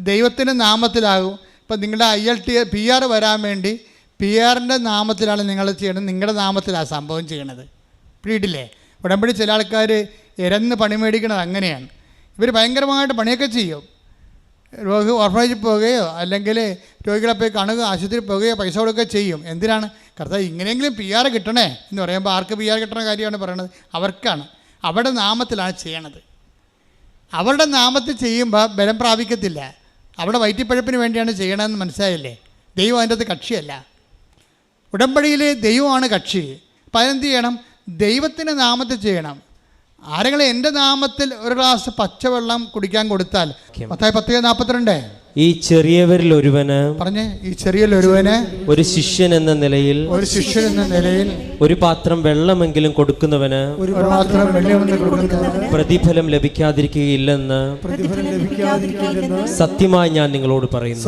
ദൈവത്തിൻ്റെ നാമത്തിലാകും. ഇപ്പം നിങ്ങളുടെ ILT PR വരാൻ വേണ്ടി PR നാമത്തിലാണ് നിങ്ങൾ ചെയ്യണത്, നിങ്ങളുടെ നാമത്തിലാണ് സംഭവം ചെയ്യണത്. പിടിയിട്ടില്ലേ? ഉടമ്പടി ചില ആൾക്കാർ ഇരന്ന് പണി മേടിക്കണത് അങ്ങനെയാണ്. ഇവർ ഭയങ്കരമായിട്ട് പണിയൊക്കെ ചെയ്യും. രോഗി ഓർഫനേജിൽ പോവുകയോ അല്ലെങ്കിൽ രോഗികളെ പോയി കാണുക, ആശുപത്രിയിൽ പോവുകയോ പൈസ കൊടുക്കുകയോ ചെയ്യും. എന്തിനാണ്? കർത്താവ് ഇങ്ങനെയെങ്കിലും PR കിട്ടണേ എന്ന് പറയുമ്പോൾ ആർക്ക് PR കിട്ടണ കാര്യമാണ് പറയണത്? അവർക്കാണ്. അവരുടെ നാമത്തിലാണ് ചെയ്യണത്. അവരുടെ നാമത്തിൽ ചെയ്യുമ്പോൾ ബലം പ്രാപിക്കത്തില്ല. അവിടെ വയറ്റിപ്പഴപ്പിന് വേണ്ടിയാണ് ചെയ്യണമെന്ന് മനസ്സിലായില്ലേ? ദൈവം അതിൻ്റെ അകത്ത് കക്ഷിയല്ല. ഉടമ്പടിയിൽ ദൈവമാണ് കക്ഷി. അപ്പം അതെന്ത് ചെയ്യണം? ദൈവത്തിൻ്റെ നാമത്തിൽ ചെയ്യണം. ആരെങ്കിലും എൻ്റെ നാമത്തിൽ ഒരു ഗ്ലാസ് പച്ചവെള്ളം കുടിക്കാൻ കൊടുത്താൽ, മത്തായി 10:42, ഈ ചെറിയവരിൽ ഒരുവന് പറഞ്ഞേ, ഈ ചെറിയൊരുവന് ഒരു ശിഷ്യൻ എന്ന നിലയിൽ ഒരു പാത്രം വെള്ളമെങ്കിലും കൊടുക്കുന്നവന് പ്രതിഫലം ലഭിക്കാതിരിക്കുകയില്ലെന്ന് സത്യമായി ഞാൻ നിങ്ങളോട് പറയുന്നു.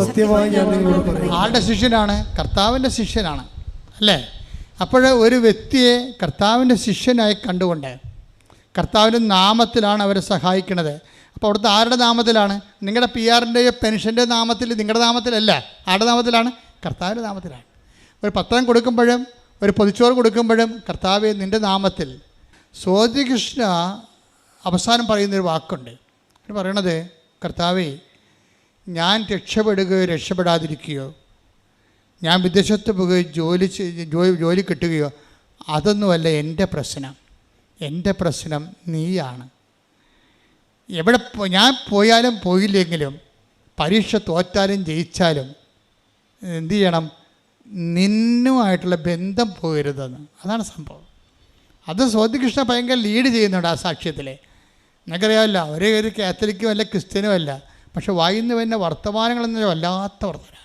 ആരുടെ ശിഷ്യനാണ്? കർത്താവിൻ്റെ ശിഷ്യനാണ്, അല്ലേ? അപ്പോൾ ഒരു വ്യക്തിയെ കർത്താവിൻ്റെ ശിഷ്യനായി കണ്ടുകൊണ്ട് കർത്താവിൻ്റെ നാമത്തിലാണ് അവരെ സഹായിക്കുന്നത്. അപ്പോൾ അവിടുത്തെ ആരുടെ നാമത്തിലാണ്? നിങ്ങളുടെ PR-ൻ്റെയോ പെൻഷൻ്റെ നാമത്തിൽ, നിങ്ങളുടെ നാമത്തിലല്ല. ആരുടെ നാമത്തിലാണ്? കർത്താവിൻ്റെ നാമത്തിലാണ്. ഒരു പത്രം കൊടുക്കുമ്പോഴും ഒരു പൊതിച്ചോറ് കൊടുക്കുമ്പോഴും കർത്താവെ നിൻ്റെ നാമത്തിൽ. സ്വാതികൃഷ്ണ അവസാനം പറയുന്നൊരു വാക്കുണ്ട്. പറയണത്, കർത്താവെ ഞാൻ രക്ഷപ്പെടുകയോ രക്ഷപ്പെടാതിരിക്കുകയോ, ഞാൻ വിദേശത്ത് പോവുകയോ ജോലി കിട്ടുകയോ, അതൊന്നുമല്ല എൻ്റെ പ്രശ്നം. എൻ്റെ പ്രശ്നം നീയാണ്. എവിടെ ഞാൻ പോയാലും പോയില്ലെങ്കിലും, പരീക്ഷ തോറ്റാലും ജയിച്ചാലും എന്തു ചെയ്യണം? നിന്നുമായിട്ടുള്ള ബന്ധം പോകരുതെന്ന്. അതാണ് സംഭവം. അത് സ്വാതികൃഷ്ണ ഭയങ്കര ലീഡ് ചെയ്യുന്നുണ്ട് ആ സാക്ഷ്യത്തിൽ. നിങ്ങൾക്കറിയാമല്ലോ, ഒരു കാത്തലിക്കും അല്ല ക്രിസ്ത്യനും അല്ല, പക്ഷെ വായിന്ന് വരുന്ന വർത്തമാനങ്ങളെന്ന് വല്ലാത്ത വർത്തമാനം.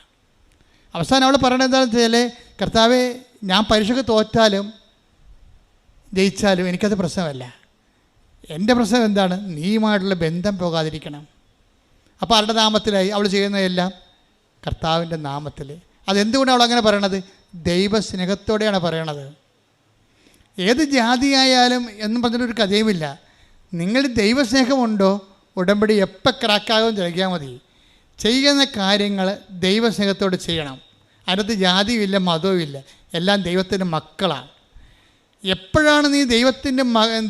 അവസാനം അവൾ പറയണത് എന്താണെന്ന് വെച്ചാൽ, കർത്താവെ ഞാൻ പരീക്ഷയ്ക്ക് തോറ്റാലും ജയിച്ചാലും എനിക്കത് പ്രശ്നമല്ല. എൻ്റെ പ്രശ്നം എന്താണ്? നീയുമായിട്ടുള്ള ബന്ധം പോകാതിരിക്കണം. അപ്പോൾ ആരുടെ നാമത്തിലായി അവൾ ചെയ്യുന്നതെല്ലാം? കർത്താവിൻ്റെ നാമത്തിൽ. അതെന്തുകൊണ്ടാണ് അവൾ അങ്ങനെ പറയണത്? ദൈവസ്നേഹത്തോടെയാണ് പറയണത്. ഏത് ജാതിയായാലും എന്നും പറഞ്ഞിട്ടൊരു കഥയുമില്ല. നിങ്ങൾ ദൈവസ്നേഹമുണ്ടോ, ഉടമ്പടി എപ്പോൾ ക്രാക്കാകും ചോദിക്കാൻ മതി. ചെയ്യുന്ന കാര്യങ്ങൾ ദൈവസ്നേഹത്തോടെ ചെയ്യണം. അതിനകത്ത് ജാതിയുമില്ല, മതവുമില്ല, എല്ലാം ദൈവത്തിൻ്റെ മക്കളാണ്. എപ്പോഴാണ് നീ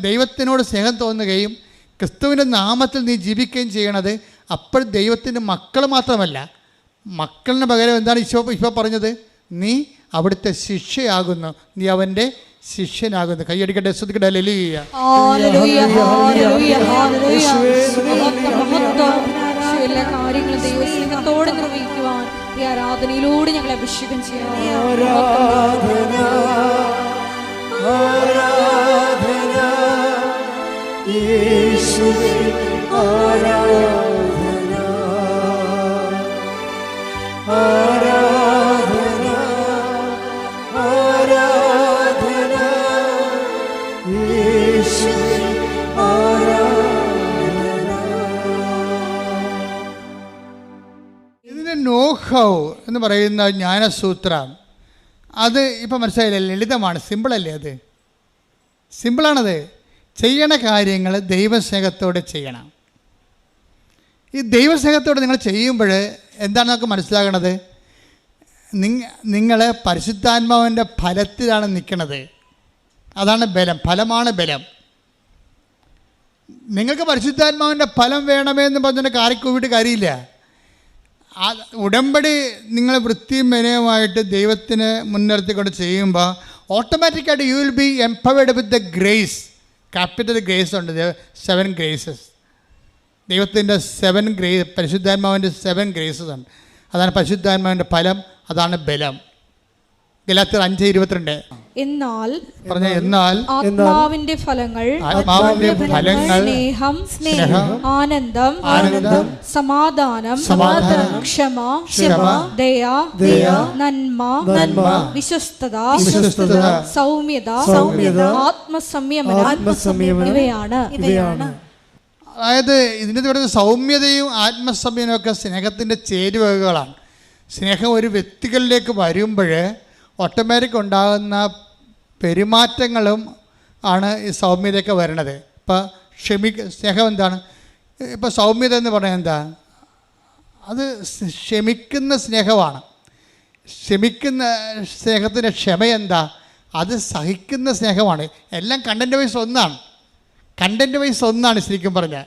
ദൈവത്തിനോട് സ്നേഹം തോന്നുകയും ക്രിസ്തുവിൻ്റെ നാമത്തിൽ നീ ജീവിക്കുകയും ചെയ്യണത്, അപ്പോൾ ദൈവത്തിൻ്റെ മക്കൾ മാത്രമല്ല, മക്കളിന് പകരം എന്താണ് ഈശോ പറഞ്ഞത്? നീ അവിടുത്തെ ശിഷ്യയാകുന്നു, നീ അവൻ്റെ ശിഷ്യനാകുന്നു. കൈയടിക്കട്ടെ, ശ്രദ്ധിക്കട്ടെ. ഹല്ലേലൂയ. എല്ലാ കാര്യങ്ങളും ദൈവസ്നേഹത്തോടെ നിർവഹിക്കുവാൻ ഈ ആരാധനയിലൂടെ ഞങ്ങളെ അഭിഷേകം ചെയ്യാം. ആരാധന യേശുവേ, ആരാധന, ആരാധന, ആരാധന യേശുവേ, ആരാധന. ഇതിന് നോഹൗ എന്ന് പറയുന്ന ജ്ഞാനസൂത്രം, അത് ഇപ്പം മനസ്സിലായില്ലേ? ലളിതമാണ്, സിമ്പിളല്ലേ? അത് സിമ്പിളാണത്. ചെയ്യണ കാര്യങ്ങൾ ദൈവസ്നേഹത്തോടെ ചെയ്യണം. ഈ ദൈവസ്നേഹത്തോടെ നിങ്ങൾ ചെയ്യുമ്പോൾ എന്താണ് നമുക്ക് മനസ്സിലാകണത്? നിങ്ങൾ പരിശുദ്ധാത്മാവിൻ്റെ ഫലത്തിലാണ് നിൽക്കുന്നത്. അതാണ് ബലം, ഫലമാണ് ബലം. നിങ്ങൾക്ക് പരിശുദ്ധാത്മാവിൻ്റെ ഫലം വേണമെന്ന് പറഞ്ഞിട്ട് കാറിക്കൂവിട്ട് കാര്യമില്ല. ഉടമ്പടി നിങ്ങൾ വൃത്തിയും വിനയമായിട്ട് ദൈവത്തിന് മുൻനിർത്തിക്കൊണ്ട് ചെയ്യുമ്പോൾ ഓട്ടോമാറ്റിക്കായിട്ട് you will be empowered with the grace. Capital grace ഉണ്ട്, 7 ഗ്രേസസ്. ദൈവത്തിൻ്റെ 7 ഗ്രേസ്, പരിശുദ്ധാത്മാവിൻ്റെ 7 ഗ്രേസസ് ഉണ്ട്. അതാണ് പരിശുദ്ധാത്മാവിൻ്റെ ഫലം, അതാണ് ബലം. ഗലാത്യർ 5:22. എന്നാൽ ആത്മാവിന്റെ ഫലങ്ങൾ സ്നേഹം, ആനന്ദം, സമാധാനം, ക്ഷമ, ദയ, നന്മ, വിശ്വസ്തത, സൗമ്യത, ആത്മസംയമനം ഇവയാണ്. അതായത് ഇതിൻ്റെ പറയുന്ന സൗമ്യതയും ആത്മസംയമനവും ഒക്കെ സ്നേഹത്തിൻ്റെ ചേരുവകളാണ്. സ്നേഹം ഒരു വ്യക്തികളിലേക്ക് വരുമ്പോൾ ഓട്ടോമാറ്റിക് ഉണ്ടാകുന്ന പെരുമാറ്റങ്ങളും ആണ് ഈ സൗമ്യതയൊക്കെ വരണത്. ഇപ്പോൾ സ്നേഹം എന്താണ്? ഇപ്പോൾ സൗമ്യത എന്ന് പറഞ്ഞാൽ എന്താ? അത് ക്ഷമിക്കുന്ന സ്നേഹമാണ്. ക്ഷമിക്കുന്ന സ്നേഹത്തിൻ്റെ ക്ഷമ എന്താ? അത് സഹിക്കുന്ന സ്നേഹമാണ്. എല്ലാം കണ്ടൻറ്റ് വൈസ് ഒന്നാണ്, കണ്ടൻറ്റ് വൈസ് ഒന്നാണ് ശരിക്കും പറഞ്ഞാൽ.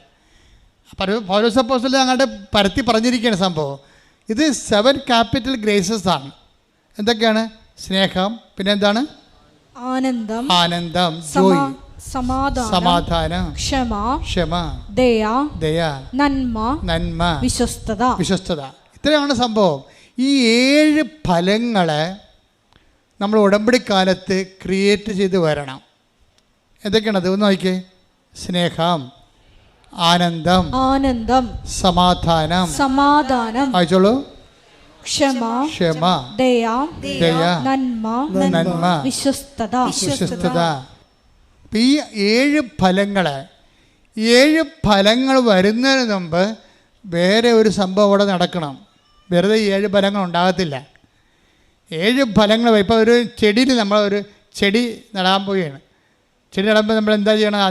പൗലോസ് അപ്പോസ്തലൻ അങ്ങോട്ട് പരത്തി പറഞ്ഞിരിക്കുകയാണ് സംഭവം. ഇത് 7 ക്യാപിറ്റൽ ഗ്രേസസ് ആണ്. എന്തൊക്കെയാണ്? സ്നേഹം, പിന്നെ എന്താണ്? ആനന്ദം, ജോയ്, സമാധാനം, ക്ഷമ, ദയ, നന്മ, വിശ്വസ്തത. ഇത്രയാണ് സംഭവം. ഈ 7 ഫലങ്ങളെ നമ്മൾ ഉടമ്പടിക്കാലത്ത് ക്രിയേറ്റ് ചെയ്ത് വരണം. എന്തൊക്കെയാണത്? ഒന്ന് നോക്കിയേ. സ്നേഹം, ആനന്ദം, സമാധാനം, വായിച്ചോളൂ. ക്ഷമ, ദയ, നന്മ, വിശ്വസ്തത. അപ്പം ഈ 7 ഫലങ്ങൾ വരുന്നതിന് മുമ്പ് വേറെ ഒരു സംഭവം അവിടെ നടക്കണം. വെറുതെ 7 ഫലങ്ങൾ ഉണ്ടാകത്തില്ല. 7 ഫലങ്ങൾ. ഇപ്പോൾ ഒരു ചെടിയിൽ നമ്മളൊരു ചെടി നടാൻ പോവുകയാണ്. ചെടി നടുമ്പോൾ നമ്മൾ എന്താ ചെയ്യണം?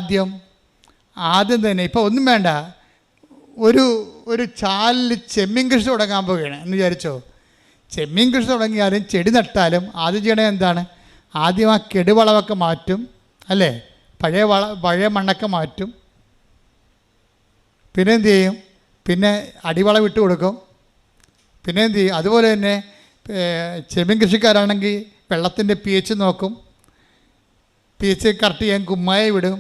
ആദ്യം തന്നെ ഇപ്പോൾ ഒന്നും വേണ്ട, ഒരു ചാലിൽ ചെമ്മീൻ കൃഷി തുടങ്ങാൻ പോവുകയാണ് എന്ന് വിചാരിച്ചോ. ചെമ്മീൻ കൃഷി തുടങ്ങിയാലും ചെടി നട്ടാലും ആദ്യം ചെയ്യണത് എന്താണ്? ആദ്യം ആ കെടുവളമൊക്കെ മാറ്റും, അല്ലേ? പഴയ മണ്ണൊക്കെ മാറ്റും. പിന്നെ എന്ത് ചെയ്യും? പിന്നെ അടിവളം ഇട്ട് കൊടുക്കും. പിന്നെ എന്ത് ചെയ്യും? അതുപോലെ തന്നെ ചെമ്മീൻ കൃഷിക്കാരാണെങ്കിൽ വെള്ളത്തിൻ്റെ pH നോക്കും. pH കറക്റ്റ് ചെയ്യാൻ കുമ്മായി വിടും.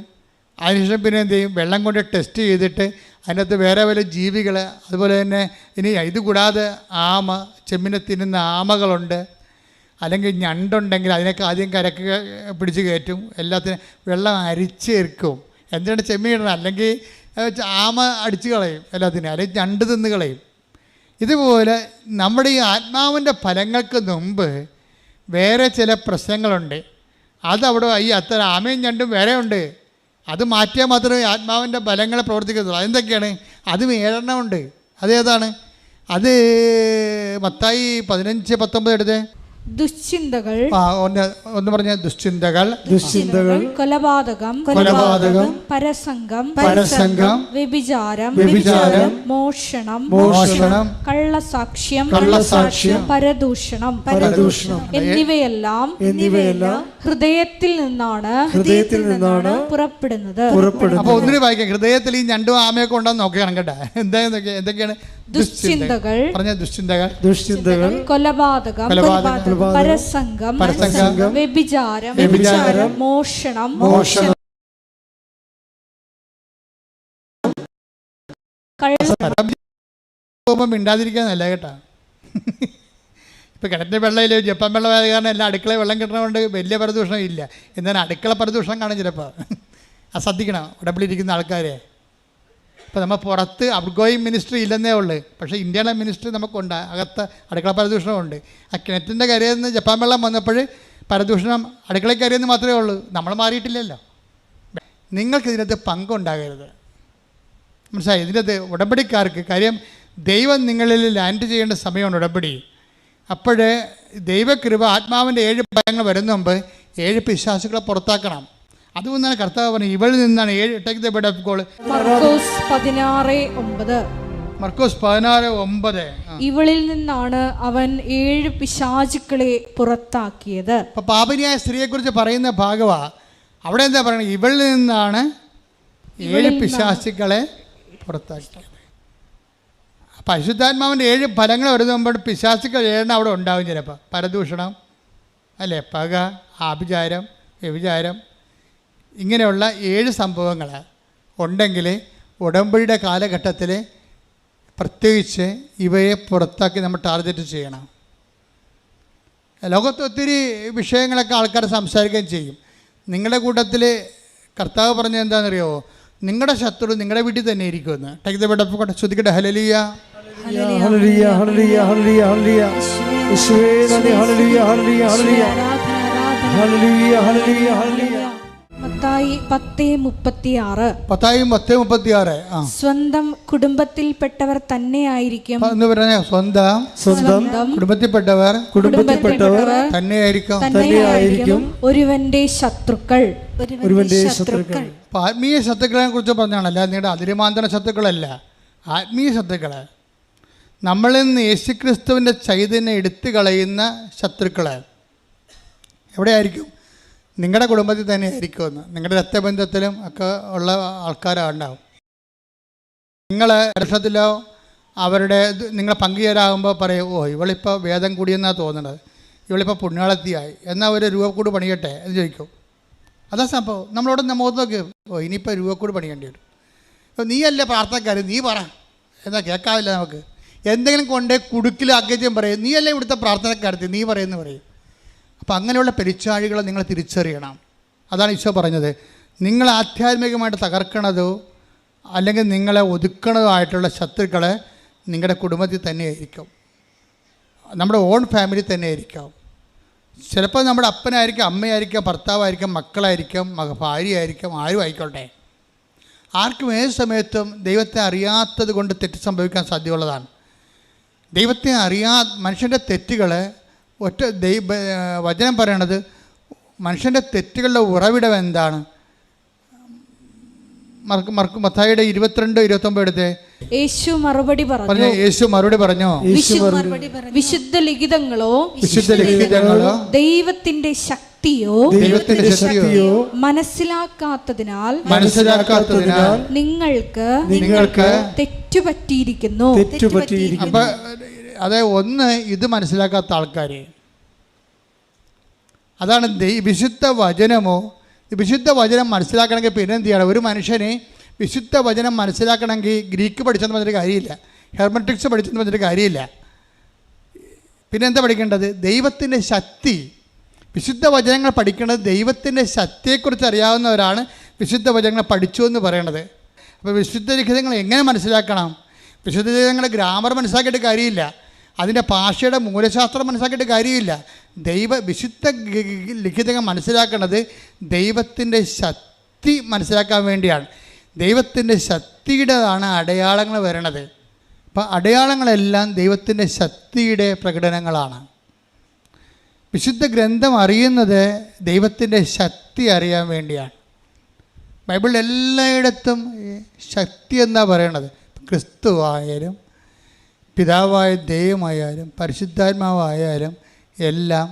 അതിനുശേഷം പിന്നെ എന്ത് ചെയ്യും? വെള്ളം കൊണ്ട് ടെസ്റ്റ് ചെയ്തിട്ട് അതിനകത്ത് വേറെ വല്ല ജീവികൾ, അതുപോലെ തന്നെ ഇനി ഇത് കൂടാതെ ചെമ്മീനെ തിന്നുന്ന ആമകളുണ്ട്, അല്ലെങ്കിൽ ഞണ്ടുണ്ടെങ്കിൽ അതിനൊക്കെ ആദ്യം കരക്ക് പിടിച്ച് കയറ്റും. എല്ലാത്തിനും വെള്ളം അരിച്ചേർക്കും. എന്തിനാണ് ചെമ്മീൻ ഇടണം? അല്ലെങ്കിൽ ആമ അടിച്ച് കളയും എല്ലാത്തിനും, അല്ലെങ്കിൽ ഞണ്ട് തിന്ന് കളയും. ഇതുപോലെ നമ്മുടെ ഈ ആത്മാവിൻ്റെ ഫലങ്ങൾക്ക് മുമ്പ് വേറെ ചില പ്രശ്നങ്ങളുണ്ട്. അതവിടെ അത്ര ആമയും ഞണ്ടും വേറെ ഉണ്ട്. അത് മാറ്റിയാൽ മാത്രമേ ആത്മാവിൻ്റെ ബലങ്ങളെ പ്രവർത്തിക്കത്തുള്ളൂ. അതെന്തൊക്കെയാണ്? അതും 7 ഉണ്ട്. അതേതാണ്? അത് മത്തായി 15:19 എടുത്തേ. ദുശ്ചിന്തകൾ, ഒന്ന് പറഞ്ഞ ദുശ്ചിന്തകൾ, കൊലപാതകം, പരസംഗം, വ്യഭിചാരം, മോഷണം, കള്ളസാക്ഷ്യം, പരദൂഷണം എന്നിവയെല്ലാം ഹൃദയത്തിൽ നിന്നാണ് പുറപ്പെടുന്നത്. അപ്പൊ ഒന്നിനു വായിക്കാം. ഹൃദയത്തിൽ ഈ ഞണ്ടും ആമയൊക്കെ ഉണ്ടെന്ന് നോക്കുകയാണ് കേട്ടാ. എന്തൊക്കെയാണ്? ദുശ്ചിന്തകൾ, കൊലപാതകം, പരസംഗം, വ്യഭിചാരം, മോഷണം. മിണ്ടാതിരിക്കാന്നല്ല കേട്ടാ. ഇപ്പം കിണറ്റിൻ്റെ വെള്ളമില്ല, ജപ്പാൻ വെള്ളമായത് കാരണം എല്ലാ അടുക്കളയിൽ വെള്ളം കിട്ടണതുകൊണ്ട് വലിയ പരദൂഷണം ഇല്ല. എന്നാലും അടുക്കള പരദൂഷണം കാണും ചിലപ്പോൾ. ശ്രദ്ധിക്കണം ഉടമ്പടിയിരിക്കുന്ന ആൾക്കാരെ. ഇപ്പോൾ നമ്മൾ പുറത്ത് ഔട്ട്ഗോയിങ് മിനിസ്ട്രി ഇല്ലെന്നേ ഉള്ളൂ, പക്ഷേ ഇന്ത്യയിലെ മിനിസ്ട്രി നമുക്കുണ്ട്. അകത്ത് അടുക്കള പരദൂഷണമുണ്ട്. ആ കിണറ്റിൻ്റെ കരയിൽ നിന്ന് ജപ്പാൻ വെള്ളം വന്നപ്പോൾ പരദൂഷണം അടുക്കളയിൽ കരയെന്ന് മാത്രമേ ഉള്ളൂ. നമ്മൾ മാറിയിട്ടില്ലല്ലോ. നിങ്ങൾക്കിതിനകത്ത് പങ്കുണ്ടാകരുത്. മനസ്സിലായി? ഇതിനകത്ത് ഉടമ്പടിക്കാർക്ക് കാര്യം ദൈവം നിങ്ങളിൽ ലാൻഡ് ചെയ്യേണ്ട സമയമാണ് ഉടമ്പടി. അപ്പോഴേ ദൈവകൃപ ആത്മാവിൻ്റെ 7 ഫലങ്ങൾ വരുന്ന മുമ്പ് 7 പിശാചുക്കളെ പുറത്താക്കണം. അതുകൊണ്ടാണ് കർത്താവ് പറഞ്ഞു ഇവളിൽ നിന്നാണ് 7. Take the bed of God. മർക്കോസ് 16:9. ഇവളിൽ നിന്നാണ് അവൻ 7 പിശാചുക്കളെ പുറത്താക്കിയത്. അപ്പൊ പാപിനിയായ സ്ത്രീയെക്കുറിച്ച് പറയുന്ന ഭാഗവാ. അവിടെ എന്താ പറയുന്നത്? ഇവളിൽ നിന്നാണ് 7 പിശാചുക്കളെ പുറത്താക്കിയത്. പരിശുദ്ധാത്മാവിൻ്റെ 7 ഫലങ്ങൾ വരുന്ന മുമ്പ് പിശാചുക്കൾ 7 അവിടെ ഉണ്ടാകും. ചിലപ്പോൾ പരദൂഷണം, അല്ലേ, പക, ആഭിചാരം, വ്യഭിചാരം, ഇങ്ങനെയുള്ള 7 സംഭവങ്ങൾ ഉണ്ടെങ്കിൽ ഉടമ്പടിയുടെ കാലഘട്ടത്തിൽ പ്രത്യേകിച്ച് ഇവയെ പുറത്താക്കി നമ്മൾ ടാർഗറ്റ് ചെയ്യണം. ലോകത്ത് ഒത്തിരി വിഷയങ്ങളൊക്കെ ആൾക്കാർ സംസാരിക്കുകയും ചെയ്യും. നിങ്ങളുടെ കൂട്ടത്തിൽ കർത്താവ് പറഞ്ഞത് എന്താണെന്നറിയോ? നിങ്ങളുടെ ശത്രു നിങ്ങളുടെ വീട്ടിൽ തന്നെ ഇരിക്കുമെന്ന്. Take the bed of God. ശ്രുതിക്കട്ടെ. ഹല്ലേലൂയ, ഹല്ലേലൂയ, ഹല്ലേലൂയ, ഹല്ലേലൂയ, ഹല്ലേലൂയ. യേശുവേ നന്ദി. ഹല്ലേലൂയ, ഹല്ലേലൂയ, ഹല്ലേലൂയ, ഹല്ലേലൂയ, ഹല്ലേലൂയ, ഹല്ലേലൂയ. മത്തായി 10:36. മത്തായി 10:36. സ്വന്തം കുടുംബത്തിൽപ്പെട്ടവർ തന്നെയായിരിക്കും. എന്ന് പറഞ്ഞാൽ സ്വന്തം കുടുംബത്തിൽപ്പെട്ടവർ തന്നെയായിരിക്കും ഒരുവന്റെ ശത്രുക്കൾ. ആത്മീയ ശത്രുക്കളെ കുറിച്ച് പറഞ്ഞാണല്ല, നിങ്ങളുടെ അതിരുമാന്തര ശത്രുക്കളല്ല, ആത്മീയ ശത്രുക്കള്. നമ്മളിൽ നിന്ന് യേശുക്രിസ്തുവിൻ്റെ ചൈതന്യം എടുത്തു കളയുന്ന ശത്രുക്കള് എവിടെയായിരിക്കും? നിങ്ങളുടെ കുടുംബത്തിൽ തന്നെ ആയിരിക്കുമെന്ന്, നിങ്ങളുടെ രക്തബന്ധത്തിലും ഒക്കെ ഉള്ള ആൾക്കാരുണ്ടാവും. നിങ്ങൾ വർഷത്തിലോ അവരുടെ നിങ്ങൾ പങ്കുചേരാകുമ്പോൾ പറയും, ഓ ഇവളിപ്പോൾ വേദം കൂടിയെന്നാണ് തോന്നുന്നത്, ഇവളിപ്പോൾ പുണ്യാളത്തിയായി, എന്നാൽ ഒരു രൂപക്കൂട് പണിയട്ടെ എന്ന് ചോദിക്കും. അതാ സംഭവം. നമ്മളോട് മുഖത്ത് നോക്കി, ഓ ഇനിയിപ്പോൾ രൂപക്കൂട് പണിയേണ്ടി വരും. അപ്പോൾ നീയല്ലേ പ്രാർത്ഥനക്കാർ, നീ പറ, എന്താ കേൾക്കാവില്ല നമുക്ക്. എന്തെങ്കിലും കൊണ്ടേ കുടുക്കിൽ അകറ്റും പറയും, നീയല്ലേ ഇവിടുത്തെ പ്രാർത്ഥനക്കാരത്തി, നീ പറയുമെന്ന് പറയും. അപ്പോൾ അങ്ങനെയുള്ള പെരിച്ചാഴികളെ നിങ്ങൾ തിരിച്ചറിയണം. അതാണ് ഈശോ പറഞ്ഞത്, നിങ്ങൾ ആധ്യാത്മികമായിട്ട് തകർക്കണതോ അല്ലെങ്കിൽ നിങ്ങളെ ഒതുക്കണതോ ആയിട്ടുള്ള ശത്രുക്കളെ നിങ്ങളുടെ കുടുംബത്തിൽ തന്നെയായിരിക്കും, നമ്മുടെ ഓൺ ഫാമിലി തന്നെ ആയിരിക്കാം. ചിലപ്പോൾ നമ്മുടെ അപ്പനായിരിക്കാം, അമ്മയായിരിക്കാം, ഭർത്താവായിരിക്കാം, മക്കളായിരിക്കാം, ഭാര്യയായിരിക്കാം, ആരും ആയിക്കോട്ടെ. ആർക്കും ഏത് സമയത്തും ദൈവത്തെ അറിയാത്തത് കൊണ്ട് തെറ്റ് സംഭവിക്കാൻ സാധ്യതയുള്ളതാണ്. ദൈവത്തെ മനുഷ്യൻ്റെ തെറ്റുകൾ വചനം പറയണത്, മനുഷ്യൻ്റെ തെറ്റുകളുടെ ഉറവിടം എന്താണ്? മത്തായിയുടെ 22:29 എടുത്തേ. യേശു മറുപടി പറഞ്ഞു, വിശുദ്ധ ലിഖിതങ്ങളോ ദൈവത്തിന്റെ ശക്തിയോ മനസ്സിലാക്കാത്തതിനാൽ നിങ്ങൾക്ക് തെറ്റുപറ്റിയിരിക്കുന്നു. അപ്പൊ അതെ, ഒന്ന് ഇത് മനസ്സിലാക്കാത്ത ആൾക്കാർ, അതാണ് വിശുദ്ധ വചനമോ. വിശുദ്ധ വചനം മനസ്സിലാക്കണമെങ്കിൽ പിന്നെ എന്ത് ചെയ്യണം? ഒരു മനുഷ്യനെ വിശുദ്ധ വചനം മനസ്സിലാക്കണമെങ്കിൽ ഗ്രീക്ക് പഠിച്ചെന്ന് പറഞ്ഞിട്ട് കാര്യമില്ല, ഹെർമറ്റിക്സ് പഠിച്ചെന്ന് പറഞ്ഞിട്ട് കാര്യമില്ല. പിന്നെ എന്താ പഠിക്കേണ്ടത്? ദൈവത്തിൻ്റെ ശക്തി. വിശുദ്ധ വചനങ്ങൾ പഠിക്കേണ്ടത് ദൈവത്തിൻ്റെ ശക്തിയെക്കുറിച്ച് അറിയാവുന്നവരാണ് വിശുദ്ധ വചനങ്ങൾ പഠിച്ചു എന്ന് പറയണത്. അപ്പോൾ വിശുദ്ധ ലിഖിതങ്ങൾ എങ്ങനെ മനസ്സിലാക്കണം? വിശുദ്ധ ലിഖിതങ്ങളുടെ ഗ്രാമർ മനസ്സിലാക്കിയിട്ട് കാര്യമില്ല, അതിൻ്റെ ഭാഷയുടെ മൂലശാസ്ത്രം മനസ്സിലാക്കിയിട്ട് കാര്യമില്ല. വിശുദ്ധ ലിഖിതങ്ങൾ മനസ്സിലാക്കുന്നത് ദൈവത്തിൻ്റെ ശക്തി മനസ്സിലാക്കാൻ വേണ്ടിയാണ്. ദൈവത്തിൻ്റെ ശക്തിയുടേതാണ് അടയാളങ്ങൾ വരണത്. അപ്പം അടയാളങ്ങളെല്ലാം ദൈവത്തിൻ്റെ ശക്തിയുടെ പ്രകടനങ്ങളാണ്. വിശുദ്ധ ഗ്രന്ഥം അറിയുന്നത് ദൈവത്തിൻ്റെ ശക്തി അറിയാൻ വേണ്ടിയാണ്. ബൈബിളിൽ എല്ലായിടത്തും ശക്തി എന്നാണ് പറയണത്. ക്രിസ്തു ആയാലും പിതാവായ ദൈവമായാലും പരിശുദ്ധാത്മാവായാലും എല്ലാം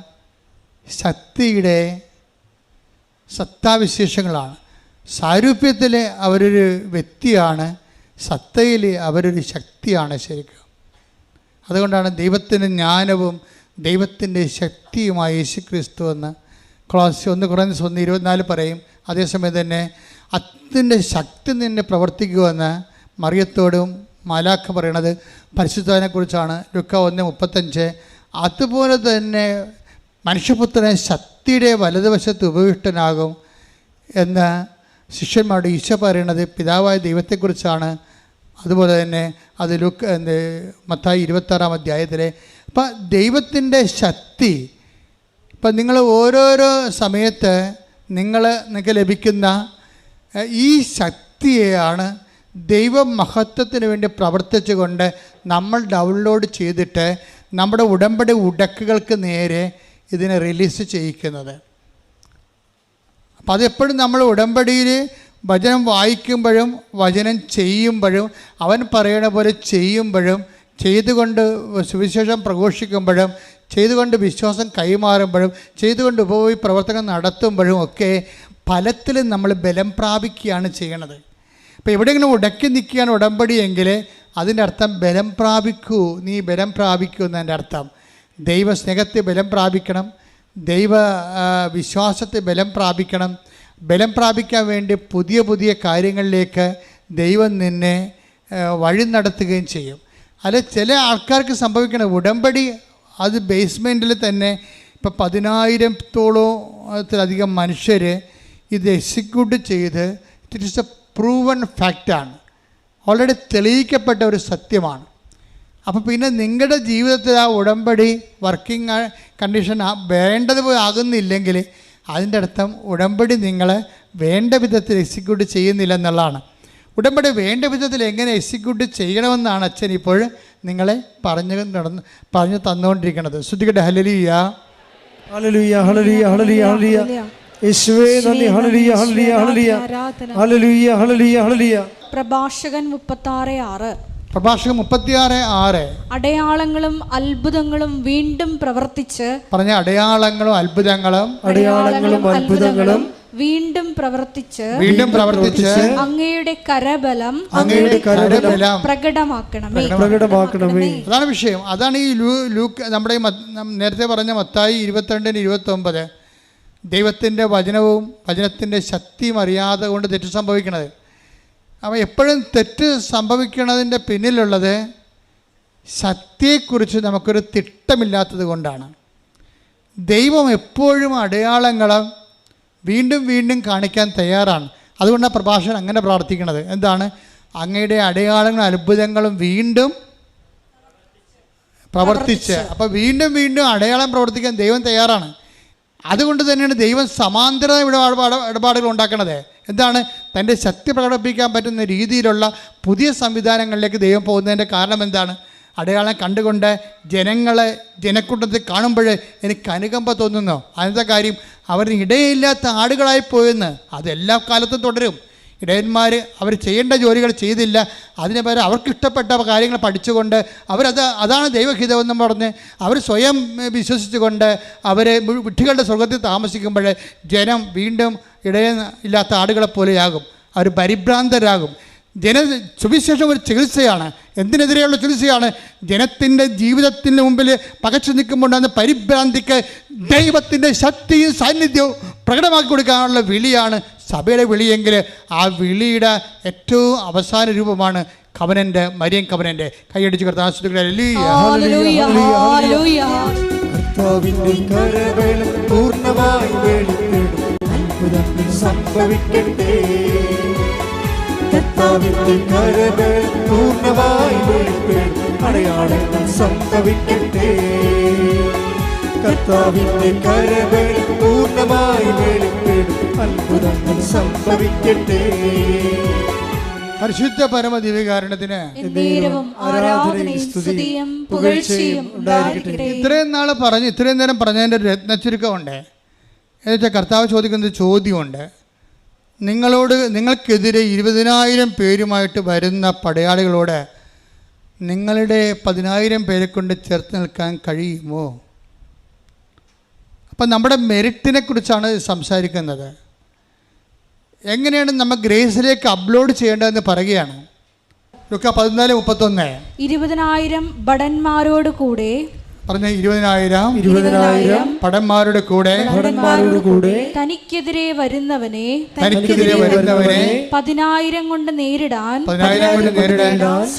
ശക്തിയുടെ സത്താവിശേഷങ്ങളാണ്. സാരൂപ്യത്തിൽ അവരൊരു വ്യക്തിയാണ്, സത്തയിൽ അവരൊരു ശക്തിയാണ് ശരിക്കും. അതുകൊണ്ടാണ് ദൈവത്തിൻ്റെ ജ്ഞാനവും ദൈവത്തിൻ്റെ ശക്തിയുമായ യേശു ക്രിസ്തു എന്ന് Colossians 1:24 പറയും. അതേസമയം തന്നെ അതിൻ്റെ ശക്തി നിന്നെ പ്രവർത്തിക്കുമെന്ന് മറിയത്തോടും മാലാഖ പറയണത് പരിശുദ്ധനെക്കുറിച്ചാണ്. ലൂക്കാ 1:35. അതുപോലെ തന്നെ മനുഷ്യപുത്രനെ ശക്തിയുടെ വലതുവശത്ത് ഉപവിഷ്ടനാകും എന്ന് ശിഷ്യന്മാരുടെ ഈശോ പറയണത് പിതാവായ ദൈവത്തെക്കുറിച്ചാണ്. അതുപോലെ തന്നെ അത് മത്തായി 26 അപ്പം ദൈവത്തിൻ്റെ ശക്തി. ഇപ്പം നിങ്ങൾ ഓരോരോ സമയത്ത് നിങ്ങൾക്ക് ലഭിക്കുന്ന ഈ ശക്തിയെയാണ് ദൈവമഹത്വത്തിന് വേണ്ടി പ്രവർത്തിച്ചുകൊണ്ട് നമ്മൾ ഡൗൺലോഡ് ചെയ്തിട്ട് നമ്മുടെ ഉടമ്പടി ഉടക്കുകൾക്ക് നേരെ ഇതിനെ റിലീസ് ചെയ്യിക്കുന്നത്. അപ്പം അതെപ്പോഴും നമ്മൾ ഉടമ്പടിയിൽ വചനം വായിക്കുമ്പോഴും വചനം ചെയ്യുമ്പോഴും അവൻ പറയണ പോലെ ചെയ്യുമ്പോഴും ചെയ്തുകൊണ്ട് സുവിശേഷം പ്രഘോഷിക്കുമ്പോഴും ചെയ്തുകൊണ്ട് വിശ്വാസം കൈമാറുമ്പോഴും ചെയ്തുകൊണ്ട് ഉപയോഗി പ്രവർത്തനം നടത്തുമ്പോഴും ഒക്കെ ഫലത്തിൽ നമ്മൾ ബലം പ്രാപിക്കുകയാണ് ചെയ്യണത്. അപ്പോൾ എവിടെയെങ്കിലും ഉടക്കി നിൽക്കുകയാണ് ഉടമ്പടിയെങ്കിൽ അതിൻ്റെ അർത്ഥം ബലം പ്രാപിക്കൂ, നീ ബലം പ്രാപിക്കൂ എന്നതിൻ്റെ അർത്ഥം. ദൈവസ്നേഹത്തെ ബലം പ്രാപിക്കണം, ദൈവ വിശ്വാസത്തെ ബലം പ്രാപിക്കണം. ബലം പ്രാപിക്കാൻ വേണ്ടി പുതിയ പുതിയ കാര്യങ്ങളിലേക്ക് ദൈവം നിന്നെ വഴി നടത്തുകയും ചെയ്യും. അല്ല ചില ആൾക്കാർക്ക് സംഭവിക്കണം ഉടമ്പടി അത് ബേസ്മെൻറ്റിൽ തന്നെ ഇപ്പോൾ 10,000-ത്തോളത്തിലധികം മനുഷ്യർ ഇത് എക്സിക്യൂട്ട് ചെയ്ത് ഇറ്റ് ഈസ് എ പ്രൂവൺ ഫാക്റ്റാണ്, ഓൾറെഡി തെളിയിക്കപ്പെട്ട ഒരു സത്യമാണ്. അപ്പോൾ പിന്നെ നിങ്ങളുടെ ജീവിതത്തിൽ ആ ഉടമ്പടി വർക്കിംഗ് കണ്ടീഷൻ വേണ്ടതുപോലെ ആകുന്നില്ലെങ്കിൽ അതിൻ്റെ അർത്ഥം ഉടമ്പടി നിങ്ങൾ വേണ്ട വിധത്തിൽ എക്സിക്യൂട്ട് ചെയ്യുന്നില്ല എന്നുള്ളതാണ്. ഉടമ്പടി വേണ്ട വിധത്തിൽ എങ്ങനെ എക്സിക്യൂട്ട് ചെയ്യണമെന്നാണ് അച്ഛൻ ഇപ്പോൾ നിങ്ങളെ പറഞ്ഞു തന്നുകൊണ്ടിരിക്കുന്നത്. ശ്രുതികട്ടെ ഹല്ലേലൂയ ഹല്ലേലൂയ ഹല്ലേലൂയ ഹല്ലേലൂയ ഹല്ലേലൂയ. യേശുവേ നന്ദി. ഹല്ലേലൂയ ഹല്ലേലൂയ ഹല്ലേലൂയ ഹല്ലേലൂയ ഹല്ലേലൂയ ഹല്ലേലൂയ. പ്രഭാഷകൻ 36:6. പ്രഭാഷകൻ 36:6. അടയാളങ്ങളും അത്ഭുതങ്ങളും വീണ്ടും പ്രവർത്തിച്ച് പറഞ്ഞ അടയാളങ്ങളും അത്ഭുതങ്ങളും വീണ്ടും പ്രവർത്തിച്ച് അങ്ങയുടെ കരബലം പ്രകടമാക്കണമേ. അതാണ് വിഷയം. അതാണ് ഈ നമ്മുടെ നേരത്തെ പറഞ്ഞ മത്തായി 22-29 ദൈവത്തിൻ്റെ വചനത്തിൻ്റെ ശക്തിയും അറിയാതെ കൊണ്ട് തെറ്റ് സംഭവിക്കണത്. അപ്പോൾ എപ്പോഴും തെറ്റ് സംഭവിക്കുന്നതിൻ്റെ പിന്നിലുള്ളത് ശക്തിയെക്കുറിച്ച് നമുക്കൊരു തിട്ടമില്ലാത്തത് കൊണ്ടാണ്. ദൈവം എപ്പോഴും അടയാളങ്ങളും വീണ്ടും വീണ്ടും കാണിക്കാൻ തയ്യാറാണ്. അതുകൊണ്ടാണ് പ്രഭാഷകൻ അങ്ങനെ പ്രാർത്ഥിക്കുന്നത്. എന്താണ്? അങ്ങയുടെ അടയാളങ്ങളും അത്ഭുതങ്ങളും വീണ്ടും പ്രവർത്തിച്ച്. അപ്പോൾ വീണ്ടും വീണ്ടും അടയാളം പ്രവർത്തിക്കാൻ ദൈവം തയ്യാറാണ്. അതുകൊണ്ട് തന്നെയാണ് ദൈവം സമാന്തര ഇടപാടുകൾ ഉണ്ടാക്കുന്നത്. എന്താണ്? തൻ്റെ ശക്തി പ്രകടിപ്പിക്കാൻ പറ്റുന്ന രീതിയിലുള്ള പുതിയ സംവിധാനങ്ങളിലേക്ക് ദൈവം പോകുന്നതിൻ്റെ കാരണം എന്താണ്? അടയാളം കണ്ടുകൊണ്ട് ജനക്കൂട്ടത്തിൽ കാണുമ്പോൾ എനിക്ക് അനുകമ്പ തോന്നുന്നു. അതിൻ്റെ കാര്യം അവരിന് ഇടയില്ലാത്ത ആടുകളായിപ്പോയെന്ന്. അതെല്ലാ കാലത്തും തുടരും. ഇടയന്മാർ അവർ ചെയ്യേണ്ട ജോലികൾ ചെയ്തില്ല, അതിന് പകരം അവർക്കിഷ്ടപ്പെട്ട കാര്യങ്ങൾ പഠിച്ചുകൊണ്ട് അതാണ് ദൈവഹിതമെന്നും പറഞ്ഞ് അവർ സ്വയം വിശ്വസിച്ചുകൊണ്ട് അവർ വിഡ്ഢികളുടെ സ്വർഗത്തിൽ താമസിക്കുമ്പോൾ ജനം വീണ്ടും ഇടയില്ലാത്ത ആടുകളെപ്പോലെയാകും. അവർ പരിഭ്രാന്തരാകും. സുവിശേഷം ഒരു ചികിത്സയാണ്. എന്തിനെതിരെയുള്ള ചികിത്സയാണ്? ജനത്തിൻ്റെ ജീവിതത്തിന് മുമ്പിൽ പകച്ചു നിൽക്കുമ്പോഴാണ് പരിഭ്രാന്തിക്ക് ദൈവത്തിൻ്റെ ശക്തിയും സാന്നിധ്യവും പ്രകടമാക്കി കൊടുക്കാനുള്ള വിളിയാണ് സഭയുടെ വിളിയെങ്കിൽ ആ വിളിയുടെ ഏറ്റവും അവസാന രൂപമാണ് കവനൻ്റ്, മരിയൻ കവനൻ്റ്. കൈയടിച്ച് അടയാളങ്ങൾ സംഭവിക്കട്ടെ. കർത്താവിന്റെ കരവേൽ പൂർണ്ണമായി വെളിപ്പെടും, അത്ഭുതങ്ങൾ സംഭവിക്കട്ടെ. പരിശുദ്ധ പരമ ദിവ്യകാരുണ്യത്തിന് ഇത്രയും നേരം പറഞ്ഞതിൻ്റെ ഒരു രത്നച്ചുരുക്കമുണ്ട്. എന്നുവെച്ചാൽ കർത്താവ് ചോദിക്കുന്ന ചോദ്യമുണ്ട്. നിങ്ങൾക്കെതിരെ 20,000 പേരുമായിട്ട് വരുന്ന പടയാളികളോട് നിങ്ങളുടെ 10,000 പേരെ കൊണ്ട് ചേർത്ത് നിൽക്കാൻ കഴിയുമോ? അപ്പം നമ്മുടെ മെറിറ്റിനെ കുറിച്ചാണ് സംസാരിക്കുന്നത്. എങ്ങനെയാണ് നമ്മൾ ഗ്രേസിലേക്ക് അപ്ലോഡ് ചെയ്യേണ്ടതെന്ന് പറയുകയാണ്. ലൂക്കാ 14:31 20,000 ഭടന്മാരോട് കൂടെ പറഞ്ഞ 20,000 ഭടന്മാരുടെ കൂടെ തനിക്കെതിരെ വരുന്നവനെ 10,000 കൊണ്ട് നേരിടാൻ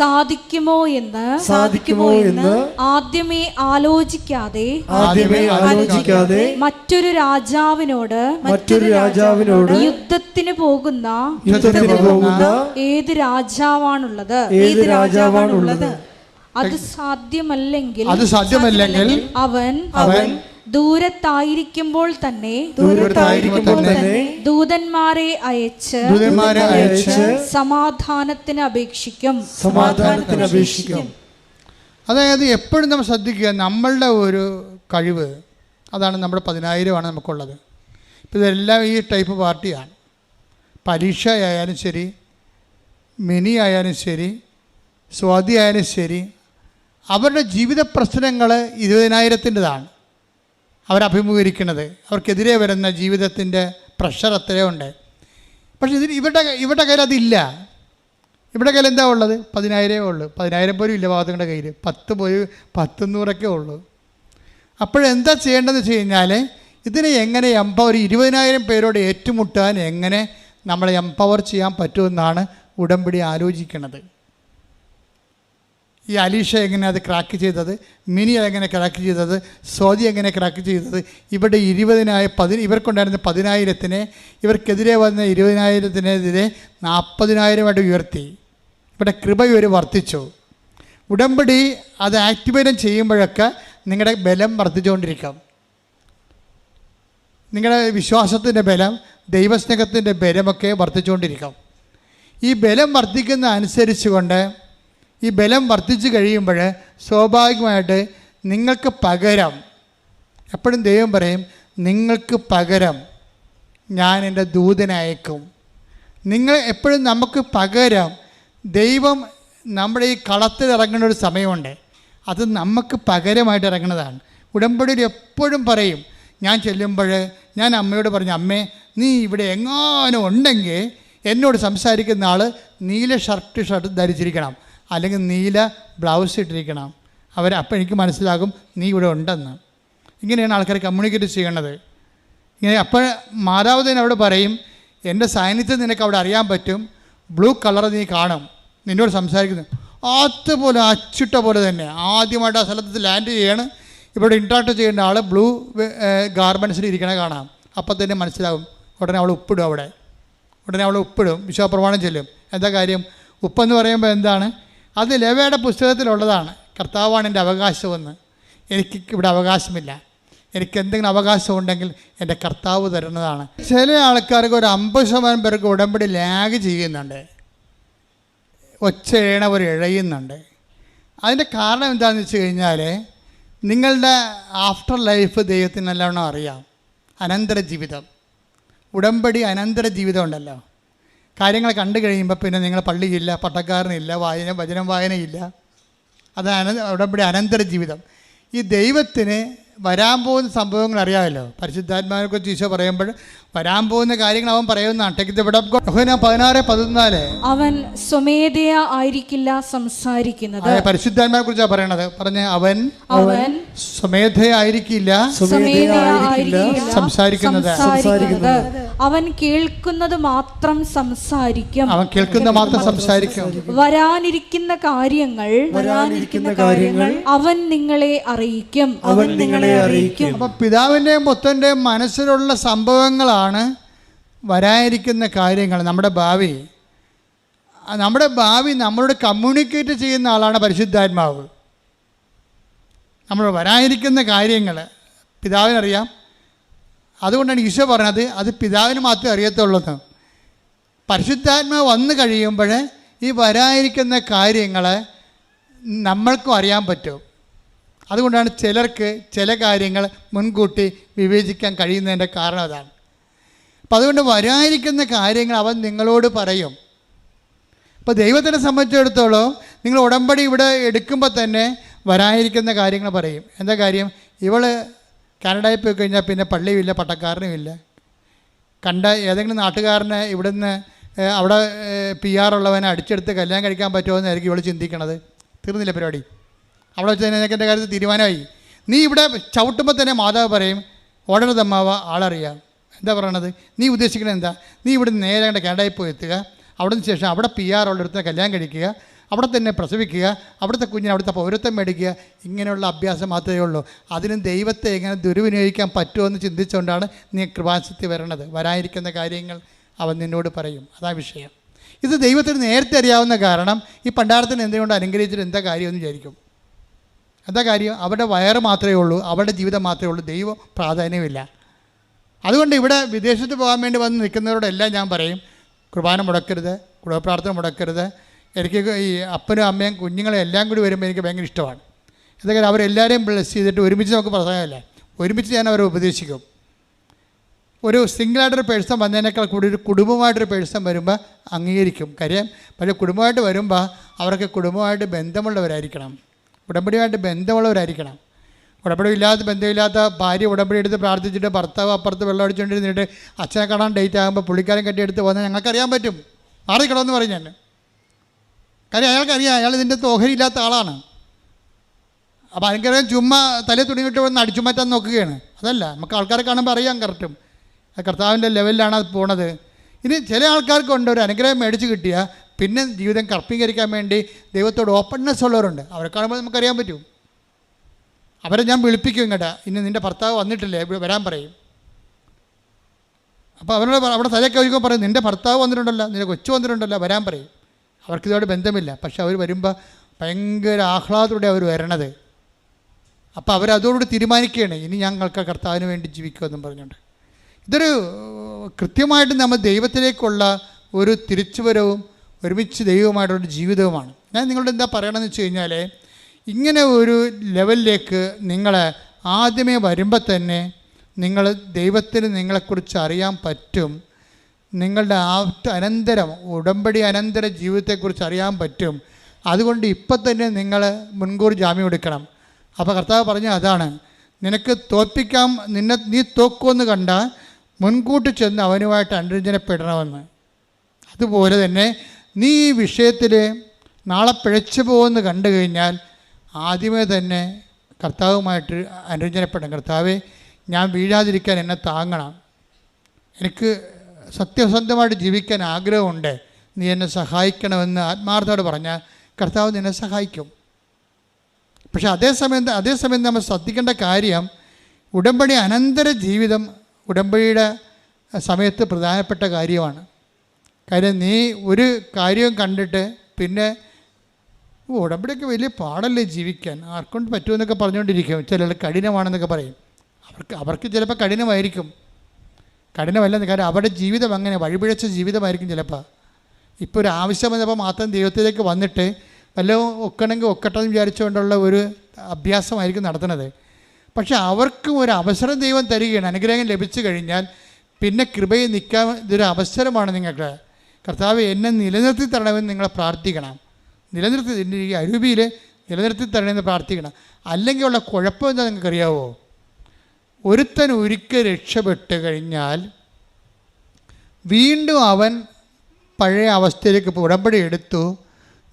സാധിക്കുമോ എന്ന് ആദ്യമേ ആലോചിക്കാതെ മറ്റൊരു രാജാവിനോട് യുദ്ധത്തിന് പോകുന്ന ഏത് രാജാവാണുള്ളത്? അത് സാധ്യമല്ലെങ്കിൽ അവൻ ദൂരത്തായിരിക്കുമ്പോൾ തന്നെ ദൂതന്മാരെ അയച്ച് സമാധാനത്തിന് അപേക്ഷിക്കും. അതായത് എപ്പോഴും നമ്മൾ ശ്രദ്ധിക്കുക, നമ്മളുടെ ഒരു കഴിവ് അതാണ്. നമ്മുടെ 10,000 നമുക്കുള്ളത്. ഇപ്പം ഇതെല്ലാം ഈ ടൈപ്പ് പാർട്ടിയാണ്. പരീക്ഷ ആയാലും ശരി, മിനി ആയാലും ശരി, സ്വാതി ആയാലും ശരി, അവരുടെ ജീവിത പ്രശ്നങ്ങൾ 20,000-ൻ്റെതാണ് അവരഭിമുഖീകരിക്കുന്നത്. അവർക്കെതിരെ വരുന്ന ജീവിതത്തിൻ്റെ പ്രഷർ അത്രയുണ്ട്. പക്ഷേ ഇവരുടെ കയ്യിൽ അതില്ല. ഇവിടെ കയ്യിൽ എന്താ ഉള്ളത്? 10,000 ഉള്ളൂ. 10,000 പോലും ഇല്ല ഭാഗത്തുങ്ങളുടെ കയ്യിൽ. 10,100 ഉള്ളൂ. അപ്പോഴെന്താ ചെയ്യേണ്ടതെന്ന് വെച്ച് കഴിഞ്ഞാൽ ഇതിനെ എങ്ങനെ ഒരു 20,000 പേരോട് ഏറ്റുമുട്ടാൻ എങ്ങനെ നമ്മളെ എംപവർ ചെയ്യാൻ പറ്റുമെന്നാണ് ഉടമ്പടി ആലോചിക്കുന്നത്. ഈ അലീഷ എങ്ങനെ അത് ക്രാക്ക് ചെയ്തത്, മിനി എങ്ങനെ ക്രാക്ക് ചെയ്തത്, സ്വാതി എങ്ങനെ ക്രാക്ക് ചെയ്തത്. ഇവിടെ 20,000 ഇവർക്കുണ്ടായിരുന്ന 10,000-നെ ഇവർക്കെതിരെ വന്ന 20,000-നെതിരെ 40,000 ഉയർത്തി. ഇവിടെ കൃപ വർദ്ധിച്ചു. ഉടമ്പടി അത് ആക്ടിവേറ്റ് ചെയ്യുമ്പോഴൊക്കെ നിങ്ങളുടെ ബലം വർദ്ധിച്ചുകൊണ്ടിരിക്കും. നിങ്ങളുടെ വിശ്വാസത്തിൻ്റെ ബലം, ദൈവസ്നേഹത്തിൻ്റെ ബലമൊക്കെ വർദ്ധിച്ചുകൊണ്ടിരിക്കും. ഈ ബലം വർദ്ധിക്കുന്ന അനുസരിച്ചുകൊണ്ട് ഈ ബലം വർദ്ധിച്ചു കഴിയുമ്പോൾ സ്വാഭാവികമായിട്ട് നിങ്ങൾക്ക് പകരം, എപ്പോഴും ദൈവം പറയും നിങ്ങൾക്ക് പകരം ഞാൻ എൻ്റെ ദൂതനെ അയക്കും. നിങ്ങൾ എപ്പോഴും നമുക്ക് പകരം ദൈവം നമ്മുടെ ഈ കളത്തിൽ ഇറങ്ങുന്ന ഒരു സമയമുണ്ട്, അത് നമുക്ക് പകരമായിട്ട് ഇറങ്ങുന്നതാണ്. ഉടമ്പടിയിൽ എപ്പോഴും പറയും, ഞാൻ ചെല്ലുമ്പോൾ ഞാൻ അമ്മയോട് പറഞ്ഞു, അമ്മേ നീ ഇവിടെ എങ്ങാനും ഉണ്ടെങ്കിൽ എന്നോട് സംസാരിക്കുന്ന ആൾ നീല ഷർട്ട് ധരിച്ചിരിക്കണം, അല്ലെങ്കിൽ നീല ബ്ലൗസ് ഇട്ടിരിക്കണം. അപ്പോൾ എനിക്ക് മനസ്സിലാകും നീ ഇവിടെ ഉണ്ടെന്ന്. ഇങ്ങനെയാണ് ആൾക്കാർ കമ്മ്യൂണിക്കേറ്റ് ചെയ്യണത്. ഇങ്ങനെ അപ്പോൾ മാതാവ് തന്നെ അവിടെ പറയും, എൻ്റെ സാന്നിധ്യം നിനക്ക് അവിടെ അറിയാൻ പറ്റും, ബ്ലൂ കളർ നീ കാണും, നിന്നോട് സംസാരിക്കുന്നു. അതുപോലെ അച്ചിട്ട പോലെ തന്നെ ആദ്യമായിട്ട് ആ സ്ഥലത്ത് ലാൻഡ് ചെയ്യാണ്, ഇവിടെ ഇൻട്രാക്ട് ചെയ്യേണ്ട ആൾ ബ്ലൂ ഗാർമെൻറ്റ്സിൽ ഇരിക്കണേ കാണാം. അപ്പം തന്നെ മനസ്സിലാകും. ഉടനെ അവൾ ഉപ്പിടും, ഉടനെ അവൾ ഉപ്പിടും, വിശ്വാസപ്രമാണം ചെല്ലും. എന്താ കാര്യം? ഉപ്പെന്ന് പറയുമ്പോൾ എന്താണ്? അത് ലേവ്യയുടെ പുസ്തകത്തിലുള്ളതാണ്. കർത്താവാണ് എൻ്റെ അവകാശമെന്ന്. എനിക്ക് ഇവിടെ അവകാശമില്ല. എനിക്ക് എന്തെങ്കിലും അവകാശം ഉണ്ടെങ്കിൽ എൻ്റെ കർത്താവ് തരുന്നതാണ്. ചില ആൾക്കാർക്ക് ഒരു 50% പേർക്ക് ഉടമ്പടി ലാഗ് ചെയ്യുന്നുണ്ട്, ഒച്ചയണവർ ഇഴയുന്നുണ്ട്. അതിൻ്റെ കാരണം എന്താണെന്ന് വെച്ച് കഴിഞ്ഞാൽ, നിങ്ങളുടെ ആഫ്റ്റർ ലൈഫ് ദൈവത്തിന് നല്ലവണ്ണം അറിയാം. അനന്തര ജീവിതം, ഉടമ്പടി അനന്തര ജീവിതം ഉണ്ടല്ലോ. കാര്യങ്ങൾ കണ്ടു കഴിയുമ്പോൾ പിന്നെ നിങ്ങൾ പള്ളിയില്ല, പട്ടക്കാരനില്ല, വചനം വായനയില്ല. അതാണ് ഉടമ്പടി അനന്തര ജീവിതം. ഈ ദൈവത്തിന് വരാൻ പോകുന്ന സംഭവങ്ങൾ അറിയാമല്ലോ. പരിശുദ്ധാത്മാവിനെ കുറിച്ച് ഈശോ പറയുമ്പോൾ വരാൻ പോകുന്ന കാര്യങ്ങൾ അവൻ പറയുന്നതാണ്. 16:14 അവൻ സ്വമേധയ ആയിരിക്കില്ല സംസാരിക്കുന്നത്. പരിശുദ്ധാത്മാവിനെ കുറിച്ചാണ് പറയണത്. പറഞ്ഞ അവൻ സ്വമേധയ ആയിരിക്കില്ല സംസാരിക്കുന്നത്. അവൻ കേൾക്കുന്നത് മാത്രം സംസാരിക്കും. അവൻ കേൾക്കുന്ന മാത്രം സംസാരിക്കും. വരാനിരിക്കുന്ന കാര്യങ്ങൾ അവൻ നിങ്ങളെ അറിയിക്കും. അപ്പൊ പിതാവിന്റെയും പുത്രന്റെയും മനസ്സിലുള്ള സംഭവങ്ങളാണ് വരാനിരിക്കുന്ന കാര്യങ്ങൾ. നമ്മുടെ ഭാവി നമ്മളോട് കമ്മ്യൂണിക്കേറ്റ് ചെയ്യുന്ന ആളാണ് പരിശുദ്ധാത്മാവ്. നമ്മൾ വരാനിരിക്കുന്ന കാര്യങ്ങൾ പിതാവിനറിയാം. അതുകൊണ്ടാണ് ഈശോ പറഞ്ഞത് അത് പിതാവിന് മാത്രമേ അറിയത്തുള്ളൂ. പരിശുദ്ധാത്മാവ് വന്നു കഴിയുമ്പോൾ ഈ വരാനിരിക്കുന്ന കാര്യങ്ങൾ നമ്മൾക്കും അറിയാൻ പറ്റും. അതുകൊണ്ടാണ് ചിലർക്ക് ചില കാര്യങ്ങൾ മുൻകൂട്ടി വിവേചിക്കാൻ കഴിയുന്നതിൻ്റെ കാരണം അതാണ്. അപ്പം അതുകൊണ്ട് വരാനിരിക്കുന്ന കാര്യങ്ങൾ അവൻ നിങ്ങളോട് പറയും. അപ്പോൾ ദൈവത്തിനെ സംബന്ധിച്ചിടത്തോളം നിങ്ങൾ ഉടമ്പടി ഇവിടെ എടുക്കുമ്പോൾ തന്നെ വരാനിരിക്കുന്ന കാര്യങ്ങൾ പറയും. എന്താ കാര്യം? ഇവൾ കാനഡയിൽ പോയി കഴിഞ്ഞാൽ പിന്നെ പള്ളിയുമില്ല, പട്ടക്കാരനുമില്ല. കണ്ട ഏതെങ്കിലും നാട്ടുകാരനെ ഇവിടുന്ന് അവിടെ PR ഉള്ളവനെ അടിച്ചെടുത്ത് കല്യാണം കഴിക്കാൻ പറ്റുമോ എന്നായിരിക്കും ഇവൾ ചിന്തിക്കണത്. തീർന്നില്ല പരിപാടി. അവിടെ വെച്ച് തന്നെ എനിക്ക് എൻ്റെ കാര്യത്തിൽ തീരുമാനമായി. നീ ഇവിടെ ചവിട്ടുമ്പോൾ തന്നെ മാതാവ് പറയും, ഓടരുതമ്മാവ ആളറിയാം. എന്താ പറയണത്? നീ ഉദ്ദേശിക്കുന്നത് എന്താ? നീ ഇവിടെ നേരെ കണ്ട കാനഡയിൽ പോയി എത്തുക, അവിടെ നിന്ന് ശേഷം അവിടെ PR ഉള്ളിടത്ത് കല്യാണം കഴിക്കുക, അവിടെ തന്നെ പ്രസവിക്കുക, അവിടുത്തെ കുഞ്ഞിന് അവിടുത്തെ പൗരത്വം മേടിക്കുക. ഇങ്ങനെയുള്ള അഭ്യാസം മാത്രമേ ഉള്ളൂ. അതിനും ദൈവത്തെ എങ്ങനെ ദുർവിനിയോഗിക്കാൻ പറ്റുമെന്ന് ചിന്തിച്ചുകൊണ്ടാണ് നീ കൃപാസനത്തിൽ വരണത്. വരാനിരിക്കുന്ന കാര്യങ്ങൾ അവൻ നിന്നോട് പറയും. അതാ വിഷയം. ഇത് ദൈവത്തിന് നേരത്തെ അറിയാവുന്ന കാരണം ഈ പണ്ടാരത്തിന് എന്തുകൊണ്ട് അനുഗ്രഹിച്ചിട്ട് എന്താ കാര്യമെന്ന് വിചാരിക്കും. എന്താ കാര്യം? അവരുടെ വയറ് മാത്രമേ ഉള്ളൂ, അവരുടെ ജീവിതം മാത്രമേ ഉള്ളൂ, ദൈവം പ്രാധാന്യമില്ല. അതുകൊണ്ട് ഇവിടെ വിദേശത്ത് പോകാൻ വേണ്ടി വന്ന് നിൽക്കുന്നവരോടെല്ലാം ഞാൻ പറയും, കുർബാന മുടക്കരുത്, കുടുംബപ്രാർത്ഥന മുടക്കരുത്. എനിക്ക് ഈ അപ്പനും അമ്മയും കുഞ്ഞുങ്ങളെ എല്ലാം കൂടി വരുമ്പോൾ എനിക്ക് ഭയങ്കര ഇഷ്ടമാണ്. എന്തൊക്കെ അവരെല്ലാവരെയും ബ്ലെസ് ചെയ്തിട്ട് ഒരുമിച്ച് നമുക്ക് പ്രധാനമല്ല, ഒരുമിച്ച് ഞാൻ അവരെ ഉപദേശിക്കും. ഒരു സിംഗിളായിട്ടൊരു പേഴ്സൺ വന്നതിനേക്കാൾ കൂടി ഒരു കുടുംബമായിട്ടൊരു പേഴ്സൺ വരുമ്പോൾ അംഗീകരിക്കും. കാര്യം പക്ഷേ കുടുംബമായിട്ട് വരുമ്പോൾ അവർക്ക് കുടുംബമായിട്ട് ബന്ധമുള്ളവരായിരിക്കണം, ഉടമ്പടിയുമായിട്ട് ബന്ധമുള്ളവരായിരിക്കണം. ഉടമ്പടി ബന്ധമില്ലാത്ത ഭാര്യ ഉടമ്പടി എടുത്ത് പ്രാർത്ഥിച്ചിട്ട് ഭർത്താവ് അപ്പുറത്ത് വെള്ളം അടിച്ചുകൊണ്ടിരുന്നിട്ട് അച്ഛനെ കാണാൻ ഡേറ്റ് ആകുമ്പോൾ പുള്ളിക്കാരൻ കെട്ടിയെടുത്ത് വന്നാൽ ഞങ്ങൾക്കറിയാൻ പറ്റും. മാറിക്കണമെന്ന് പറയും ഞാൻ. കാര്യം അയാൾക്കറിയാം അയാൾ ഇതിൻ്റെ ഓഹരിയില്ലാത്ത ആളാണ്. അപ്പോൾ എനിക്കറിയാം ചുമ്മാ തലേ തുണിയിട്ട് വന്ന് അടിച്ചു മാറ്റാൻ നോക്കുകയാണ്. അതല്ല, നമുക്ക് ആൾക്കാരെ കാണുമ്പോൾ അറിയാം കറക്റ്റും കർത്താവിൻ്റെ ലെവലിലാണ് അത് പോണത്. ഇനി ചില ആൾക്കാർക്കുണ്ട് ഒരു അനുഗ്രഹം മേടിച്ച് കിട്ടിയാൽ പിന്നെ ജീവിതം കർപ്പീകരിക്കാൻ വേണ്ടി ദൈവത്തോട് ഓപ്പൺനെസ് ഉള്ളവരുണ്ട്. അവരെ കാണുമ്പോൾ നമുക്കറിയാൻ പറ്റും. അവരെ ഞാൻ വിളിപ്പിക്കും ഇങ്ങോട്ട്, ഇനി നിൻ്റെ ഭർത്താവ് വന്നിട്ടില്ലേ വരാൻ പറയും. അപ്പോൾ അവരോട് അവിടെ തലയൊക്കെ ഒഴിക്കുമ്പോൾ പറയും, നിൻ്റെ ഭർത്താവ് വന്നിട്ടുണ്ടല്ലോ, നിൻ്റെ കൊച്ചു വന്നിട്ടുണ്ടല്ലോ, വരാൻ പറയും. അവർക്കിതോട് ബന്ധമില്ല, പക്ഷെ അവർ വരുമ്പോൾ ഭയങ്കര ആഹ്ലാദത്തോടെ അവർ വരണത്. അപ്പോൾ അവരതോടുകൂടി തീരുമാനിക്കുകയാണ്, ഇനി ഞങ്ങൾക്ക് കർത്താവിന് വേണ്ടി ജീവിക്കുമെന്നും പറഞ്ഞുകൊണ്ട്. ഇതൊരു കൃത്യമായിട്ട് നമ്മൾ ദൈവത്തിലേക്കുള്ള ഒരു തിരിച്ചുവരവും ഒരുമിച്ച് ദൈവവുമായിട്ടുള്ള ജീവിതവുമാണ്. ഞാൻ നിങ്ങളോട് എന്താ പറയണമെന്ന് വെച്ച് കഴിഞ്ഞാൽ, ഇങ്ങനെ ഒരു ലെവലിലേക്ക് നിങ്ങൾ ആദ്യമേ വരുമ്പോൾ തന്നെ നിങ്ങൾ ദൈവത്തിന് നിങ്ങളെക്കുറിച്ച് അറിയാൻ പറ്റും. നിങ്ങളുടെ അനന്തരം ഉടമ്പടി അനന്തര ജീവിതത്തെക്കുറിച്ച് അറിയാൻ പറ്റും. അതുകൊണ്ട് ഇപ്പം തന്നെ നിങ്ങൾ മുൻകൂർ ജാമ്യം എടുക്കണം. അപ്പോൾ കർത്താവ് പറഞ്ഞ അതാണ്, നിനക്ക് തോൽപ്പിക്കാം, നീ തോക്കുമെന്ന് കണ്ടാൽ മുൻകൂട്ടി ചെന്ന് അവനുമായിട്ട് അനുരഞ്ജനപ്പെടണമെന്ന്. അതുപോലെ തന്നെ നീ ഈ വിഷയത്തിൽ നാളെ പിഴച്ചു പോകുമെന്ന് കണ്ടു കഴിഞ്ഞാൽ ആദ്യമേ തന്നെ കർത്താവുമായിട്ട് അനുരഞ്ജനപ്പെടണം. കർത്താവേ, ഞാൻ വീഴാതിരിക്കാൻ എന്നെ താങ്ങണം, എനിക്ക് സത്യസന്ധമായിട്ട് ജീവിക്കാൻ ആഗ്രഹമുണ്ട്, നീ എന്നെ സഹായിക്കണമെന്ന് ആത്മാർത്ഥത്തോട് പറഞ്ഞാൽ കർത്താവ് നിന്നെ സഹായിക്കും. പക്ഷെ അതേസമയം നമ്മൾ ശ്രദ്ധിക്കേണ്ട കാര്യം, ഉടമ്പടി അനന്തര ജീവിതം ഉടമ്പടിയുടെ സമയത്ത് പ്രധാനപ്പെട്ട കാര്യമാണ്. കാര്യം നീ ഒരു കാര്യവും കണ്ടിട്ട് പിന്നെ ഉടമ്പടിയൊക്കെ വലിയ പാടല്ലേ ജീവിക്കാൻ, ആർക്കൊണ്ട് പറ്റുമെന്നൊക്കെ പറഞ്ഞുകൊണ്ടിരിക്കും. ചിലർ കഠിനമാണെന്നൊക്കെ പറയും. അവർക്ക് ചിലപ്പോൾ കഠിനമായിരിക്കും, കഠിനമല്ലെന്ന്. കാര്യം അവരുടെ ജീവിതം അങ്ങനെ വഴിപിഴച്ച ജീവിതമായിരിക്കും. ചിലപ്പോൾ ഇപ്പോൾ ഒരു ആവശ്യം വന്നപ്പോൾ മാത്രം ദൈവത്തിലേക്ക് വന്നിട്ട് വല്ലതും ഒക്കണമെങ്കിൽ ഒക്കട്ടെന്ന് വിചാരിച്ചുകൊണ്ടുള്ള ഒരു അഭ്യാസമായിരിക്കും നടത്തുന്നത്. പക്ഷെ അവർക്കും ഒരു അവസരം ദൈവം തരികയാണ്. അനുഗ്രഹം ലഭിച്ചു കഴിഞ്ഞാൽ പിന്നെ കൃപയിൽ നിൽക്കാൻ ഇതൊരു അവസരമാണ് നിങ്ങൾക്ക്. കർത്താവ് എന്നെ നിലനിർത്തി തരണമെന്ന് നിങ്ങൾ പ്രാർത്ഥിക്കണം. നിലനിർത്തി ഈ അരൂപിയിൽ നിലനിർത്തി തരണമെന്ന് പ്രാർത്ഥിക്കണം. അല്ലെങ്കിൽ ഉള്ള കുഴപ്പം എന്താ നിങ്ങൾക്കറിയാവോ? ഒരുത്തൻ ഒരിക്കൽ രക്ഷപ്പെട്ട് കഴിഞ്ഞാൽ വീണ്ടും അവൻ പഴയ അവസ്ഥയിലേക്ക് ഉടമ്പടി എടുത്തു,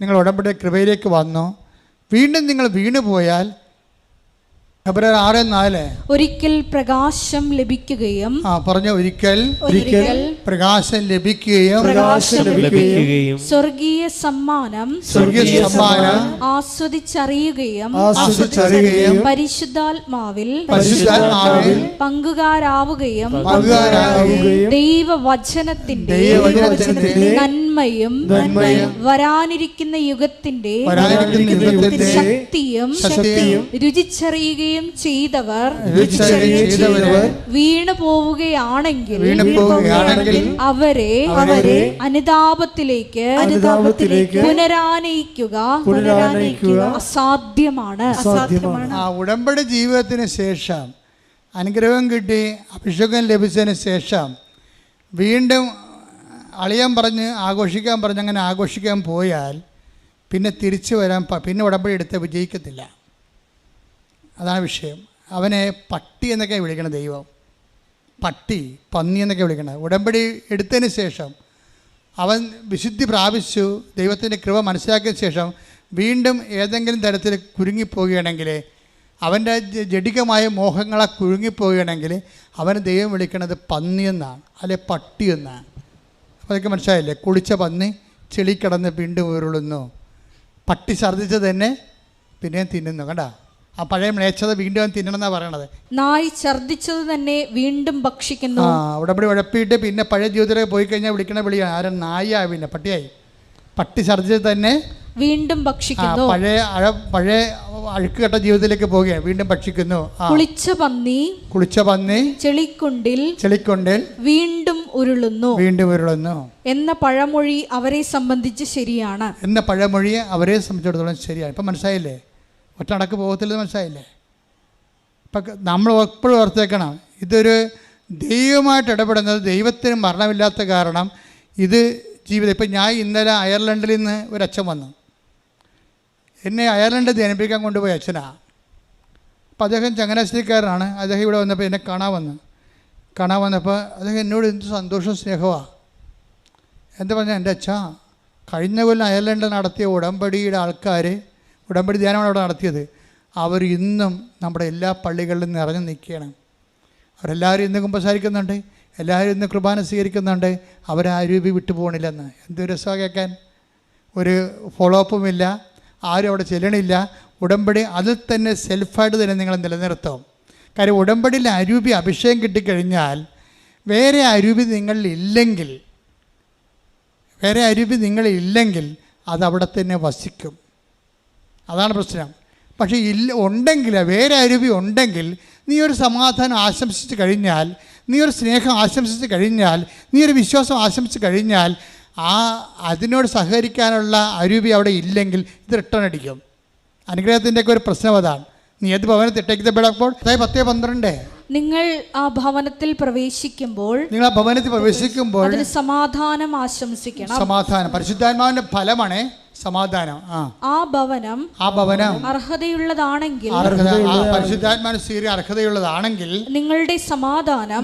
നിങ്ങൾ ഉടമ്പടി കൃപയിലേക്ക് വന്നു, വീണ്ടും നിങ്ങൾ വീണുപോയാൽ എബ്രായർ 6:4 ഒരിക്കൽ പ്രകാശം ലഭിക്കുകയും ഒരിക്കൽ പ്രകാശം ലഭിക്കുകയും സ്വർഗീയ സമ്മാനം ആസ്വദിച്ചറിയുകയും പരിശുദ്ധാത്മാവിൽ പങ്കുകാരാവുകയും ദൈവവചനത്തിന്റെ നന്മയും വരാനിരിക്കുന്ന യുഗത്തിന്റെ ശക്തിയും രുചിച്ചറിയുകയും ചെയ്തവർ വീണു പോവുകയാണെങ്കിൽ അവരെ അനുതാപത്തിലേക്ക് പുനരാനയിക്കുക അസാധ്യമാണ്. ഉടമ്പടി ജീവിതത്തിന് ശേഷം അനുഗ്രഹം കിട്ടി അഭിഷേകം ലഭിച്ചതിന് ശേഷം വീണ്ടും അളിയാൻ പറഞ്ഞ് ആഘോഷിക്കാൻ പറഞ്ഞ് അങ്ങനെ ആഘോഷിക്കാൻ പോയാൽ പിന്നെ തിരിച്ചു വരാൻ പിന്നെ ഉടമ്പടി എടുത്ത് വിജയിക്കത്തില്ല. അതാണ് വിഷയം. അവനെ പട്ടി എന്നൊക്കെ വിളിക്കണം ദൈവം, പട്ടി പന്നി എന്നൊക്കെ വിളിക്കണം. ഉടമ്പടി എടുത്തതിന് ശേഷം അവൻ വിശുദ്ധി പ്രാപിച്ചു, ദൈവത്തിൻ്റെ കൃപ മനസ്സിലാക്കിയ ശേഷം വീണ്ടും ഏതെങ്കിലും തരത്തിൽ കുരുങ്ങിപ്പോവുകയാണെങ്കിൽ, അവൻ്റെ ജഡികമായ മോഹങ്ങളെ കുരുങ്ങിപ്പോവുകയാണെങ്കിൽ അവന് ദൈവം വിളിക്കുന്നത് പന്നി എന്നാണ്, അല്ലെ പട്ടി എന്നാണ്. അപ്പോൾ അതൊക്കെ മനസ്സിലായില്ലേ? കുളിച്ച പന്നി ചെളി കിടന്ന് വീണ്ടും ഉരുളുന്നു, പട്ടി ഛർദ്ദിച്ച് തന്നെ പിന്നെയും തിന്നുന്നു. കണ്ടാ, ആ പഴയ മ്ലേച്ഛത വീണ്ടും തിന്നണമെന്നാണ് പറയണത്. നായി ഛർദ്ദിച്ചത് തന്നെ വീണ്ടും ഭക്ഷിക്കുന്നു. ഉടമ്പടി ഉഴപ്പിയിട്ട് പിന്നെ പഴയ ജീവിതത്തിലേക്ക് പോയി കഴിഞ്ഞാൽ വിളിക്കണ വിളിയാണ് ആരും നായായി, പിന്നെ പട്ടിയായി. പട്ടി ഛർദ്ദിച്ചത് തന്നെ വീണ്ടും ഭക്ഷിക്കുന്നു. പഴയ അഴുക്ക് കെട്ട ജീവിതത്തിലേക്ക് പോവുകയാണ്, വീണ്ടും ഭക്ഷിക്കുന്നു. കുളിച്ച പന്നി ചെളിക്കുണ്ടിൽ വീണ്ടും ഉരുളുന്നു എന്ന പഴമൊഴി അവരെ സംബന്ധിച്ച് ശരിയാണ്. അവരെ സംബന്ധിച്ചിടത്തോളം ശരിയാണ്. ഇപ്പം മനസ്സിലായില്ലേ? ഒറ്റ നടക്ക് പോകത്തില്ലെന്ന് മനസ്സിലായില്ലേ? ഇപ്പം നമ്മൾ എപ്പോഴും ഓർത്തേക്കണം, ഇതൊരു ദൈവമായിട്ട് ഇടപെടുന്നത്. ദൈവത്തിന് മരണമില്ലാത്ത കാരണം ഇത് ജീവിതം. ഇപ്പം ഞാൻ ഇന്നലെ അയർലൻഡിൽ നിന്ന് ഒരു അച്ഛൻ വന്നു, എന്നെ അയർലൻഡ് ധ്യാനിപ്പിക്കാൻ കൊണ്ടുപോയി അച്ഛനാണ്. അപ്പോൾ അദ്ദേഹം ചങ്ങനാശ്ശേരിക്കാരനാണ്. അദ്ദേഹം ഇവിടെ വന്നപ്പോൾ എന്നെ കാണാൻ വന്നപ്പോൾ അദ്ദേഹം എന്നോട് എന്ത് സന്തോഷം സ്നേഹമാണ്. എന്താ പറഞ്ഞാൽ, എൻ്റെ അച്ഛാ, കഴിഞ്ഞ കൊല്ലം അയർലൻഡിൽ നടത്തിയ ഉടമ്പടിയുടെ ആൾക്കാർ, ഉടമ്പടി ധ്യാനമാണ് അവിടെ നടത്തിയത്, അവർ ഇന്നും നമ്മുടെ എല്ലാ പള്ളികളിലും നിറഞ്ഞു നിൽക്കുകയാണ്. അവരെല്ലാവരും ഇന്ന് കുമ്പസാരിക്കുന്നുണ്ട്, എല്ലാവരും ഇന്ന് കുർബാന സ്വീകരിക്കുന്നുണ്ട്, അവരാരൂപി വിട്ടു പോകണില്ലെന്ന്. എന്തൊരു രസമാണ് കേൾക്കാൻ. ഒരു ഫോളോ അപ്പുമില്ല, ആരും അവിടെ ചെല്ലണില്ല. ഉടമ്പടി അതിൽ തന്നെ സെൽഫായിട്ട് തന്നെ നിങ്ങൾ നിലനിർത്തും. കാര്യം ഉടമ്പടിയിൽ അരൂപി അഭിഷേകം കിട്ടിക്കഴിഞ്ഞാൽ വേറെ അരൂപി നിങ്ങളില്ലെങ്കിൽ അതവിടെ തന്നെ വസിക്കും. അതാണ് പ്രശ്നം. പക്ഷേ വേറെ അരൂപി ഉണ്ടെങ്കിൽ, നീ ഒരു സമാധാനം ആശംസിച്ച് കഴിഞ്ഞാൽ, നീ ഒരു സ്നേഹം ആശംസിച്ച് കഴിഞ്ഞാൽ, നീ ഒരു വിശ്വാസം ആശംസിച്ച് കഴിഞ്ഞാൽ, അതിനോട് സഹകരിക്കാനുള്ള അരൂപി അവിടെ ഇല്ലെങ്കിൽ ഇത് റിട്ടേൺ അടിക്കും. അനുഗ്രഹത്തിൻ്റെയൊക്കെ ഒരു പ്രശ്നം അതാണ്. നീ ഏത് ഭവനത്തിൽ ടേക്ക് ദ ബെഡ് അപ്പോൾ 10:12 നിങ്ങൾ ആ ഭവനത്തിൽ പ്രവേശിക്കുമ്പോൾ അതിന് സമാധാനം ആശംസിക്കണം. സമാധാനം പരിശുദ്ധാത്മാവിന്റെ ഫലമാണ് സമാധാനം. ആ ഭവനം അർഹതയുള്ളതാണെങ്കിൽ, പരിശുദ്ധാത്മാവിന് സ്വീകരിക്കാൻ അർഹതയുള്ളതാണെങ്കിൽ നിങ്ങളുടെ സമാധാനം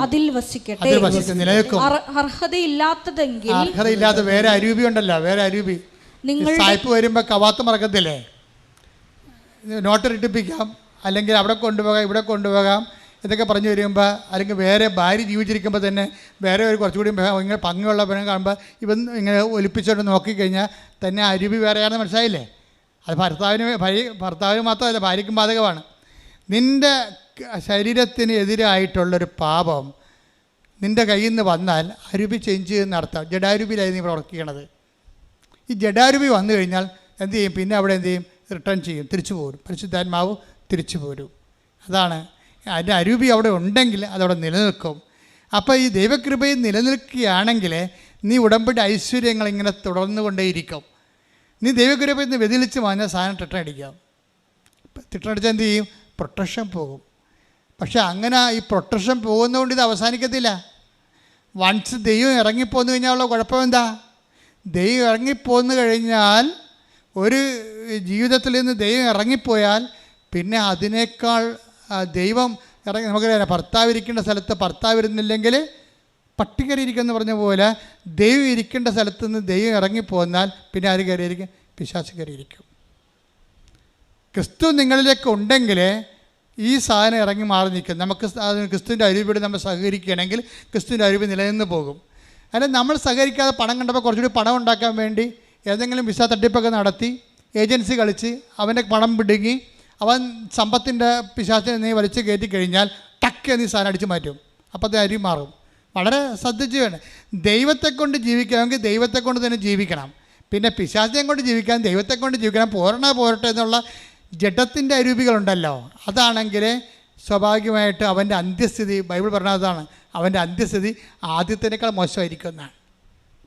അതിൽ വസിക്കട്ടെ, നിലനിൽക്കും. അർഹതയില്ലാത്ത വേറെ അരൂപി ഉണ്ടല്ലോ, വേറെ അരൂപി. സായിപ്പ് വരുമ്പോ കവാത്ത് മറക്കത്തില്ലേ, നോട്ട് ഇട്ടിപ്പിക്കാം, അല്ലെങ്കിൽ അവിടെ കൊണ്ടുപോകാം ഇവിടെ കൊണ്ടുപോകാം എന്നൊക്കെ പറഞ്ഞു വരുമ്പോൾ, അല്ലെങ്കിൽ വേറെ ഭാര്യ ജീവിച്ചിരിക്കുമ്പോൾ തന്നെ വേറെ ഒരു കുറച്ചുകൂടി ഇങ്ങനെ ഭംഗിയുള്ള പെണ്ണ് കാണുമ്പോൾ ഇവൻ ഇങ്ങനെ ഒലിപ്പിച്ചോണ്ട് നോക്കിക്കഴിഞ്ഞാൽ തന്നെ അരുവി വേറെയാണെന്ന് മനസ്സിലായില്ലേ? അത് ഭർത്താവിന് മാത്രമല്ല, ഭാര്യയ്ക്കും ബാധകമാണ്. നിൻ്റെ ശരീരത്തിന് എതിരായിട്ടുള്ളൊരു പാപം നിൻ്റെ കയ്യിൽ നിന്ന് വന്നാൽ അരുവി ചേഞ്ച് ചെയ്യുന്ന അർത്ഥം. ജഡാരുവിയിലായി നീ പ്രവർത്തിക്കണത്. ഈ ജഡാരുവി വന്നു കഴിഞ്ഞാൽ എന്ത് ചെയ്യും? പിന്നെ അവിടെ എന്ത് ചെയ്യും? റിട്ടേൺ ചെയ്യും, തിരിച്ചു പോരും. പരിശുദ്ധാത്മാവ് തിരിച്ചു പോരും. അതാണ് അതിൻ്റെ അരൂപി അവിടെ ഉണ്ടെങ്കിൽ അതവിടെ നിലനിൽക്കും. അപ്പോൾ ഈ ദൈവകൃപയിൽ നിലനിൽക്കുകയാണെങ്കിൽ നീ ഉടമ്പടി ഐശ്വര്യങ്ങൾ ഇങ്ങനെ തുടർന്നു കൊണ്ടേയിരിക്കും. നീ ദൈവകൃപയിൽ നിന്ന് വ്യതിലിച്ച് വാങ്ങിയ സാധനം തിട്ടടിക്കാം. തിട്ടടിച്ചാൽ എന്ത് ചെയ്യും? പ്രൊട്ടക്ഷൻ പോകും. പക്ഷെ അങ്ങനെ ഈ പ്രൊട്ടക്ഷൻ പോകുന്നതുകൊണ്ട് ഇത് അവസാനിക്കത്തില്ല. വൺസ് ദൈവം ഇറങ്ങിപ്പോന്നു കഴിഞ്ഞാൽ ഉള്ള കുഴപ്പം എന്താ? ദൈവം ഇറങ്ങിപ്പോന്നു കഴിഞ്ഞാൽ, ഒരു ജീവിതത്തിൽ നിന്ന് ദൈവം ഇറങ്ങിപ്പോയാൽ പിന്നെ അതിനേക്കാൾ ദൈവം ഇറങ്ങി, നമുക്കറിയാം ഭർത്താവ് ഇരിക്കേണ്ട സ്ഥലത്ത് ഭർത്താവ് ഇരുന്നില്ലെങ്കിൽ പട്ടി കയറിയിരിക്കുമെന്ന് പറഞ്ഞ പോലെ ദൈവം ഇരിക്കേണ്ട സ്ഥലത്ത് നിന്ന് ദൈവം ഇറങ്ങിപ്പോന്നാൽ പിന്നെ ആര് കയറിയിരിക്കും? പിശാച് കയറിയിരിക്കും. ക്രിസ്തു നിങ്ങളിലേക്ക് ഉണ്ടെങ്കിൽ ഈ സാധനം ഇറങ്ങി മാറി നിൽക്കും. നമുക്ക് ക്രിസ്തുവിൻ്റെ അരുവിയോട് നമ്മൾ സഹകരിക്കുകയാണെങ്കിൽ ക്രിസ്തുവിൻ്റെ അരുവി നിലനിന്ന് പോകും. അല്ലെങ്കിൽ നമ്മൾ സഹകരിക്കാതെ പണം കണ്ടപ്പോൾ കുറച്ചുകൂടി പണം ഉണ്ടാക്കാൻ വേണ്ടി ഏതെങ്കിലും വിസ തട്ടിപ്പൊക്കെ നടത്തി ഏജൻസി കളിച്ച് അവൻ്റെ പണം പിടുങ്ങി അവൻ സമ്പത്തിൻ്റെ പിശാചിനെ നീ വലിച്ച് കയറ്റി കഴിഞ്ഞാൽ ടക്ക് നീ സാധനം അടിച്ച് മാറ്റും. അപ്പോൾ അത് അരി മാറും. വളരെ ശ്രദ്ധിച്ച് വേണം. ദൈവത്തെ കൊണ്ട് ജീവിക്കണമെങ്കിൽ ദൈവത്തെ കൊണ്ട് തന്നെ ജീവിക്കണം. പിന്നെ പിശാചിനെ കൊണ്ട് ജീവിക്കാൻ ദൈവത്തെ കൊണ്ട് ജീവിക്കണം. പോരട്ടെ എന്നുള്ള ജഡത്തിൻ്റെ അരൂപികളുണ്ടല്ലോ, അതാണെങ്കിൽ സ്വാഭാവികമായിട്ട് അവൻ്റെ അന്ത്യസ്ഥിതി, ബൈബിൾ പറഞ്ഞതാണ്, അവൻ്റെ അന്ത്യസ്ഥിതി ആദ്യത്തിനേക്കാൾ മോശമായിരിക്കും എന്നാണ്.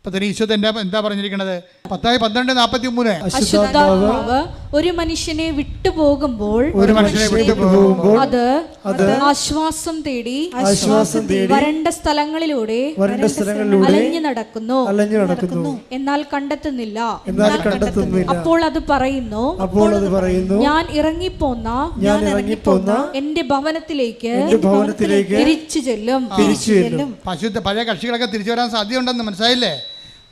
ഇപ്പം ഈശോ എന്താ പറഞ്ഞിരിക്കുന്നത്? 10:12-43 അശുദ്ധാത്മാവ് ഒരു മനുഷ്യനെ വിട്ടുപോകുമ്പോൾ അത് ആശ്വാസം തേടി വരണ്ട സ്ഥലങ്ങളിലൂടെ അലഞ്ഞു നടക്കുന്നു, എന്നാൽ കണ്ടെത്തുന്നില്ല. അപ്പോൾ അത് പറയുന്നു, ഞാൻ ഇറങ്ങിപ്പോന്ന എന്റെ ഭവനത്തിലേക്ക് തിരിച്ചു ചെല്ലും. പഴയ കക്ഷികളൊക്കെ തിരിച്ചു വരാൻ സാധ്യതയുണ്ടെന്ന് മനസ്സിലായില്ലേ?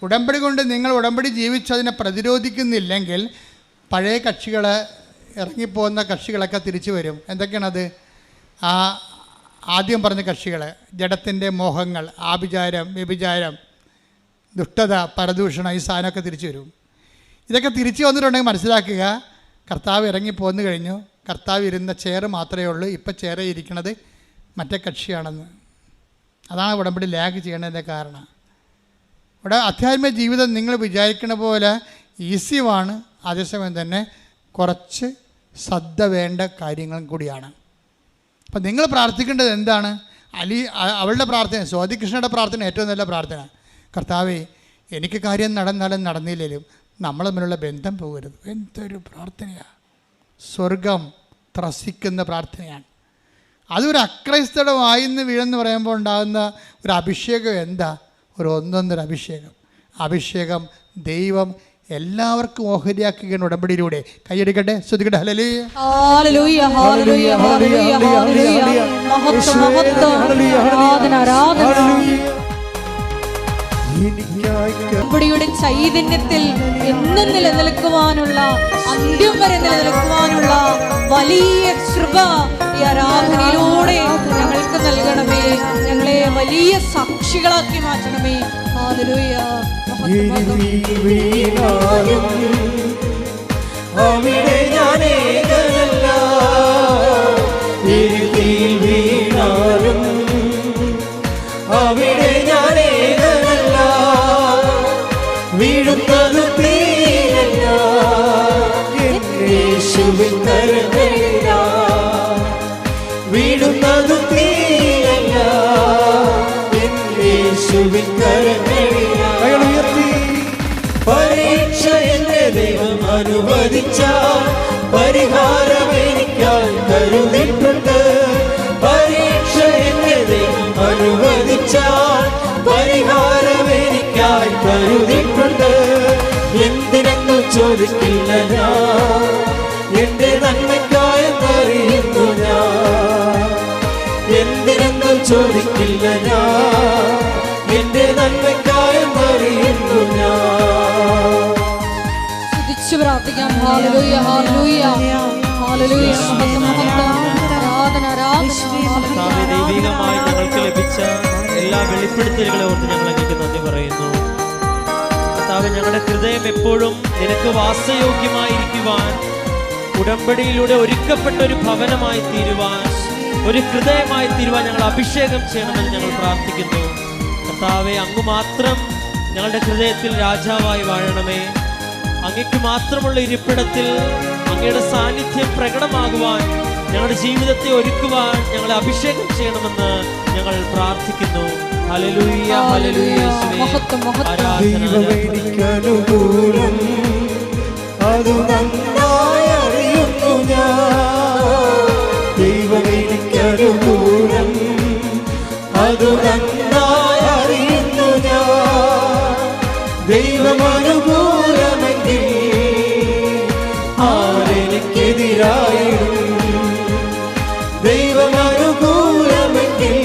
ഉടമ്പടി കൊണ്ട് നിങ്ങൾ ഉടമ്പടി ജീവിച്ചതിനെ പ്രതിരോധിക്കുന്നില്ലെങ്കിൽ പഴയ കക്ഷികൾ, ഇറങ്ങിപ്പോകുന്ന കക്ഷികളൊക്കെ തിരിച്ചു വരും. എന്തൊക്കെയാണത്? ആദ്യം പറഞ്ഞ കക്ഷികൾ, ജഡത്തിൻ്റെ മോഹങ്ങൾ, ആഭിചാരം, വ്യഭിചാരം, ദുഷ്ടത, പരദൂഷണം, ഈ സാധനമൊക്കെ തിരിച്ചു വരും. ഇതൊക്കെ തിരിച്ചു വന്നിട്ടുണ്ടെങ്കിൽ മനസ്സിലാക്കുക, കർത്താവ് ഇറങ്ങിപ്പോന്നു കഴിഞ്ഞു. കർത്താവ് ഇരുന്ന ചെയർ മാത്രമേ ഉള്ളൂ, ഇപ്പം ചെയറിൽ ഇരിക്കുന്നത് മറ്റേ കക്ഷിയാണെന്ന്. അതാണ് ഉടമ്പടി ലാഗ് ചെയ്യണതിൻ്റെ കാരണം. ഇവിടെ ആധ്യാത്മിക ജീവിതം നിങ്ങൾ വിചാരിക്കുന്ന പോലെ ഈസിയുമാണ്, അതേസമയം തന്നെ കുറച്ച് ശ്രദ്ധ വേണ്ട കാര്യങ്ങളും കൂടിയാണ്. അപ്പം നിങ്ങൾ പ്രാർത്ഥിക്കേണ്ടത് എന്താണ്? അവളുടെ പ്രാർത്ഥന, സ്വാതികൃഷ്ണയുടെ പ്രാർത്ഥന ഏറ്റവും നല്ല പ്രാർത്ഥന. കർത്താവേ, എനിക്ക് കാര്യം നടന്നാലും നടന്നില്ലെങ്കിലും നമ്മൾ തമ്മിലുള്ള ബന്ധം പോകരുത്. എന്തൊരു പ്രാർത്ഥനയാണ്! സ്വർഗം ത്രസിക്കുന്ന പ്രാർത്ഥനയാണ്. അതൊരു അക്രൈസ്തയുടെ വായിന്ന് വീഴെന്ന് പറയുമ്പോൾ ഉണ്ടാകുന്ന ഒരു അഭിഷേകം എന്താ? ഒരു ഒന്നൊന്നര അഭിഷേകം ദൈവം എല്ലാവർക്കും ഓഹരിയാക്കുകയാണ് ഉടമ്പടിയിലൂടെ. കൈയടിക്കട്ടെ, ശ്രദ്ധിക്കട്ടെ. ഹല്ലേലൂയ, ഹല്ലേലൂയ, ഹല്ലേലൂയ, ഹല്ലേലൂയ. മഹത്വം, മഹത്വം, ആരാധന, ആരാധന. ഉടമ്പടിയുടെ ചൈതന്യത്തിൽ എന്നും നിലനിൽക്കുവാനുള്ള, അന്ത്യം വരെ നിലനിൽക്കുവാനുള്ള വലിയ കൃപ ഈ ആരാധനയിലൂടെ ഞങ്ങൾക്ക് നൽകണമേ. ഞങ്ങളെ വലിയ സാക്ഷികളാക്കി മാറ്റണമേ. ഹല്ലേലൂയ. അവിടെ ഞാൻ ഏകനല്ല, വീണാലും അവിടെ ഞാൻ ഏകനല്ല, വീഴുന്നത് തീരല്ല, യേശുവിൻ കരങ്ങളിലാ, വീഴുന്നത് തീരല്ല, യേശുവിൻ കരങ്ങളിലാ. പരീക്ഷ എന്റെ ദൈവം അനുവദിച്ച പരിഹാരം എനിക്കായി കരുതിയിട്ടുണ്ട്. പരീക്ഷ എന്നെ ദൈവം അനുവദിച്ചാൽ പരിഹാരം എനിക്കായി കരുതിയിട്ടുണ്ട്. എന്തിനെന്നു ചോദിക്കില്ല ഞാൻ, എന്റെ നന്മയ്ക്കായെന്നറിയുന്നു ഞാൻ. എന്തിനെന്നു ചോദിക്കില്ല ഞാൻ, എന്റെ നന്മയ്ക്കായെന്നറിയുന്നു ഞാൻ. സ്തുതിച്ചു പ്രാർത്ഥിക്കാം. ഹല്ലേലൂയ, ഹല്ലേലൂയ, ഹല്ലേലൂയ. മഹത്വം, മഹത്വം. ആരാധന, ആരാധന. ദൈവികമായി ഞങ്ങൾക്ക് ലഭിച്ച എല്ലാ വെളിപ്പെടുത്തലുകളെ ഓർത്ത് ഞങ്ങൾ അങ്ങേക്ക് നന്ദി പറയുന്നു. കർത്താവേ, ഞങ്ങളുടെ ഹൃദയം എപ്പോഴും നിനക്ക് വാസയോഗ്യമായിരിക്കുവാൻ, ഉടമ്പടിയിലൂടെ ഒരുക്കപ്പെട്ട ഒരു ഭവനമായി തീരുവാൻ, ഒരു ഹൃദയമായി തീരുവാൻ ഞങ്ങൾ അഭിഷേകം ചെയ്യണമെന്ന് ഞങ്ങൾ പ്രാർത്ഥിക്കുന്നു. കർത്താവേ, അങ്ങ് മാത്രം ഞങ്ങളുടെ ഹൃദയത്തിൽ രാജാവായി വാഴണമേ. അങ്ങയ്ക്ക് മാത്രമുള്ള ഇരിപ്പിടത്തിൽ അങ്ങയുടെ സാന്നിധ്യം പ്രകടമാകുവാൻ, ഞങ്ങളുടെ ജീവിതത്തെ ഒരുക്കുവാൻ ഞങ്ങളെ അഭിഷേകം ചെയ്യണമെന്ന് ഞങ്ങൾ പ്രാർത്ഥിക്കുന്നു. Hallelujah, hallelujah. ദൈവമേനിക്കനുകൂലം അതു നന്നായി അറിയുന്നു ഞാൻ. ദൈവമേനിക്കനുകൂലം അതു നന്നായി അറിയുന്നു ഞാൻ. ദൈവമനുകൂലമെങ്കിൽ ആരെനിക്കെതിരായിടും. ദൈവമനുകൂലമെങ്കിൽ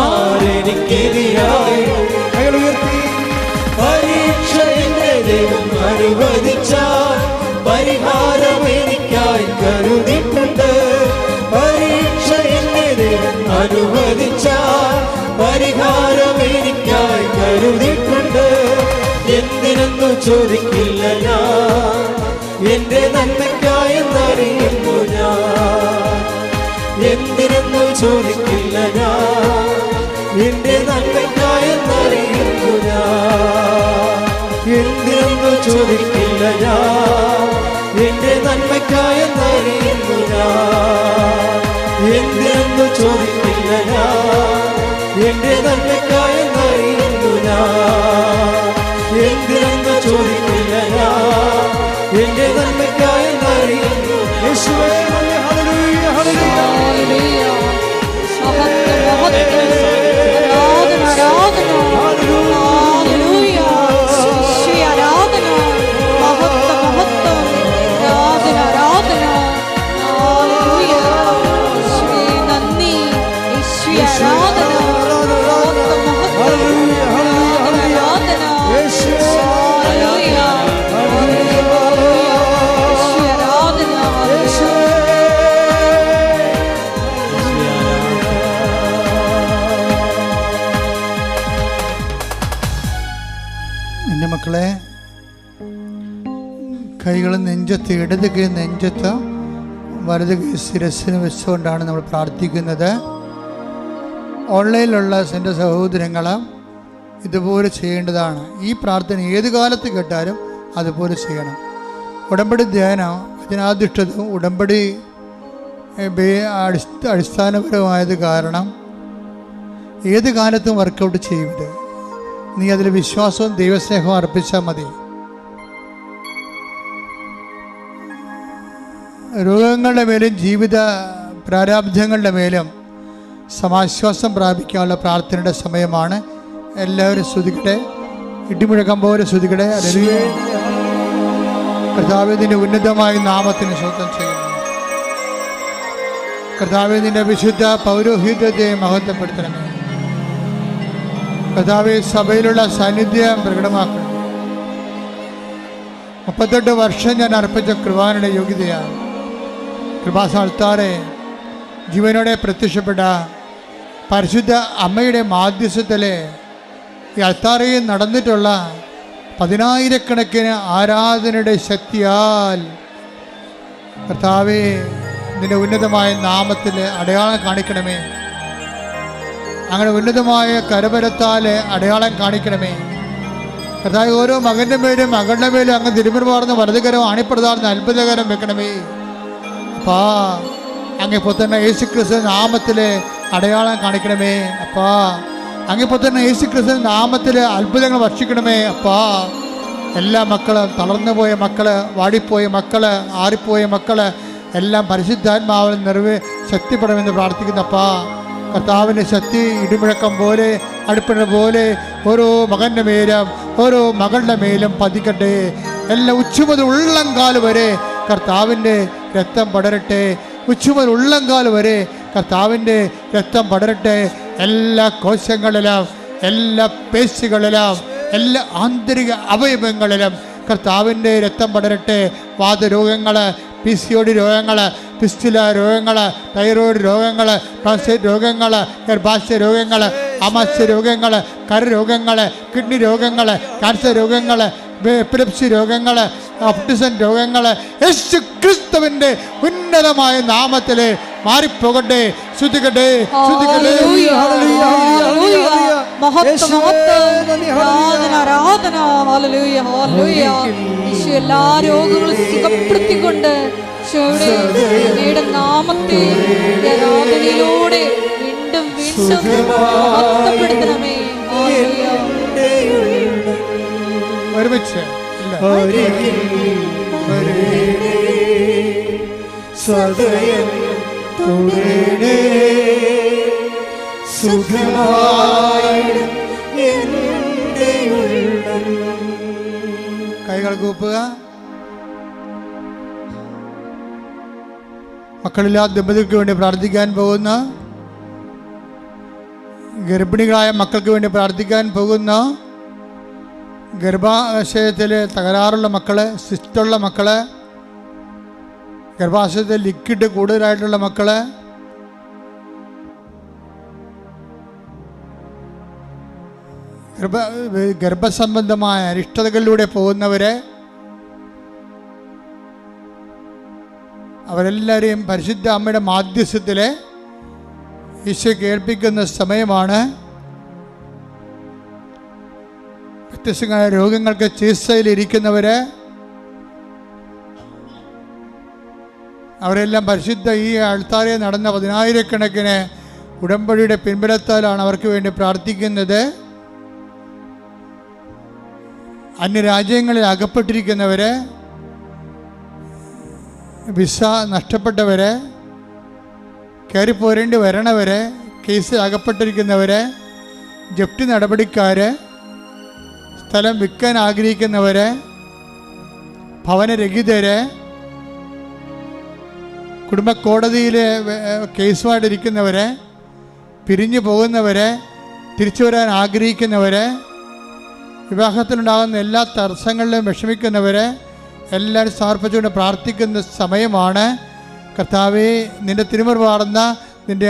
ആരെനിക്കെതിരായിടും. പരീക്ഷ എന്നെ ദൈവം അനുവദിച്ചാൽ പരിഹാരം എനിക്കായി കരുതിയിട്ടുണ്ട്. പരീക്ഷ എന്നെ ദൈവം അനുവദിച്ചാൽ പരിഹാരം എനിക്കായി കരുതിയിട്ടുണ്ട്. എന്തിനെന്നു ചോദിക്കില്ല ഞാൻ, എന്റെ നന്മയ്ക്കായെന്നറിയുന്നു ഞാൻ. എന്തിനെന്നു ചോദിക്കില്ല ഞാൻ, എന്റെ നന്മയ്ക്കായെന്നറിയുന്നു ഞാൻ. എന്തിനെന്നു ചോദിക്കില്ല ഞാൻ, എന്റെ നന്മയ്ക്കായെന്നറിയുന്നു ഞാൻ. എന്തിനെന്നു ചോദിക്കില്ല ഞാൻ, എന്റെ നന്മയ്ക്കായെന്നറിയുന്നു ഞാൻ. എന്തിനെന്നു ചോദിക്കില്ല ഞാൻ, എന്റെ നന്മയ്ക്കായെന്നറിയുന്നു. യേശുവേ, ഹല്ലേലൂയ, ഹല്ലേലൂയ. എൻ്റെ മക്കളെ, കൈകൾ നെഞ്ചത്ത്, ഇടത് കൈ നെഞ്ചത്ത്, വലത് കൈ ശിരസ്സിന് വെച്ചുകൊണ്ടാണ് നമ്മൾ പ്രാർത്ഥിക്കുന്നത്. ഓൺലൈനിലുള്ള എൻ്റെ സഹോദരങ്ങൾ ഇതുപോലെ ചെയ്യേണ്ടതാണ്. ഈ പ്രാർത്ഥന ഏത് കാലത്ത് കേട്ടാലും അതുപോലെ ചെയ്യണം. ഉടമ്പടി ധ്യാനം അതിനാധിഷ്ഠിതവും ഉടമ്പടി അടിസ്ഥാനപരമായത് കാരണം ഏത് കാലത്തും വർക്കൗട്ട് ചെയ്യരുത്. നീ അതിൽ വിശ്വാസവും ദൈവസ്നേഹവും അർപ്പിച്ചാൽ മതി. രോഗങ്ങളുടെ മേലും ജീവിത പ്രാരാബ്ധങ്ങളുടെ മേലും സമാശ്വാസം പ്രാപിക്കാനുള്ള പ്രാർത്ഥനയുടെ സമയമാണ്. എല്ലാവരും സ്തുതിക്കട്ടെ, ഇടിമുഴക്കം പോലെ സ്തുതിക്കട്ടെ. കർത്താവേ, നിന്റെ ഉന്നതമായ നാമത്തിന് സ്വന്തം ചെയ്യുന്നു. കർത്താവേ, നിന്റെ വിശുദ്ധ പൗരോഹിത്യത്തെ മഹത്വപ്പെടുത്തണമേ. കർത്താവേ, സഭയിലുള്ള സാന്നിധ്യം പ്രകടമാക്കണം. 38 വർഷം ഞാൻ അർപ്പിച്ച കൃപാനയുടെ യോഗ്യതയാണ്. കൃപാസ്ഥാനത്താറെ ജീവനോടെ പ്രത്യക്ഷപ്പെട്ട പരിശുദ്ധ അമ്മയുടെ മാധ്യസ്ഥത്തിലെ ഈ അൾത്താരയിൽ നടന്നിട്ടുള്ള 10,000 ആരാധനയുടെ ശക്തിയാൽ കർത്താവേ, നിന്റെ ഉന്നതമായ നാമത്തിൽ അടയാളം കാണിക്കണമേ. അങ്ങനെ ഉന്നതമായ കരബലത്താൽ അടയാളം കാണിക്കണമേ. കർത്താവേ, ഓരോ മകൻ്റെ മേലും മകളുടെ മേലും അങ്ങ് തിരുമുറുമാർന്ന വലതുകരം അണിപ്രധാർന്ന അത്ഭുതകരം വെക്കണമേ. അപ്പാ, അങ്ങിപ്പോൾ തന്നെ യേശുക്രിസ്തു നാമത്തിൽ അടയാളം കാണിക്കണമേ. അപ്പാ, അങ്ങിപ്പോൾ തന്നെ യേശുക്രിസ്തു നാമത്തിൽ അത്ഭുതങ്ങൾ വർഷിക്കണമേ. അപ്പാ, എല്ലാ മക്കളും, തളർന്നുപോയ മക്കൾ, വാടിപ്പോയ മക്കൾ, ആറിപ്പോയ മക്കൾ എല്ലാം പരിശുദ്ധാത്മാവിൽ ശക്തിപ്പെടണമെന്ന് പ്രാർത്ഥിക്കുന്നപ്പാ. കർത്താവിൻ്റെ ശക്തി ഇടിമുഴക്കം പോലെ, അടുപ്പിട പോലെ ഓരോ മകൻ്റെ മേലും ഓരോ മകളുടെ മേലും പതിക്കട്ടെ. എല്ലാ ഉച്ചുമുതൽ ഉള്ളംകാൽ വരെ കർത്താവിൻ്റെ രക്തം പടരട്ടെ. ഉച്ചുമുതൽ ഉള്ളംകാൽ വരെ കർത്താവിൻ്റെ രക്തം പടരട്ടെ. എല്ലാ കോശങ്ങളിലും, എല്ലാ പേശികളിലും, എല്ലാ ആന്തരിക അവയവങ്ങളിലും കർത്താവിൻ്റെ രക്തം പടരട്ടെ. വാതരോഗങ്ങൾ, PCOD രോഗങ്ങൾ, ഫിസ്റ്റുല രോഗങ്ങൾ, തൈറോയ്ഡ് രോഗങ്ങൾ, പ്രോസ്റ്റേറ്റ് രോഗങ്ങൾ, ഗർഭാശയ രോഗങ്ങൾ, ആമാശയ രോഗങ്ങൾ, കരരോഗങ്ങൾ, കിഡ്നി രോഗങ്ങൾ, ക്യാൻസർ രോഗങ്ങൾ, എപ്പിലെപ്സി രോഗങ്ങൾ, ഓട്ടിസം രോഗങ്ങൾ യേശു ക്രിസ്തുവിൻ്റെ ഉന്നതമായ നാമത്തിൽ മാറിപ്പോകട്ടെ. ശ്രുതികട്ടെ, ശ്രുതികട്ടെ. എല്ലാ രോഗങ്ങളും സുഖപ്പെടുത്തിക്കൊണ്ട് നാമത്തെ ആരാധനയിലൂടെ വീണ്ടും വീണ്ടും മഹത്വപ്പെടുത്തണമേ. ഒരുമിച്ച് സദയം തുടരണേ, സുഖമായിടും എൻ്റെ ഉള്ളം. കൈകൾ കൂപ്പുക. മക്കളില്ലാത്ത ദമ്പതികൾക്ക് വേണ്ടി പ്രാർത്ഥിക്കാൻ പോകുന്ന, ഗർഭിണികളായ മക്കൾക്ക് വേണ്ടി പ്രാർത്ഥിക്കാൻ പോകുന്ന, ഗർഭാശയത്തിൽ തകരാറുള്ള മക്കള്, സിസ്റ്റുള്ള മക്കള്, ഗർഭാശയത്തിൽ ലിക്വിഡ് കൂടുതലായിട്ടുള്ള മക്കള്, ഗർഭസംബന്ധമായ അരിഷ്ടതകളിലൂടെ പോകുന്നവരെ, അവരെല്ലാവരെയും പരിശുദ്ധ അമ്മയുടെ മാധ്യസ്ഥത്തിൽ ഈശോ കേൾപ്പിക്കുന്ന സമയമാണ്. വ്യത്യസ്തങ്ങളായ രോഗങ്ങൾക്ക് ചികിത്സയിലിരിക്കുന്നവര്, അവരെല്ലാം പരിശുദ്ധ ഈ ആൾത്താരെ നടന്ന 10,000-കണക്കിന് ഉടമ്പടിയുടെ പിൻബലത്താലാണ് അവർക്ക് വേണ്ടി പ്രാർത്ഥിക്കുന്നത്. അന്യരാജ്യങ്ങളിൽ അകപ്പെട്ടിരിക്കുന്നവര്, വിസ നഷ്ടപ്പെട്ടവര്, കയറിപ്പോരേണ്ടി വരണവര്, കേസിൽ അകപ്പെട്ടിരിക്കുന്നവര്, ജപ്തി നടപടിക്കാര്, സ്ഥലം വിൽക്കാൻ ആഗ്രഹിക്കുന്നവര്, ഭവനരഹിതര്, കുടുംബ കോടതിയിൽ കേസുമായിട്ടിരിക്കുന്നവര്, പിരിഞ്ഞു പോകുന്നവര്, തിരിച്ചു വരാൻ ആഗ്രഹിക്കുന്നവര്, വിവാഹത്തിലുണ്ടാകുന്ന എല്ലാ തടസ്സങ്ങളിലും വിഷമിക്കുന്നവര് എല്ലാവരും സമർപ്പിച്ചുകൊണ്ട് പ്രാർത്ഥിക്കുന്ന സമയമാണ്. കർത്താവേ, നിൻ്റെ തിരുമുറിവാർന്ന, നിൻ്റെ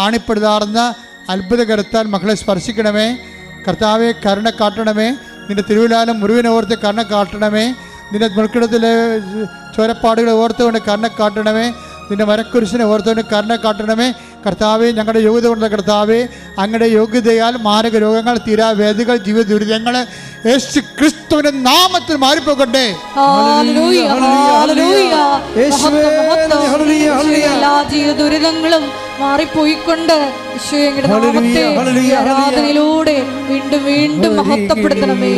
ആണിപ്പെടുതാർന്ന അത്ഭുതകരത്താൽ മക്കളെ സ്പർശിക്കണമേ. കർത്താവെ, കരുണ കാട്ടണമേ. നിൻ്റെ തിരുവിലാലും മുറിവിനെ ഓർത്ത് കരുണ കാട്ടണമേ. നിൻ്റെ മുൾക്കിടത്തിലെ ചോരപ്പാടുകളെ ഓർത്തുകൊണ്ട് കരുണ കാട്ടണമേ. നിൻ്റെ മരക്കുരിശിനെ ഓർത്തുകൊണ്ട് കരുണ കാട്ടണമേ. കർത്താവെ, ഞങ്ങളുടെ യോഗ്യത കൊണ്ട് കർത്താവെ, അങ്ങയുടെ യോഗ്യതയാൽ മാരക രോഗങ്ങൾ, തീരാവേദികൾ, ജീവിത ദുരിതങ്ങൾ യേശു ക്രിസ്തുവിന്റെ നാമത്തിൽ മാറിപ്പോകട്ടെ. എല്ലാ ജീവിത ദുരിതങ്ങളും മാറിപ്പോയിക്കൊണ്ട് ആരാധനയിലൂടെ വീണ്ടും വീണ്ടും മഹത്വപ്പെടുത്തണമേ.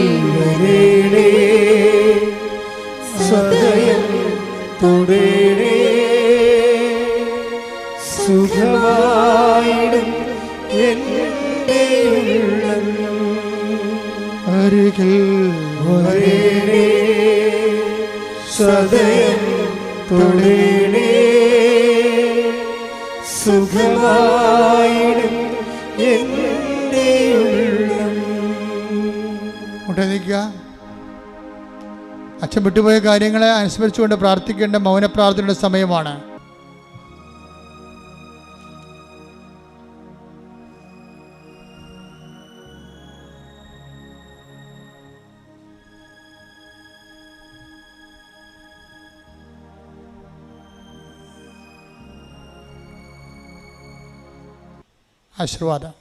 സുഖമായിടും എൻ്റെ ഉള്ളം. അരികിൽ വരേണേ, സദയം തുടരണേ, സുഖമായിടും എൻ്റെ ഉള്ളം. മുട്ടനിക്കുക. അച്ഛൻ വിട്ടുപോയ കാര്യങ്ങളെ അനുസ്മരിച്ചുകൊണ്ട് പ്രാർത്ഥിക്കേണ്ട മൗന പ്രാർത്ഥനയുടെ സമയമാണ്. ആശീർവാദം.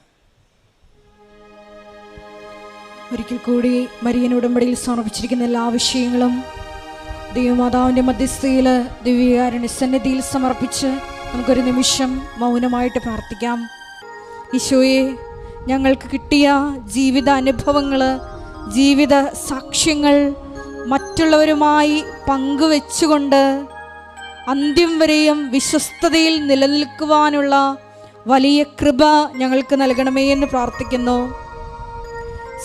ഒരിക്കൽ കൂടി മരിയൻ ഉടമ്പടിയിൽ സമർപ്പിച്ചിരിക്കുന്ന എല്ലാ വിഷയങ്ങളും ദൈവമാതാവിൻ്റെ മധ്യസ്ഥയിൽ ദിവ്യകാരുണ്യ സന്നിധിയിൽ സമർപ്പിച്ച് നമുക്കൊരു നിമിഷം മൗനമായിട്ട് പ്രാർത്ഥിക്കാം. ഈശോയെ, ഞങ്ങൾക്ക് കിട്ടിയ ജീവിത അനുഭവങ്ങൾ ജീവിത സാക്ഷ്യങ്ങൾ മറ്റുള്ളവരുമായി പങ്കുവെച്ചുകൊണ്ട് അന്ത്യം വരെയും വിശ്വസ്തതയിൽ നിലനിൽക്കുവാനുള്ള വലിയ കൃപ ഞങ്ങൾക്ക് നൽകണമേ എന്ന് പ്രാർത്ഥിക്കുന്നു.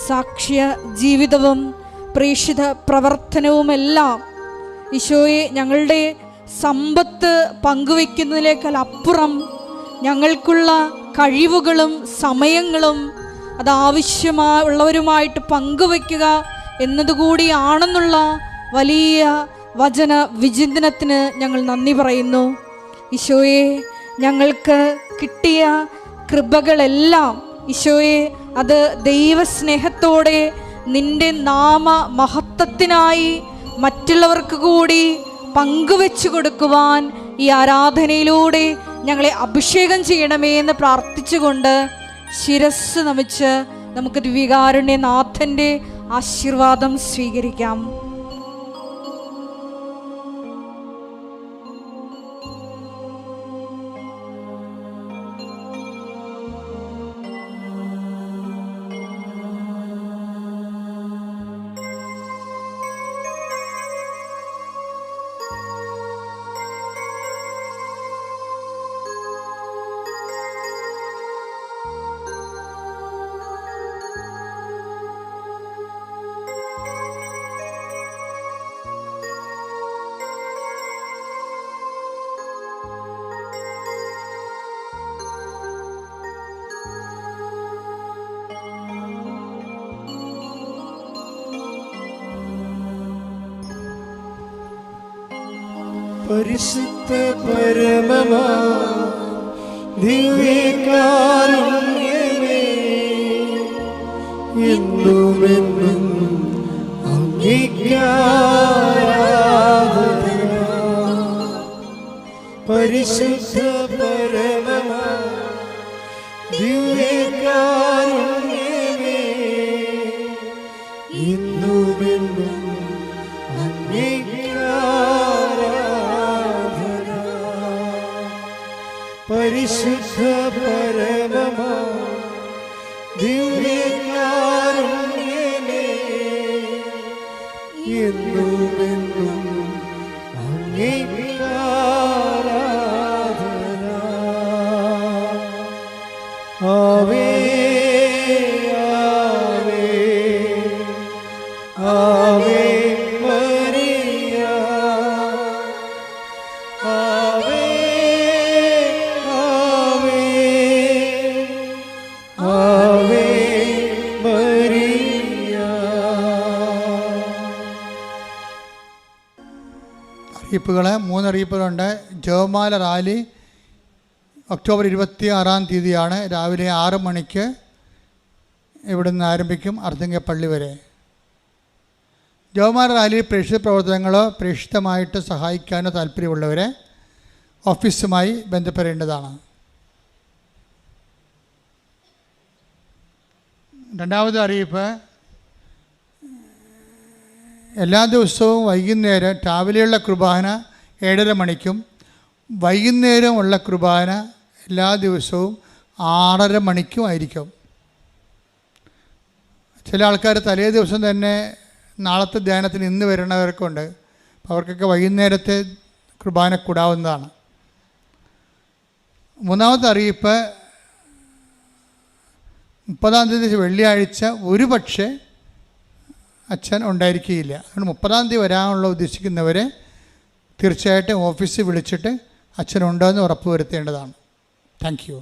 സാക്ഷ്യ ജീവിതവും പ്രേക്ഷിത പ്രവർത്തനവുമെല്ലാം ഈശോയെ ഞങ്ങളുടെ സമ്പത്ത് പങ്കുവെക്കുന്നതിനേക്കാൾ അപ്പുറം ഞങ്ങൾക്കുള്ള കഴിവുകളും സമയങ്ങളും അത് ആവശ്യമുള്ളവരുമായിട്ട് പങ്കുവയ്ക്കുക എന്നതുകൂടിയാണെന്നുള്ള വലിയ വചന വിചിന്തനത്തിന് ഞങ്ങൾ നന്ദി പറയുന്നു. ഈശോയെ, ഞങ്ങൾക്ക് കിട്ടിയ കൃപകളെല്ലാം ഈശോയെ അത് ദൈവസ്നേഹത്തോടെ നിന്റെ നാമ മഹത്വത്തിനായി മറ്റുള്ളവർക്ക് കൂടി പങ്കുവെച്ചു കൊടുക്കുവാൻ ഈ ആരാധനയിലൂടെ ഞങ്ങളെ അഭിഷേകം ചെയ്യണമേ എന്ന് പ്രാർത്ഥിച്ചുകൊണ്ട് ശിരസ് നമിച്ച് നമുക്ക് ദിവ്യകാരുണ്യനാഥൻ്റെ ആശീർവാദം സ്വീകരിക്കാം. പരിശുദ്ധ പരമമാ ദിവ്യകാരുണ്യമേ, എന്നുമെന്നും അങ്ങേക്കാരാധന. പരിശുദ്ധ പരമമാ ദിവ്യകാരുണ്യമേ, എന്നുമെന്നും പരിശുദ്ധ പരമമാ ദിവ്യകാരുണ്യമേ, എന്നുമെന്നും അങ്ങേക്കാരാധന. ആവേ ആവേ ആവേ മരിയ, ആവേ ആവേ മരിയ. അറിയിപ്പുകൾ 3 അറിയിപ്പുകളുണ്ട്. ജപമാല റാലി ഒക്ടോബർ 26 രാവിലെ 6 മണിക്ക് ഇവിടുന്ന് ആരംഭിക്കും, അർദ്ധങ്കപ്പള്ളി വരെ. ജപമാല റാലിയിൽ പ്രേക്ഷിത പ്രവർത്തനങ്ങളോ പ്രേക്ഷിതമായിട്ട് സഹായിക്കാനോ താല്പര്യമുള്ളവരെ ഓഫീസുമായി ബന്ധപ്പെടേണ്ടതാണ്. രണ്ടാമത്തെ അറിയിപ്പ്, എല്ലാ ദിവസവും വൈകുന്നേരം രാവിലെയുള്ള കുർബാന 7:30 മണിക്കും വൈകുന്നേരമുള്ള കുർബാന എല്ലാ ദിവസവും 6:30 മണിക്കും ആയിരിക്കും. ചില ആൾക്കാർ തലേ ദിവസം തന്നെ നാളത്തെ ധ്യാനത്തിന് ഇന്ന് വരുന്നവർക്കുണ്ട്. അപ്പോൾ അവർക്കൊക്കെ വൈകുന്നേരത്തെ കുർബാന കൂടാവുന്നതാണ്. മൂന്നാമത്തെ അറിയിപ്പ്, 30-ാം തീയതി വെള്ളിയാഴ്ച ഒരു പക്ഷേ അച്ഛൻ ഉണ്ടായിരിക്കുകയില്ല. അതുകൊണ്ട് 30-ാം തീയതി വരാനുള്ള ഉദ്ദേശിക്കുന്നവരെ തീർച്ചയായിട്ടും ഓഫീസിൽ വിളിച്ചിട്ട് അച്ഛനുണ്ടോ എന്ന് ഉറപ്പ് വരുത്തേണ്ടതാണ്. Thank you.